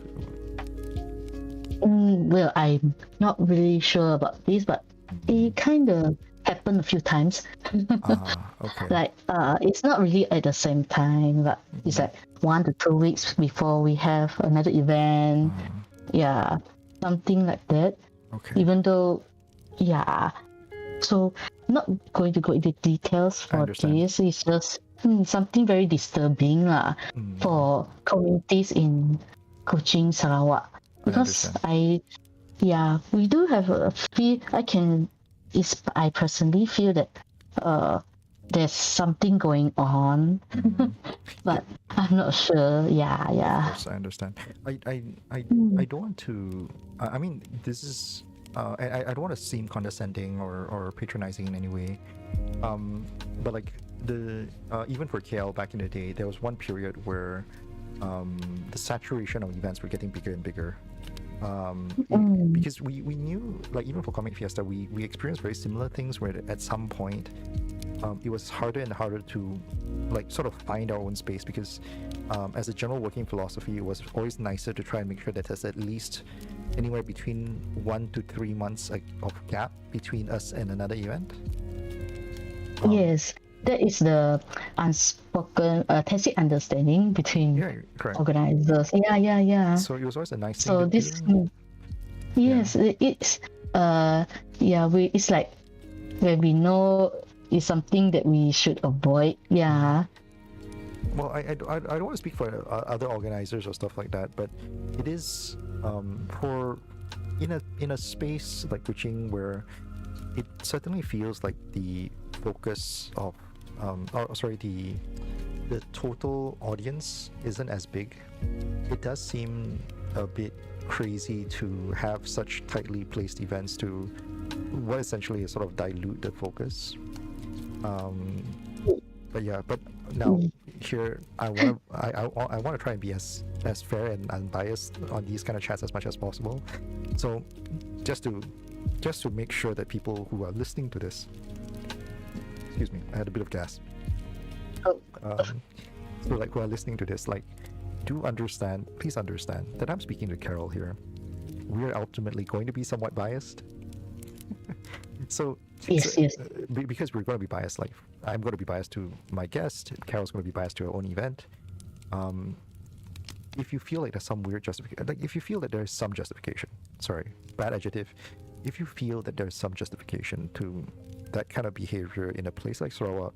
Speaker 2: Well, I'm not really sure about this, but it kind of happened a few times.
Speaker 1: Okay.
Speaker 2: Like it's not really at the same time, but it's like 1 to 2 weeks before we have another event. Yeah, something like that.
Speaker 1: Okay.
Speaker 2: Even though, yeah. So not going to go into details for this. It's just something very disturbing for communities in Kuching, Sarawak. Because we do have a feel. I personally feel that there's something going on, but I'm not sure. Yeah.
Speaker 1: Of course, I understand. I don't want to. I mean, this is. I don't want to seem condescending or patronizing in any way. But like even for KL back in the day, there was one period where the saturation of events were getting bigger and bigger. Because we knew, like even for Comic Fiesta, we experienced very similar things where at some point it was harder and harder to like sort of find our own space, because as a general working philosophy, it was always nicer to try and make sure that there's at least anywhere between 1 to 3 months of gap between us and another event.
Speaker 2: Yes, that is the unspoken tacit understanding between organizers. Yeah.
Speaker 1: So it was always a nice thing
Speaker 2: so
Speaker 1: to
Speaker 2: this
Speaker 1: do.
Speaker 2: Yes, it's it's like when we know it's something that we should avoid. Yeah.
Speaker 1: Well, I don't want to speak for other organizers or stuff like that, but it is for in a space like Kuching where it certainly feels like the focus of the total audience isn't as big. It does seem a bit crazy to have such tightly placed events to what essentially is sort of dilute the focus. But now here I want to try and be as fair and unbiased on these kind of chats as much as possible. So just to make sure that people who are listening to this, excuse me, I had a bit of gas. So like who are listening to this, like, please understand that I'm speaking to Carol here. We are ultimately going to be somewhat biased. Yes. Because we're going to be biased, like I'm going to be biased to my guest, Carol's going to be biased to her own event. If you feel like there's some weird justification, like if you feel that there's some justification, sorry, bad adjective, if you feel that there's some justification to that kind of behavior in a place like Sarawak,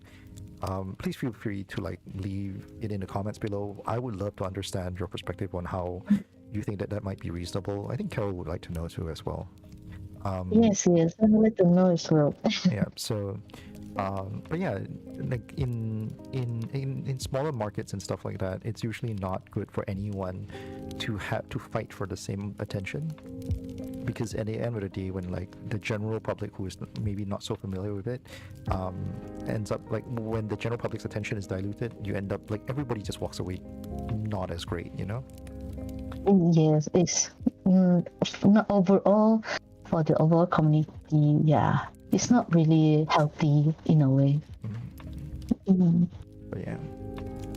Speaker 1: please feel free to like leave it in the comments below. I would love to understand your perspective on how you think that might be reasonable. I think Carol would like to know too as well.
Speaker 2: Yes, I would like to know as well.
Speaker 1: Yeah, so but yeah, like in smaller markets and stuff like that, it's usually not good for anyone to have to fight for the same attention, because at the end of the day, when like the general public who is maybe not so familiar with it ends up like, when the general public's attention is diluted, you end up like everybody just walks away not as great, you know.
Speaker 2: Yes, it's not overall for the overall community. Yeah, it's not really healthy in a way.
Speaker 1: But yeah.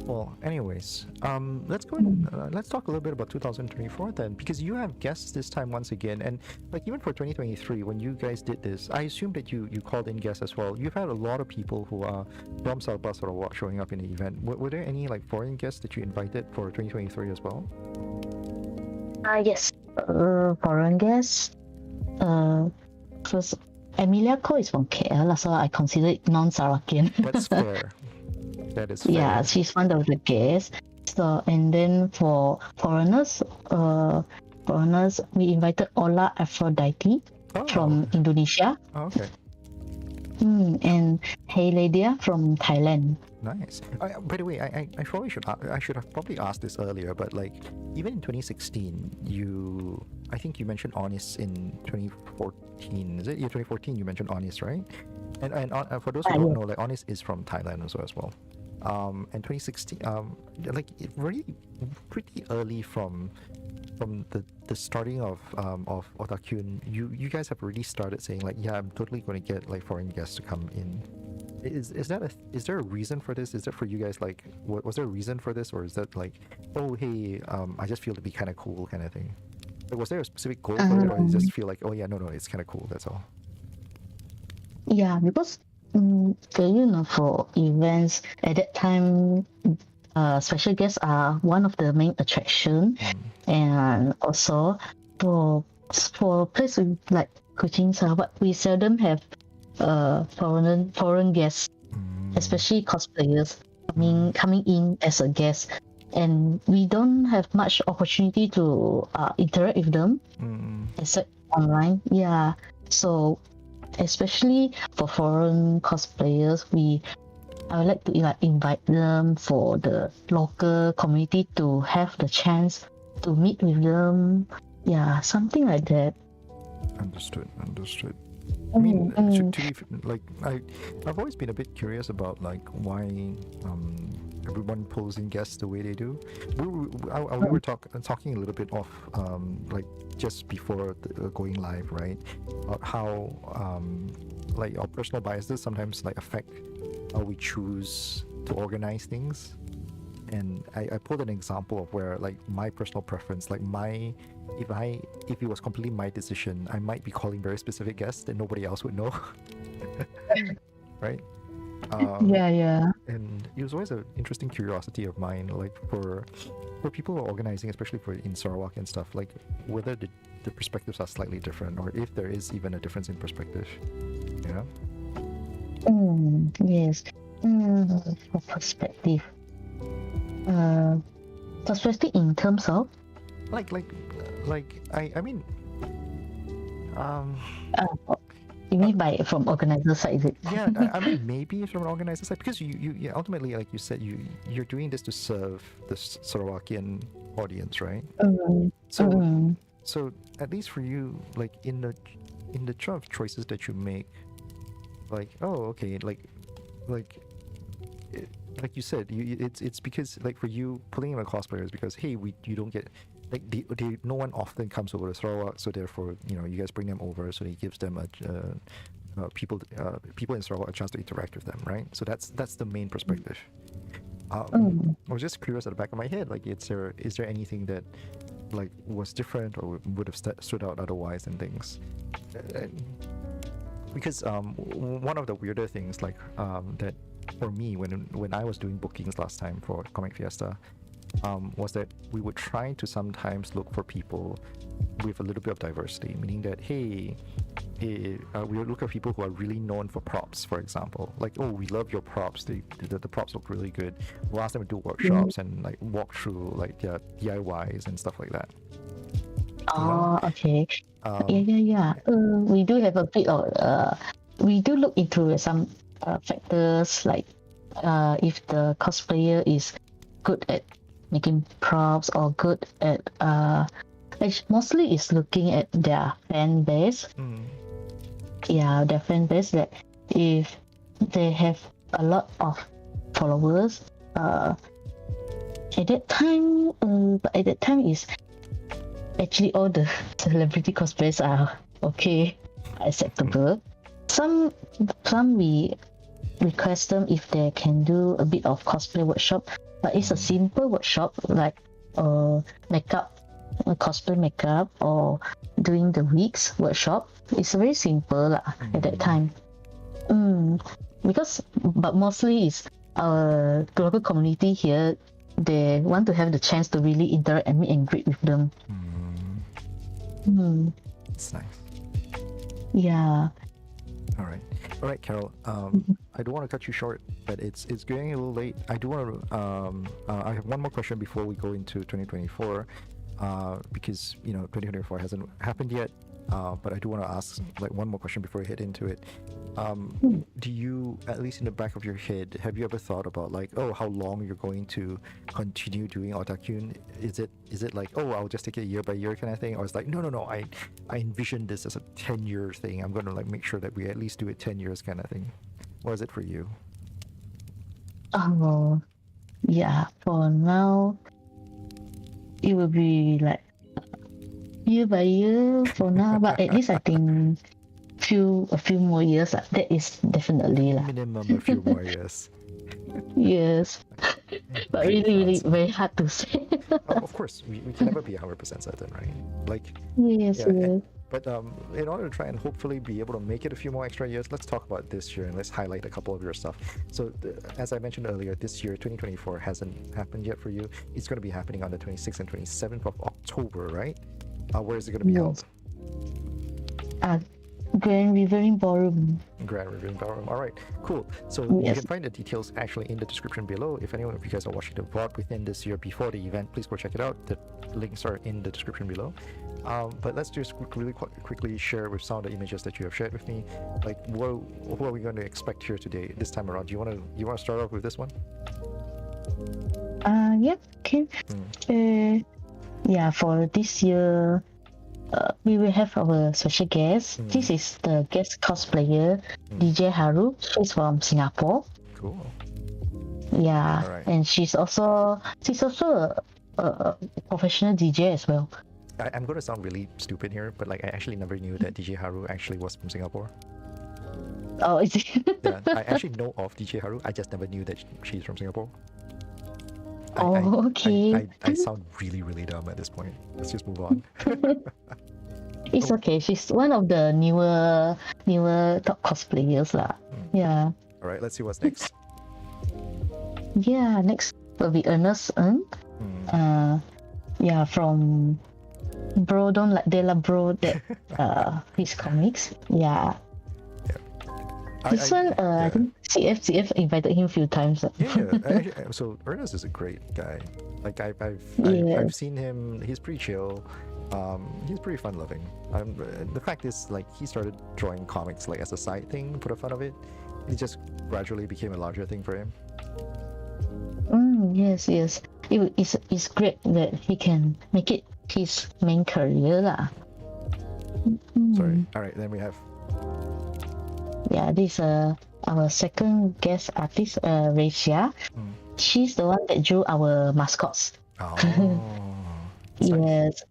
Speaker 1: Well, anyways, let's go and let's talk a little bit about 2024 then, because you have guests this time once again, and like even for 2023, when you guys did this, I assume that you called in guests as well. You've had a lot of people who are from Sarawak showing up in the event. Were there any like foreign guests that you invited for 2023 as well?
Speaker 2: Yes, foreign guests. First, Emilia Ko is from KL, so I consider it non-Sarawakian.
Speaker 1: That's fair. That is fair.
Speaker 2: Yeah, she's one of the guests. So, and then for foreigners, foreigners, we invited Ola Aphrodite from Indonesia.
Speaker 1: Oh, okay.
Speaker 2: And Hey Lydia from Thailand.
Speaker 1: Nice. By the way, I probably I should have probably asked this earlier, but like even in 2016, I think you mentioned Honest in 2014. Is it? Yeah, 2014. You mentioned Honest, right? And for those who don't know, like Honest is from Thailand also as well. And 2016, like really pretty early from the starting of Otakyun, you guys have already started saying like, yeah, I'm totally going to get like foreign guests to come in. Is there a reason for this? Is that for you guys, like, was there a reason for this, or is that like, oh hey, I just feel to be kind of cool kind of thing? Like, was there a specific goal for it, or you just feel like, oh yeah, no, it's kind of cool, that's all?
Speaker 2: Yeah, because for events at that time, special guests are one of the main attraction, and also for place like Kuching Sarawak, we seldom have foreign guests, especially cosplayers coming in as a guest, and we don't have much opportunity to interact with them except online. Yeah, so especially for foreign cosplayers, I would like to invite them for the local community to have the chance to meet with them. Yeah, something like that.
Speaker 1: Understood. I mean, to be like, I've always been a bit curious about like why everyone pulls in guests the way they do. We were talking a little bit off like just before going live, right? How like our personal biases sometimes like affect how we choose to organize things. And I pulled an example of where like my personal preference, like if it was completely my decision, I might be calling very specific guests that nobody else would know. Right?
Speaker 2: Yeah.
Speaker 1: And it was always an interesting curiosity of mine, like for people who are organizing, especially for in Sarawak and stuff, like whether the perspectives are slightly different, or if there is even a difference in perspective. Yeah.
Speaker 2: Yes. For perspective. Perspective in terms of
Speaker 1: like I mean
Speaker 2: you mean by from organizer side, is it?
Speaker 1: Yeah, I mean maybe from an organizer side, because you ultimately, like you said, you're doing this to serve the Sarawakian audience, right? So at least for you, like in the choices that you make, like, oh okay, like you said, it's because like for you pulling in a cosplayer is because hey, you don't get like no one often comes over to Sarawak, so therefore you guys bring them over, so it gives them people in Sarawak a chance to interact with them, right? So that's the main perspective. I was just curious at the back of my head, like is there anything that like was different or would have stood out otherwise and things? Because one of the weirder things like that for me when I was doing bookings last time for Comic Fiesta was that we would try to sometimes look for people with a little bit of diversity, meaning that we would look at people who are really known for props, for example, like, oh, we love your props, the props look really good. We'll ask them to do workshops and like walk through like their DIYs and stuff like that.
Speaker 2: Okay. Yeah. We do have a bit of we do look into some factors, like if the cosplayer is good at making props or good at mostly is looking at their fan base. Yeah, their fan base, that if they have a lot of followers at that time is actually all the celebrity cosplays are okay, acceptable. Some we request them if they can do a bit of cosplay workshop, but it's a simple workshop like makeup, cosplay makeup, or doing the wigs workshop. It's very simple at that time. But mostly it's our local community here. They want to have the chance to really interact and meet and greet with them.
Speaker 1: It's nice.
Speaker 2: Yeah.
Speaker 1: All right, Carol. I don't want to cut you short, but it's getting a little late. I do want to. I have one more question before we go into 2024. because 2024 hasn't happened yet. But I do want to ask like one more question before we head into it. Do you, at least in the back of your head, have you ever thought about like, oh, how long you're going to continue doing Otakyun? Is it like, oh, I'll just take it year by year kind of thing, or it's like, no, I envision this as a 10-year thing. I'm going to like make sure that we at least do it 10 years kind of thing. What is it for you?
Speaker 2: Oh, yeah. For now, it will be like year by year for now, but at least I think a few more years. That is definitely lah.
Speaker 1: Minimum a few more years.
Speaker 2: Yes, but really very hard to say.
Speaker 1: Of course, we can never be 100% certain, right? Like,
Speaker 2: yes,
Speaker 1: yeah,
Speaker 2: yes.
Speaker 1: But in order to try and hopefully be able to make it a few more extra years, let's talk about this year and let's highlight a couple of your stuff. So, as I mentioned earlier, this year, 2024, hasn't happened yet for you. It's going to be happening on the 26th and 27th of October, right? Where is it going to be held?
Speaker 2: Grand Riverine Ballroom.
Speaker 1: Grand Riverine Ballroom. All right, cool. So you can find the details actually in the description below. If anyone of you guys are watching the VOD within this year before the event, please go check it out. The links are in the description below. But let's just really quickly share with some of the images that you have shared with me. Like, what are we going to expect here today, this time around? Do you want to start off with this one?
Speaker 2: Yep. Okay. Yeah, for this year, we will have our special guest. This is the guest cosplayer, DJ Haru. She's from Singapore.
Speaker 1: Cool.
Speaker 2: Yeah,
Speaker 1: right.
Speaker 2: And she's also a professional DJ as well.
Speaker 1: I'm going to sound really stupid here, but like I actually never knew that DJ Haru actually was from Singapore.
Speaker 2: Oh, is it?
Speaker 1: Yeah, I actually know of DJ Haru. I just never knew that she's from Singapore.
Speaker 2: Okay.
Speaker 1: I sound really, really dumb at this point. Let's just move on.
Speaker 2: It's okay. She's one of the newer top cosplayers lah. Yeah.
Speaker 1: All right. Let's see what's next.
Speaker 2: Yeah. Next will be Ernest Ng. Yeah, from Bro Don't Like De La Bro that his comics. Yeah. This one, I think CF invited him a few times.
Speaker 1: So Ernest is a great guy. Like I've seen him. He's pretty chill. He's pretty fun-loving. The fact is, like, he started drawing comics like as a side thing for the fun of it. It just gradually became a larger thing for him.
Speaker 2: Yes. It's great that he can make it his main career lah.
Speaker 1: Sorry. All right, then we have.
Speaker 2: Yeah, this our second guest artist, Rachia. She's the one that drew our mascots.
Speaker 1: Oh.
Speaker 2: Yes.
Speaker 1: Nice.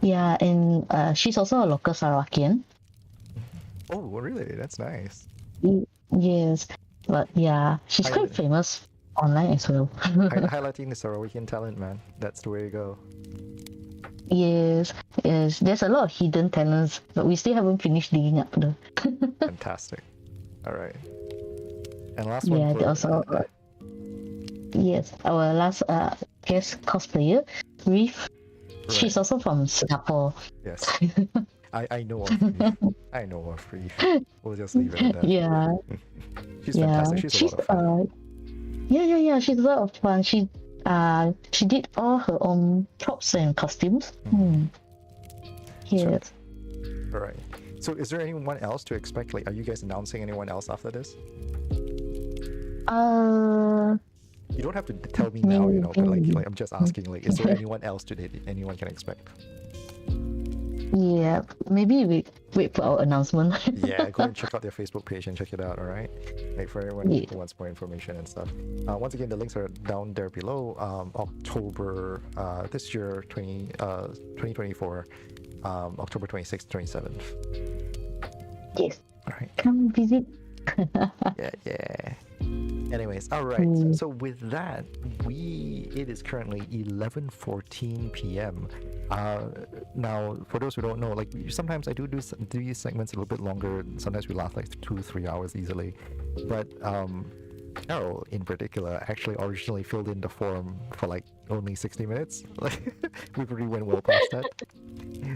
Speaker 2: Yeah, and she's also a local Sarawakian.
Speaker 1: Oh, really? That's nice.
Speaker 2: Yes, but yeah, she's quite famous online as well.
Speaker 1: Highlighting the Sarawakian talent, man. That's the way to go.
Speaker 2: Yes. There's a lot of hidden talents, but we still haven't finished digging up though.
Speaker 1: Fantastic. All right. And last one.
Speaker 2: Yeah, also. Yes, our last guest cosplayer, Reef. Right. She's also from Singapore.
Speaker 1: Yes. I know of Reef. I know of Reef. We'll just leave it at that.
Speaker 2: Yeah.
Speaker 1: She's fantastic. She's a lot of fun.
Speaker 2: Yeah. She's a lot of fun. She did all her own props and costumes. Yes.
Speaker 1: All right. So, is there anyone else to expect? Like, are you guys announcing anyone else after this? You don't have to tell me now, but like I'm just asking, like, is there anyone else today that anyone can expect?
Speaker 2: Yeah, maybe we wait for our announcement.
Speaker 1: Yeah, go and check out their Facebook page and check it out, all right? Like, for everyone who wants more information and stuff. Once again, the links are down there below. October, this year, 2024, October 26th, 27th.
Speaker 2: Yes.
Speaker 1: All right.
Speaker 2: Come visit.
Speaker 1: Yeah. Anyways, all right. So with that, it is currently 11:14 p.m. Now, for those who don't know, like sometimes I do these segments a little bit longer. Sometimes we last like 2-3 hours easily. But Carol, in particular, actually originally filled in the form for like only 60 minutes. Like we really went well past that.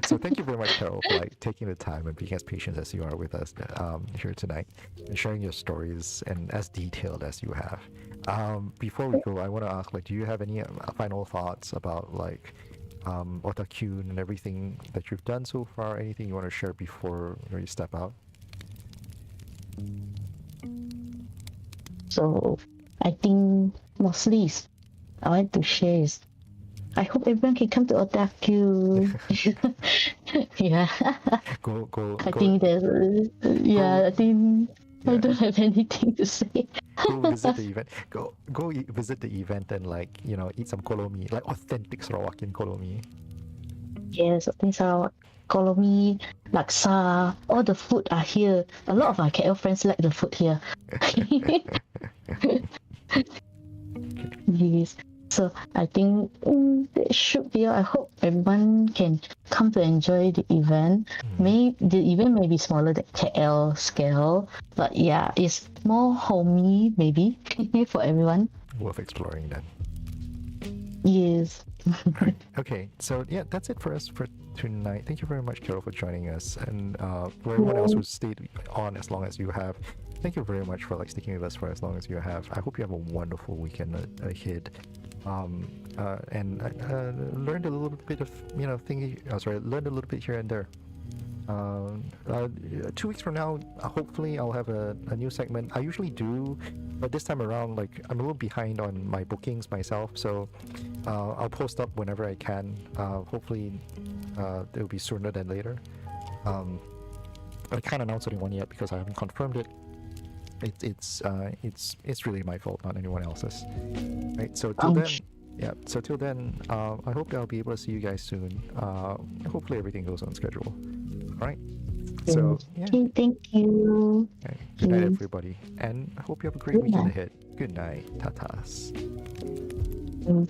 Speaker 1: So thank you very much, Carol, for like taking the time and being as patient as you are with us here tonight and sharing your stories and as detailed as you have. Before we go, I want to ask, like, do you have any final thoughts about like Otakyun and everything that you've done so far? Anything you want to share before you step out?
Speaker 2: So I think mostly is I want to share is I hope everyone can come to Otaku. Yeah, I
Speaker 1: Go,
Speaker 2: think there's
Speaker 1: go,
Speaker 2: yeah, I think I
Speaker 1: yeah.
Speaker 2: don't have anything to say.
Speaker 1: Go visit the event. Visit the event and like eat some kolomi, like authentic Sarawakian kolomi.
Speaker 2: Yes, I think Sarawak, Kolomi, Laksa, all the food are here. A lot of my KL friends like the food here. Yes. So I think it should be. I hope everyone can come to enjoy the event. The event may be smaller than KL scale, but yeah, it's more homey maybe for everyone.
Speaker 1: Worth exploring then.
Speaker 2: Yes.
Speaker 1: Right. Okay, so yeah, that's it for us for tonight. Thank you very much, Carol, for joining us, and for everyone else who stayed on as long as you have. Thank you very much for like sticking with us for as long as you have. I hope you have a wonderful weekend ahead. And learned a little bit of learned a little bit here and there. 2 weeks from now, hopefully I'll have a new segment. I usually do, but this time around, like I'm a little behind on my bookings myself, so I'll post up whenever I can. Hopefully, it'll be sooner than later. I can't announce anyone yet because I haven't confirmed it. It's really my fault, not anyone else's. Right. So till then, yeah. So till then, I hope I'll be able to see you guys soon. Hopefully everything goes on schedule. All right. So yeah.
Speaker 2: Okay, thank you.
Speaker 1: Okay. Good night, everybody, and I hope you have a great
Speaker 2: Good
Speaker 1: weekend
Speaker 2: night.
Speaker 1: ahead. Good night, tatas.
Speaker 2: Mm.